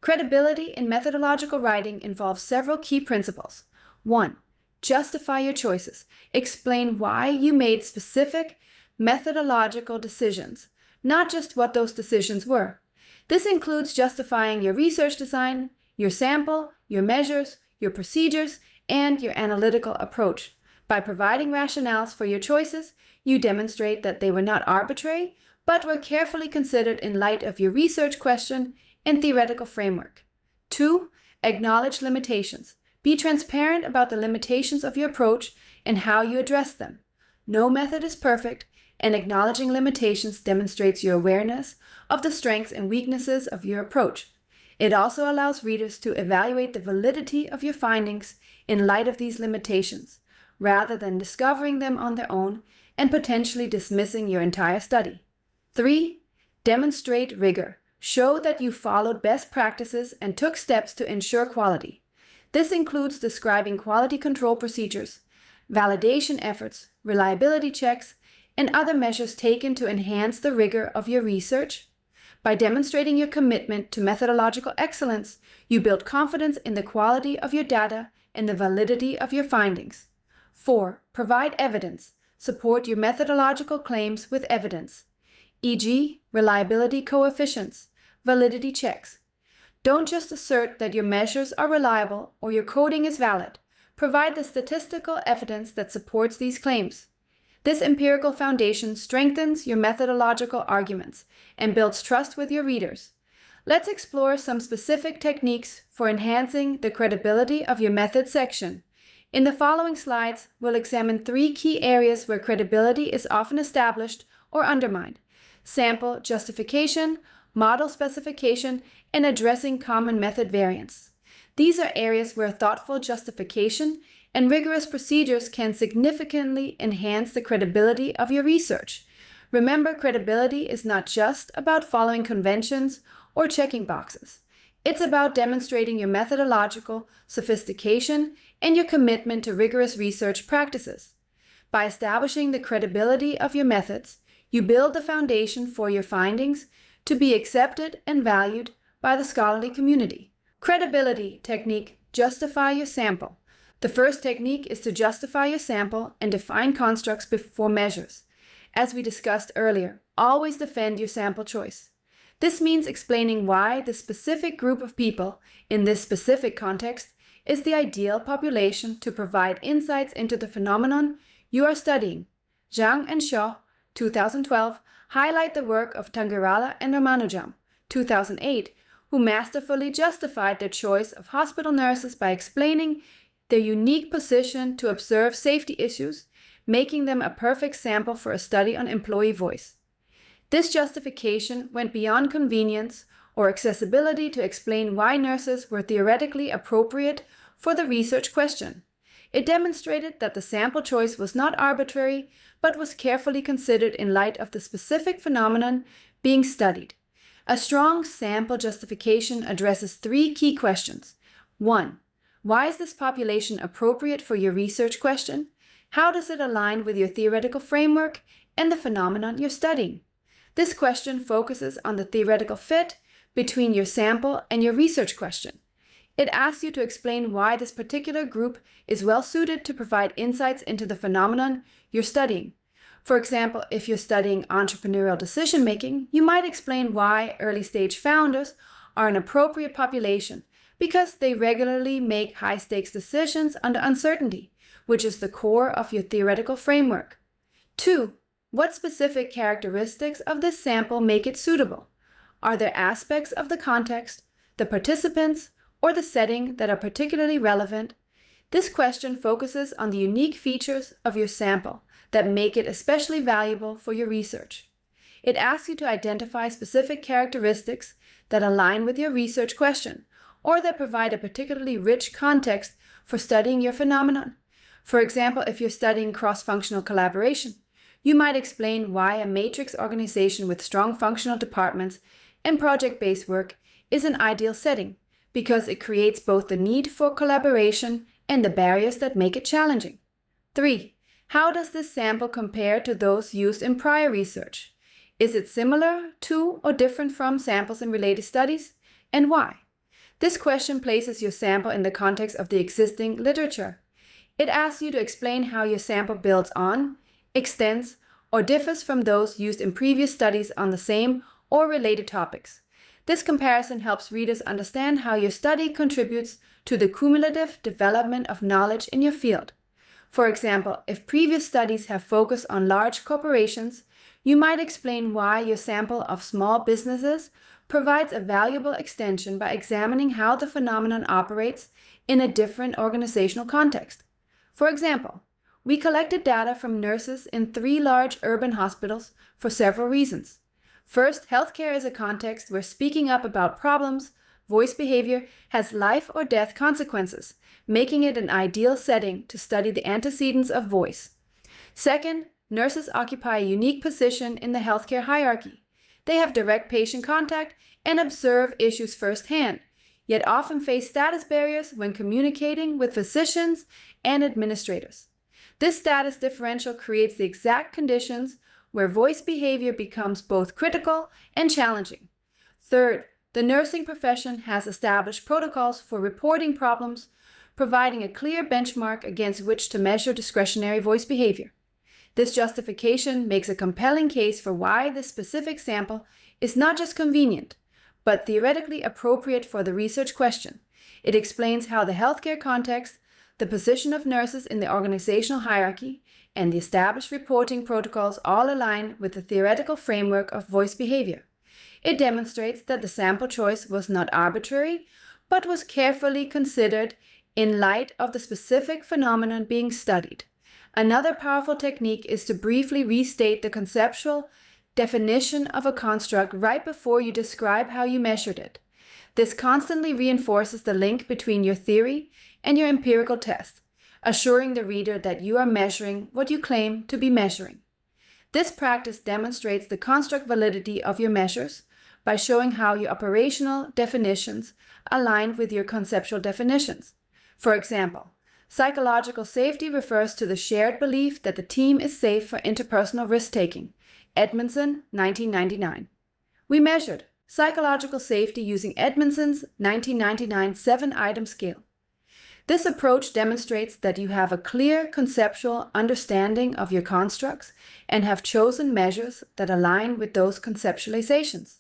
Credibility in methodological writing involves several key principles. 1. Justify your choices. Explain why you made specific methodological decisions, not just what those decisions were. This includes justifying your research design, your sample, your measures, your procedures, and your analytical approach. By providing rationales for your choices, you demonstrate that they were not arbitrary, but were carefully considered in light of your research question and theoretical framework. 2. Acknowledge limitations. Be transparent about the limitations of your approach and how you address them. No method is perfect, and acknowledging limitations demonstrates your awareness of the strengths and weaknesses of your approach. It also allows readers to evaluate the validity of your findings in light of these limitations, rather than discovering them on their own and potentially dismissing your entire study. 3. Demonstrate rigor. Show that you followed best practices and took steps to ensure quality. This includes describing quality control procedures, validation efforts, reliability checks, and other measures taken to enhance the rigor of your research. By demonstrating your commitment to methodological excellence, you build confidence in the quality of your data and the validity of your findings. 4. Provide evidence. Support your methodological claims with evidence, e.g., reliability coefficients, validity checks. Don't just assert that your measures are reliable or your coding is valid. Provide the statistical evidence that supports these claims. This empirical foundation strengthens your methodological arguments and builds trust with your readers. Let's explore some specific techniques for enhancing the credibility of your method section. In the following slides, we'll examine 3 key areas where credibility is often established or undermined: sample justification, model specification, and addressing common method variants. These are areas where thoughtful justification and rigorous procedures can significantly enhance the credibility of your research. Remember, credibility is not just about following conventions or checking boxes. It's about demonstrating your methodological sophistication and your commitment to rigorous research practices. By establishing the credibility of your methods, you build the foundation for your findings to be accepted and valued by the scholarly community. Credibility technique: justify your sample. The first technique is to justify your sample and define constructs before measures. As we discussed earlier, always defend your sample choice. This means explaining why the specific group of people in this specific context is the ideal population to provide insights into the phenomenon you are studying. Zhang and Shaw, 2012, highlight the work of Tangirala and Ramanujam, 2008, who masterfully justified their choice of hospital nurses by explaining their unique position to observe safety issues, making them a perfect sample for a study on employee voice. This justification went beyond convenience or accessibility to explain why nurses were theoretically appropriate for the research question. It demonstrated that the sample choice was not arbitrary, but was carefully considered in light of the specific phenomenon being studied. A strong sample justification addresses 3 key questions. 1. Why is this population appropriate for your research question? How does it align with your theoretical framework and the phenomenon you're studying? This question focuses on the theoretical fit between your sample and your research question. It asks you to explain why this particular group is well suited to provide insights into the phenomenon you're studying. For example, if you're studying entrepreneurial decision-making, you might explain why early-stage founders are an appropriate population because they regularly make high-stakes decisions under uncertainty, which is the core of your theoretical framework. 2. What specific characteristics of this sample make it suitable? Are there aspects of the context, the participants, or the setting that are particularly relevant? This question focuses on the unique features of your sample that make it especially valuable for your research. It asks you to identify specific characteristics that align with your research question, or that provide a particularly rich context for studying your phenomenon. For example, if you're studying cross-functional collaboration, you might explain why a matrix organization with strong functional departments and project-based work is an ideal setting, because it creates both the need for collaboration and the barriers that make it challenging. 3. How does this sample compare to those used in prior research? Is it similar to or different from samples in related studies, and why? This question places your sample in the context of the existing literature. It asks you to explain how your sample builds on, extends, or differs from those used in previous studies on the same or related topics. This comparison helps readers understand how your study contributes to the cumulative development of knowledge in your field. For example, if previous studies have focused on large corporations, you might explain why your sample of small businesses provides a valuable extension by examining how the phenomenon operates in a different organizational context. For example, we collected data from nurses in 3 large urban hospitals for several reasons. First, healthcare is a context where speaking up about problems, voice behavior, has life or death consequences, making it an ideal setting to study the antecedents of voice. Second, nurses occupy a unique position in the healthcare hierarchy. They have direct patient contact and observe issues firsthand, yet often face status barriers when communicating with physicians and administrators. This status differential creates the exact conditions where voice behavior becomes both critical and challenging. Third, the nursing profession has established protocols for reporting problems, providing a clear benchmark against which to measure discretionary voice behavior. This justification makes a compelling case for why this specific sample is not just convenient, but theoretically appropriate for the research question. It explains how the healthcare context, the position of nurses in the organizational hierarchy, and the established reporting protocols all align with the theoretical framework of voice behavior. It demonstrates that the sample choice was not arbitrary, but was carefully considered in light of the specific phenomenon being studied. Another powerful technique is to briefly restate the conceptual definition of a construct right before you describe how you measured it. This constantly reinforces the link between your theory and your empirical test, assuring the reader that you are measuring what you claim to be measuring. This practice demonstrates the construct validity of your measures by showing how your operational definitions align with your conceptual definitions. For example, psychological safety refers to the shared belief that the team is safe for interpersonal risk-taking. Edmondson, 1999. We measured psychological safety using Edmondson's 1999 7-item scale. This approach demonstrates that you have a clear conceptual understanding of your constructs and have chosen measures that align with those conceptualizations.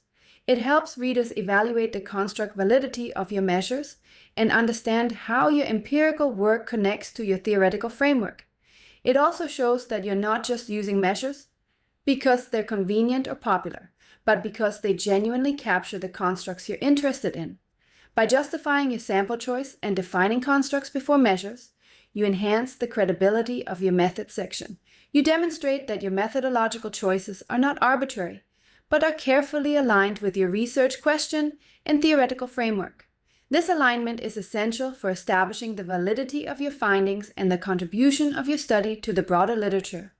It helps readers evaluate the construct validity of your measures and understand how your empirical work connects to your theoretical framework. It also shows that you're not just using measures because they're convenient or popular, but because they genuinely capture the constructs you're interested in. By justifying your sample choice and defining constructs before measures, you enhance the credibility of your method section. You demonstrate that your methodological choices are not arbitrary, but are carefully aligned with your research question and theoretical framework. This alignment is essential for establishing the validity of your findings and the contribution of your study to the broader literature.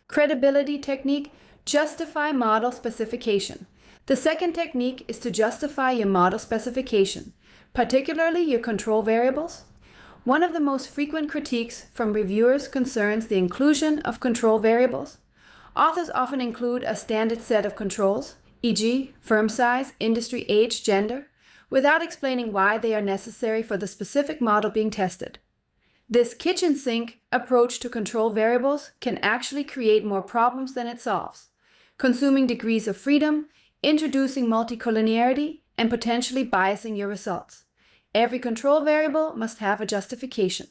Credibility technique, justify model specification. The second technique is to justify your model specification, particularly your control variables. One of the most frequent critiques from reviewers concerns the inclusion of control variables. Authors often include a standard set of controls, e.g., firm size, industry, age, gender, without explaining why they are necessary for the specific model being tested. This kitchen sink approach to control variables can actually create more problems than it solves, consuming degrees of freedom, introducing multicollinearity, and potentially biasing your results. Every control variable must have a justification.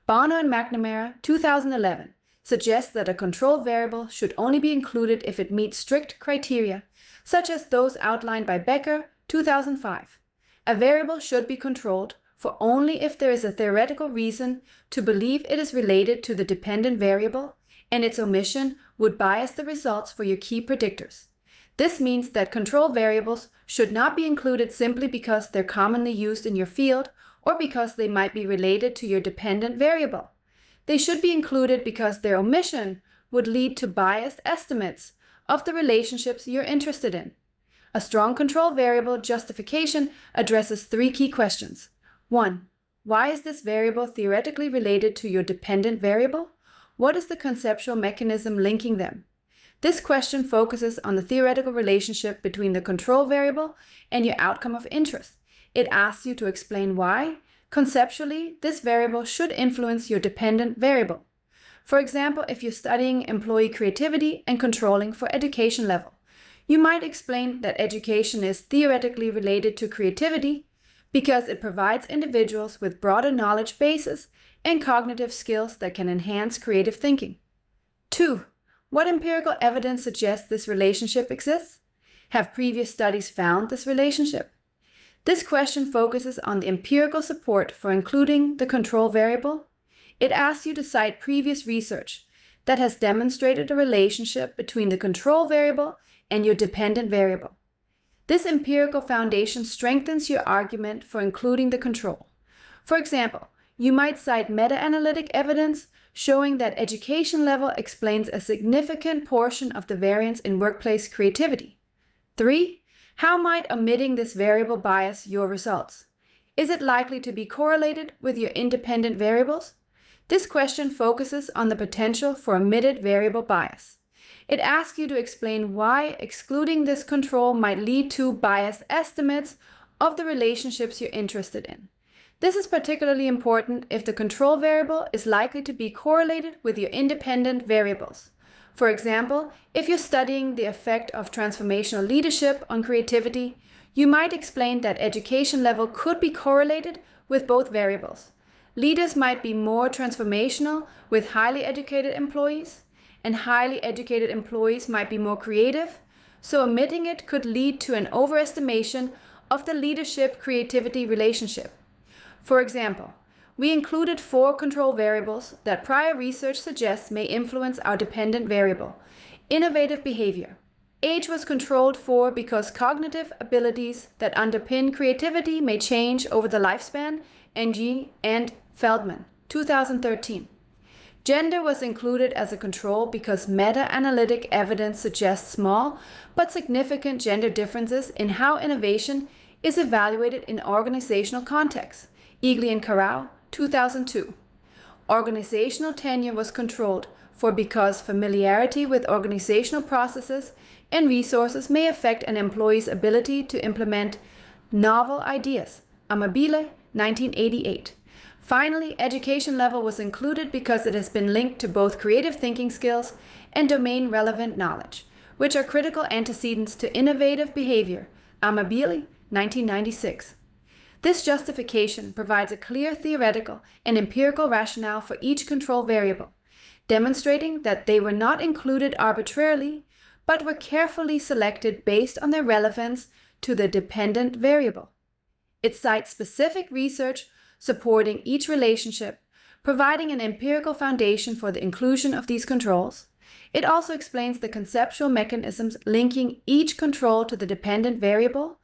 Bono and McNamara, 2011, suggests that a control variable should only be included if it meets strict criteria, such as those outlined by Becker, 2005. A variable should be controlled for only if there is a theoretical reason to believe it is related to the dependent variable, and its omission would bias the results for your key predictors. This means that control variables should not be included simply because they're commonly used in your field or because they might be related to your dependent variable. They should be included because their omission would lead to biased estimates of the relationships you're interested in. A strong control variable justification addresses 3 key questions. 1. Why is this variable theoretically related to your dependent variable? What is the conceptual mechanism linking them? This question focuses on the theoretical relationship between the control variable and your outcome of interest. It asks you to explain why, conceptually, this variable should influence your dependent variable. For example, if you're studying employee creativity and controlling for education level, you might explain that education is theoretically related to creativity because it provides individuals with broader knowledge bases and cognitive skills that can enhance creative thinking. 2. What empirical evidence suggests this relationship exists? Have previous studies found this relationship? This question focuses on the empirical support for including the control variable. It asks you to cite previous research that has demonstrated a relationship between the control variable and your dependent variable. This empirical foundation strengthens your argument for including the control. For example, you might cite meta-analytic evidence showing that education level explains a significant portion of the variance in workplace creativity. 3. How might omitting this variable bias your results? Is it likely to be correlated with your independent variables? This question focuses on the potential for omitted variable bias. It asks you to explain why excluding this control might lead to biased estimates of the relationships you're interested in. This is particularly important if the control variable is likely to be correlated with your independent variables. For example, if you're studying the effect of transformational leadership on creativity, You might explain that education level could be correlated with both variables. Leaders might be more transformational with highly educated employees, and highly educated employees might be more creative, so omitting it could lead to an overestimation of the leadership-creativity relationship. For example, we included 4 control variables that prior research suggests may influence our dependent variable, innovative behavior. Age was controlled for because cognitive abilities that underpin creativity may change over the lifespan, NG and Feldman, 2013. Gender was included as a control because meta-analytic evidence suggests small but significant gender differences in how innovation is evaluated in organizational contexts, Egli and Carrao, 2002. Organizational tenure was controlled for because familiarity with organizational processes and resources may affect an employee's ability to implement novel ideas, Amabile, 1988. Finally, education level was included because it has been linked to both creative thinking skills and domain-relevant knowledge, which are critical antecedents to innovative behavior, Amabile, 1996. This justification provides a clear theoretical and empirical rationale for each control variable, demonstrating that they were not included arbitrarily, but were carefully selected based on their relevance to the dependent variable. It cites specific research supporting each relationship, providing an empirical foundation for the inclusion of these controls. It also explains the conceptual mechanisms linking each control to the dependent variable,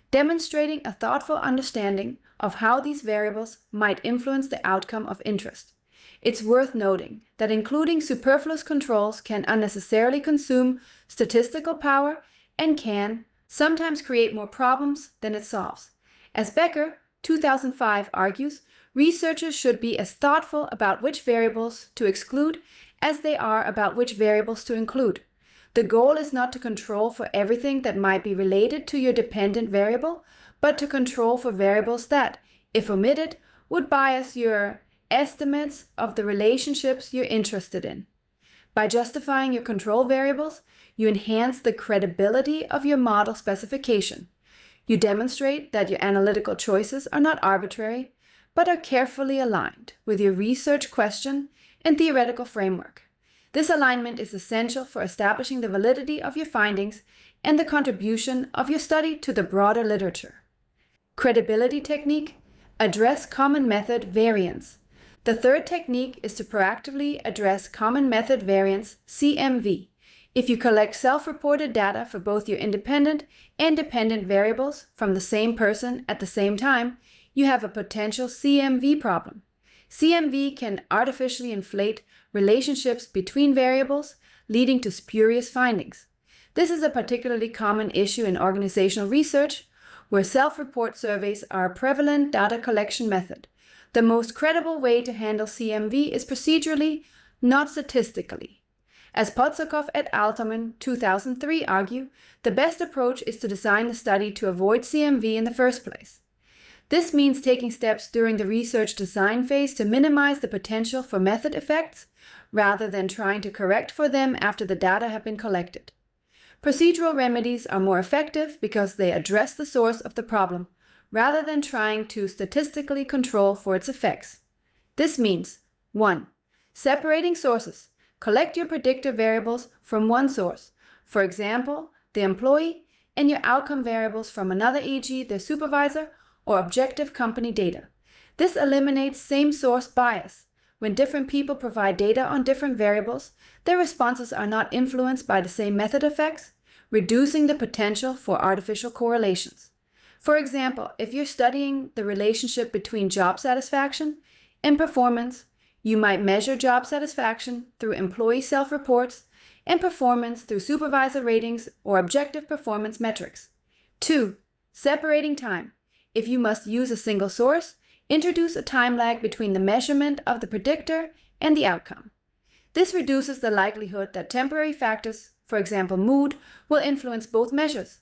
demonstrating a thoughtful understanding of how these variables might influence the outcome of interest. It's worth noting that including superfluous controls can unnecessarily consume statistical power and can sometimes create more problems than it solves. As Becker, 2005 argues, researchers should be as thoughtful about which variables to exclude as they are about which variables to include. The goal is not to control for everything that might be related to your dependent variable, but to control for variables that, if omitted, would bias your estimates of the relationships you're interested in. By justifying your control variables, you enhance the credibility of your model specification. You demonstrate that your analytical choices are not arbitrary, but are carefully aligned with your research question and theoretical framework. This alignment is essential for establishing the validity of your findings and the contribution of your study to the broader literature. Credibility technique: address common method variance. The third technique is to proactively address common method variance, CMV. If you collect self-reported data for both your independent and dependent variables from the same person at the same time, you have a potential CMV problem. CMV can artificially inflate relationships between variables, leading to spurious findings. This is a particularly common issue in organizational research, where self-report surveys are a prevalent data collection method. The most credible way to handle CMV is procedurally, not statistically. As Podsakov et al. 2003 argue, the best approach is to design the study to avoid CMV in the first place. This means taking steps during the research design phase to minimize the potential for method effects, rather than trying to correct for them after the data have been collected. Procedural remedies are more effective because they address the source of the problem, rather than trying to statistically control for its effects. This means 1. Separating sources. Collect your predictor variables from one source, for example, the employee, and your outcome variables from another, e.g., their supervisor or objective company data. This eliminates same-source bias. When different people provide data on different variables, their responses are not influenced by the same method effects, reducing the potential for artificial correlations. For example, if you're studying the relationship between job satisfaction and performance, you might measure job satisfaction through employee self-reports and performance through supervisor ratings or objective performance metrics. 2. Separating time. If you must use a single source, introduce a time lag between the measurement of the predictor and the outcome. This reduces the likelihood that temporary factors, for example mood, will influence both measures.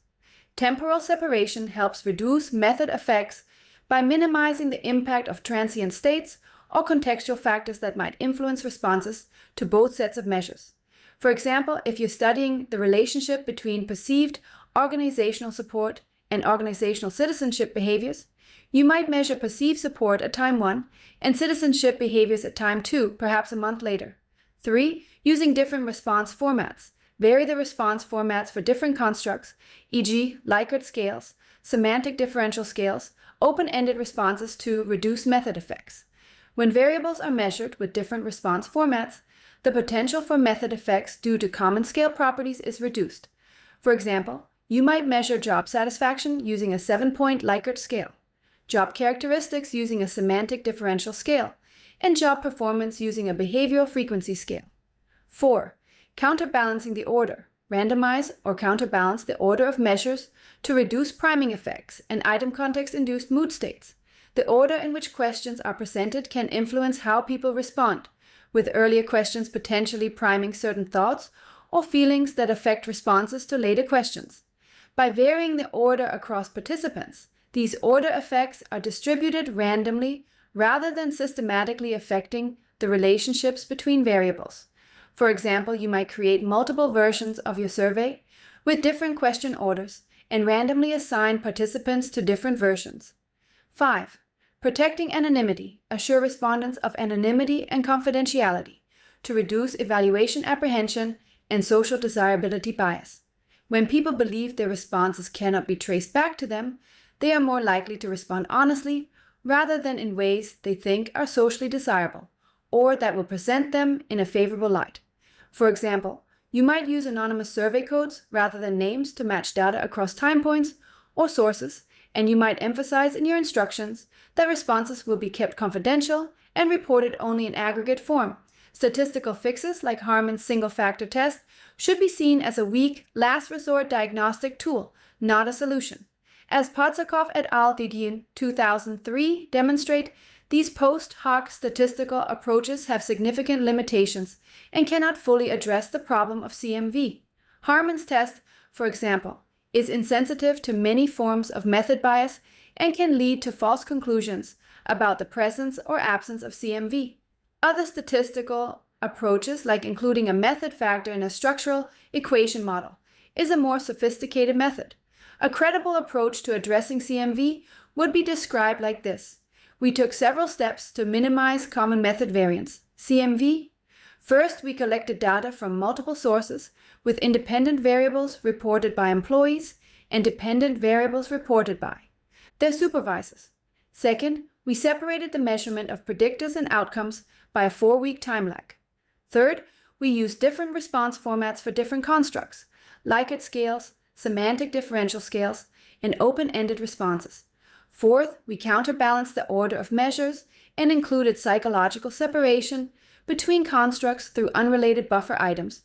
Temporal separation helps reduce method effects by minimizing the impact of transient states or contextual factors that might influence responses to both sets of measures. For example, if you're studying the relationship between perceived organizational support and organizational citizenship behaviors, you might measure perceived support at time 1 and citizenship behaviors at time 2, perhaps a month later. 3. Using different response formats. Vary the response formats for different constructs, e.g., Likert scales, semantic differential scales, open-ended responses to reduce method effects. When variables are measured with different response formats, the potential for method effects due to common scale properties is reduced. For example, you might measure job satisfaction using a 7-point Likert scale, job characteristics using a semantic differential scale, and job performance using a behavioral frequency scale. 4. Counterbalancing the order. Randomize or counterbalance the order of measures to reduce priming effects and item context-induced mood states. The order in which questions are presented can influence how people respond, with earlier questions potentially priming certain thoughts or feelings that affect responses to later questions. By varying the order across participants, these order effects are distributed randomly rather than systematically affecting the relationships between variables. For example, you might create multiple versions of your survey with different question orders and randomly assign participants to different versions. 5. Protecting anonymity. Assure respondents of anonymity and confidentiality to reduce evaluation apprehension and social desirability bias. When people believe their responses cannot be traced back to them, they are more likely to respond honestly rather than in ways they think are socially desirable or that will present them in a favorable light. For example, you might use anonymous survey codes rather than names to match data across time points or sources, and you might emphasize in your instructions that responses will be kept confidential and reported only in aggregate form. Statistical fixes like Harman's single-factor test should be seen as a weak, last-resort diagnostic tool, not a solution. As Potsakov et al. In 2003 demonstrate, these post hoc statistical approaches have significant limitations and cannot fully address the problem of CMV. Harman's test, for example, is insensitive to many forms of method bias and can lead to false conclusions about the presence or absence of CMV. Other statistical approaches, like including a method factor in a structural equation model, is a more sophisticated method. A credible approach to addressing CMV would be described like this. We took several steps to minimize common method variance. CMV. First, we collected data from multiple sources with independent variables reported by employees and dependent variables reported by their supervisors. Second, we separated the measurement of predictors and outcomes by a 4-week time lag. Third, we used different response formats for different constructs, Likert scales, semantic differential scales, and open-ended responses. Fourth, we counterbalanced the order of measures and included psychological separation between constructs through unrelated buffer items.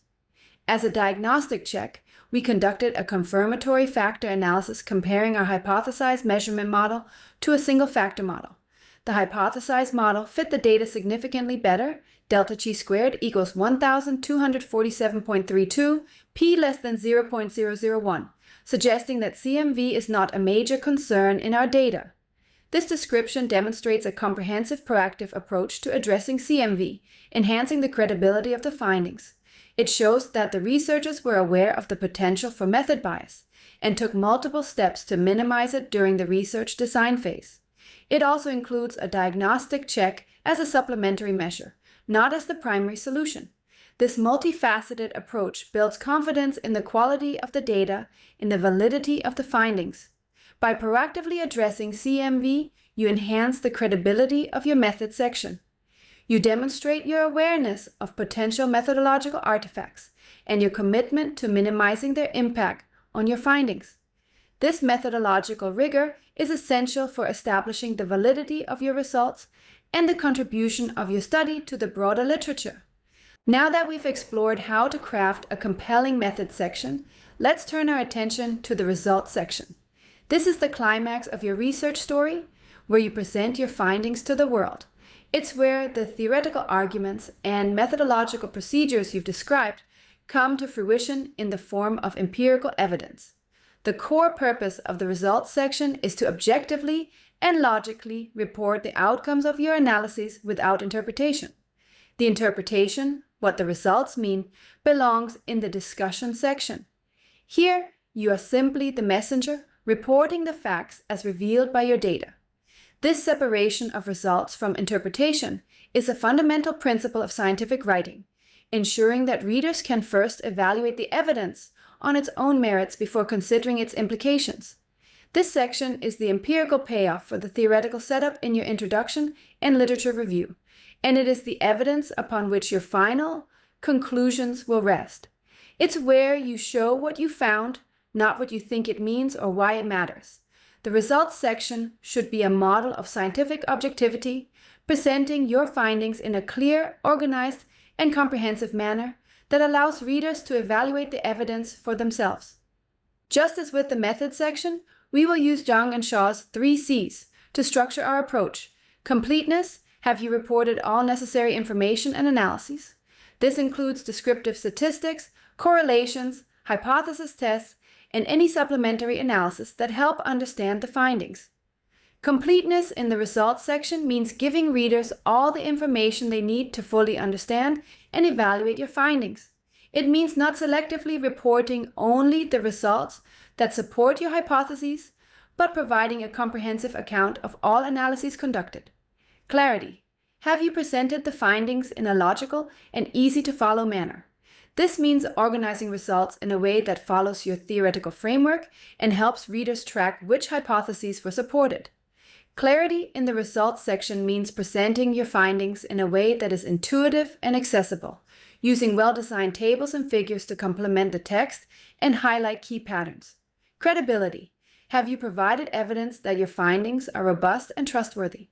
As a diagnostic check, we conducted a confirmatory factor analysis comparing our hypothesized measurement model to a single-factor model. The hypothesized model fit the data significantly better, delta chi squared equals 1247.32, p less than 0.001, suggesting that CMV is not a major concern in our data. This description demonstrates a comprehensive proactive approach to addressing CMV, enhancing the credibility of the findings. It shows that the researchers were aware of the potential for method bias and took multiple steps to minimize it during the research design phase. It also includes a diagnostic check as a supplementary measure, not as the primary solution. This multifaceted approach builds confidence in the quality of the data and the validity of the findings. By proactively addressing CMV, you enhance the credibility of your method section. You demonstrate your awareness of potential methodological artifacts and your commitment to minimizing their impact on your findings. This methodological rigor is essential for establishing the validity of your results and the contribution of your study to the broader literature. Now that we've explored how to craft a compelling method section, let's turn our attention to the results section. This is the climax of your research story, where you present your findings to the world. It's where the theoretical arguments and methodological procedures you've described come to fruition in the form of empirical evidence. The core purpose of the results section is to objectively and logically report the outcomes of your analyses without interpretation. The interpretation, what the results mean, belongs in the discussion section. Here, you are simply the messenger, reporting the facts as revealed by your data. This separation of results from interpretation is a fundamental principle of scientific writing, ensuring that readers can first evaluate the evidence on its own merits before considering its implications. This section is the empirical payoff for the theoretical setup in your introduction and literature review, and it is the evidence upon which your final conclusions will rest. It's where you show what you found, not what you think it means or why it matters. The results section should be a model of scientific objectivity, presenting your findings in a clear, organized, and comprehensive manner that allows readers to evaluate the evidence for themselves. Just as with the method section, we will use Jung and Shaw's 3 C's to structure our approach. Completeness: have you reported all necessary information and analyses? This includes descriptive statistics, correlations, hypothesis tests, and any supplementary analysis that help understand the findings. Completeness in the results section means giving readers all the information they need to fully understand and evaluate your findings. It means not selectively reporting only the results that support your hypotheses, but providing a comprehensive account of all analyses conducted. Clarity: have you presented the findings in a logical and easy-to-follow manner? This means organizing results in a way that follows your theoretical framework and helps readers track which hypotheses were supported. Clarity in the results section means presenting your findings in a way that is intuitive and accessible, using well-designed tables and figures to complement the text and highlight key patterns. Credibility: have you provided evidence that your findings are robust and trustworthy?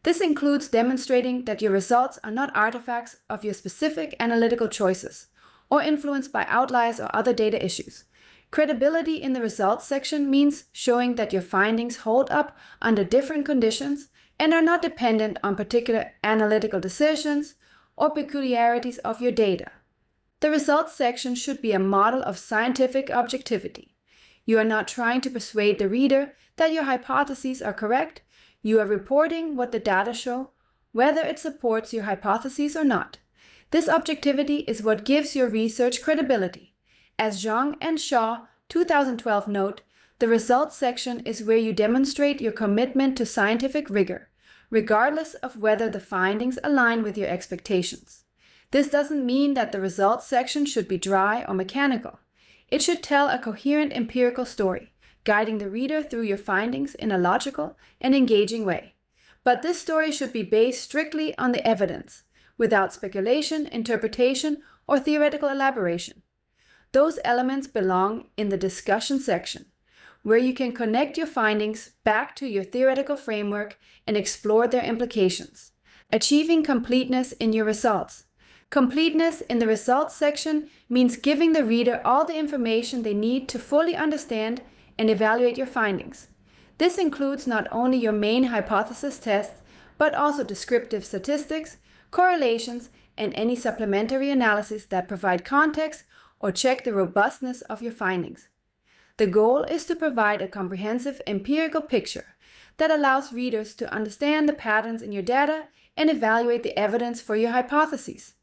This includes demonstrating that your results are not artifacts of your specific analytical choices or influenced by outliers or other data issues. Credibility in the results section means showing that your findings hold up under different conditions and are not dependent on particular analytical decisions or peculiarities of your data. The results section should be a model of scientific objectivity. You are not trying to persuade the reader that your hypotheses are correct. You are reporting what the data show, whether it supports your hypotheses or not. This objectivity is what gives your research credibility. As Jung and Shaw 2012 note, the results section is where you demonstrate your commitment to scientific rigor, regardless of whether the findings align with your expectations. This doesn't mean that the results section should be dry or mechanical. It should tell a coherent empirical story, guiding the reader through your findings in a logical and engaging way. But this story should be based strictly on the evidence, without speculation, interpretation, or theoretical elaboration. Those elements belong in the discussion section, where you can connect your findings back to your theoretical framework and explore their implications. Achieving completeness in your results. Completeness in the results section means giving the reader all the information they need to fully understand and evaluate your findings. This includes not only your main hypothesis tests, but also descriptive statistics, correlations, and any supplementary analysis that provide context or check the robustness of your findings. The goal is to provide a comprehensive empirical picture that allows readers to understand the patterns in your data and evaluate the evidence for your hypotheses.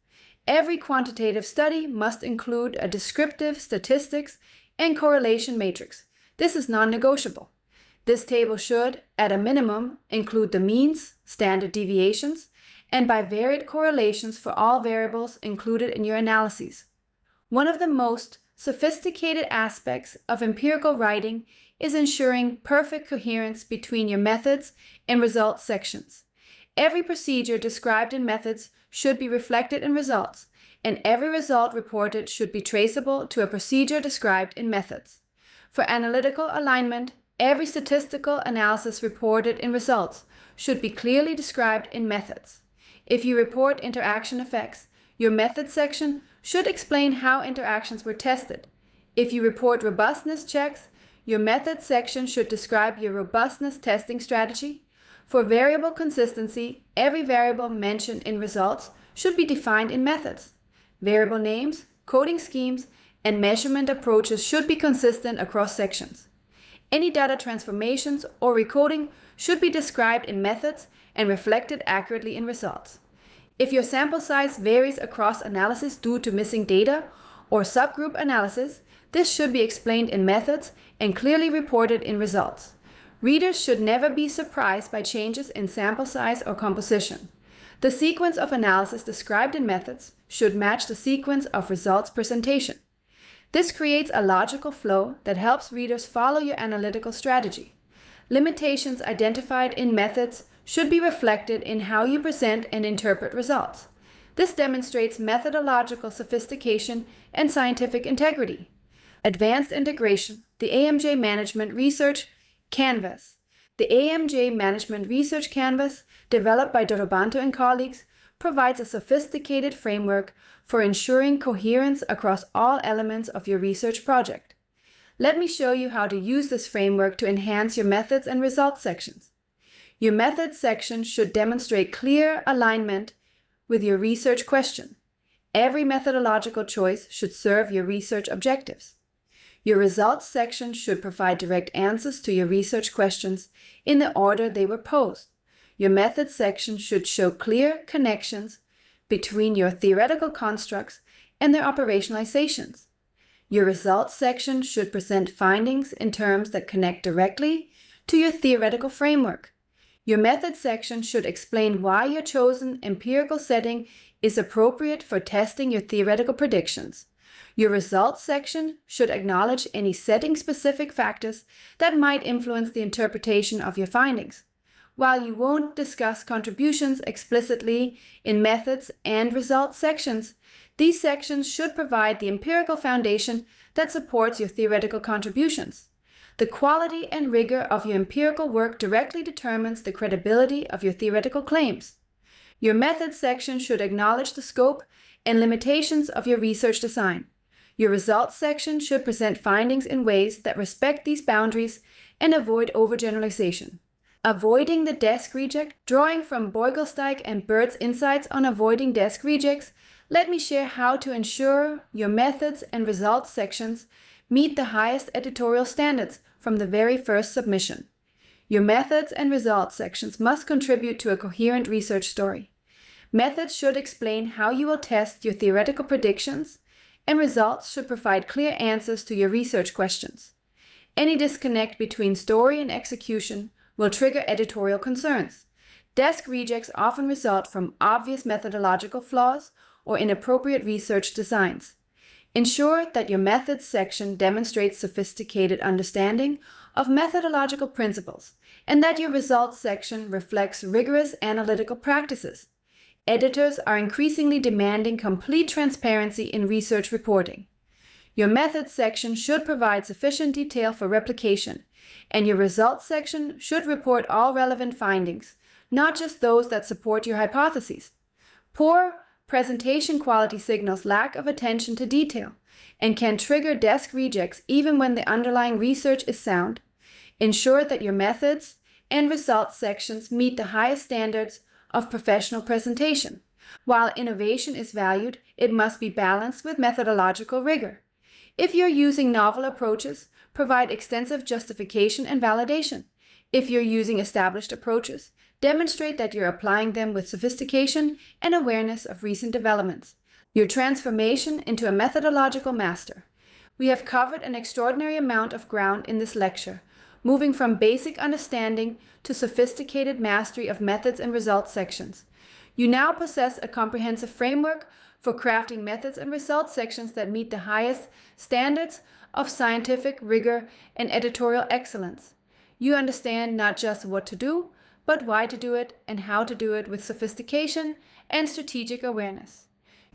Every quantitative study must include a descriptive statistics and correlation matrix. This is non-negotiable. This table should, at a minimum, include the means, standard deviations, and bivariate correlations for all variables included in your analyses. One of the most sophisticated aspects of empirical writing is ensuring perfect coherence between your methods and results sections. Every procedure described in methods should be reflected in results, and every result reported should be traceable to a procedure described in methods. For analytical alignment, every statistical analysis reported in results should be clearly described in methods. If you report interaction effects, your methods section should explain how interactions were tested. If you report robustness checks, your methods section should describe your robustness testing strategy. For variable consistency, every variable mentioned in results should be defined in methods. Variable names, coding schemes, and measurement approaches should be consistent across sections. Any data transformations or recoding should be described in methods and reflected accurately in results. If your sample size varies across analysis due to missing data or subgroup analysis, This should be explained in methods and clearly reported in results. Readers should never be surprised by changes in sample size or composition. The sequence of analysis described in methods should match the sequence of results presentation. This creates a logical flow that helps readers follow your analytical strategy. Limitations identified in methods should be reflected in how you present and interpret results. This demonstrates methodological sophistication and scientific integrity. Advanced integration, the AMJ Management Research Canvas. The AMJ Management Research Canvas, developed by Dorobanto and colleagues, provides a sophisticated framework for ensuring coherence across all elements of your research project. Let me show you how to use this framework to enhance your methods and results sections. Your methods section should demonstrate clear alignment with your research question. Every methodological choice should serve your research objectives. Your results section should provide direct answers to your research questions in the order they were posed. Your methods section should show clear connections between your theoretical constructs and their operationalizations. Your results section should present findings in terms that connect directly to your theoretical framework. Your methods section should explain why your chosen empirical setting is appropriate for testing your theoretical predictions. Your results section should acknowledge any setting-specific factors that might influence the interpretation of your findings. While you won't discuss contributions explicitly in methods and results sections, these sections should provide the empirical foundation that supports your theoretical contributions. The quality and rigor of your empirical work directly determines the credibility of your theoretical claims. Your methods section should acknowledge the scope and limitations of your research design. Your results section should present findings in ways that respect these boundaries and avoid overgeneralization. Avoiding the desk reject. Drawing from Boigelsteig and Bird's insights on avoiding desk rejects, let me share how to ensure your methods and results sections meet the highest editorial standards from the very first submission. Your methods and results sections must contribute to a coherent research story. Methods should explain how you will test your theoretical predictions, and results should provide clear answers to your research questions. Any disconnect between story and execution will trigger editorial concerns. Desk rejects often result from obvious methodological flaws or inappropriate research designs. Ensure that your methods section demonstrates sophisticated understanding of methodological principles and that your results section reflects rigorous analytical practices. Editors are increasingly demanding complete transparency in research reporting. Your methods section should provide sufficient detail for replication, and your results section should report all relevant findings, not just those that support your hypotheses. Poor presentation quality signals lack of attention to detail and can trigger desk rejects even when the underlying research is sound. Ensure that your methods and results sections meet the highest standards of professional presentation. While innovation is valued, it must be balanced with methodological rigor. If you're using novel approaches, provide extensive justification and validation. If you're using established approaches, demonstrate that you're applying them with sophistication and awareness of recent developments. Your transformation into a methodological master. We have covered an extraordinary amount of ground in this lecture, moving from basic understanding to sophisticated mastery of methods and results sections. You now possess a comprehensive framework for crafting methods and results sections that meet the highest standards of scientific rigor and editorial excellence. You understand not just what to do, but why to do it and how to do it with sophistication and strategic awareness.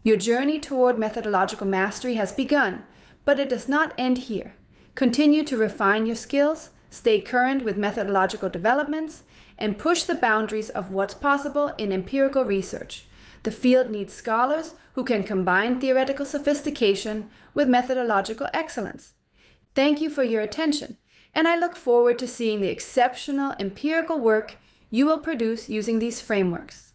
Your journey toward methodological mastery has begun, but it does not end here. Continue to refine your skills, stay current with methodological developments, and push the boundaries of what's possible in empirical research. The field needs scholars who can combine theoretical sophistication with methodological excellence. Thank you for your attention, and I look forward to seeing the exceptional empirical work you will produce using these frameworks.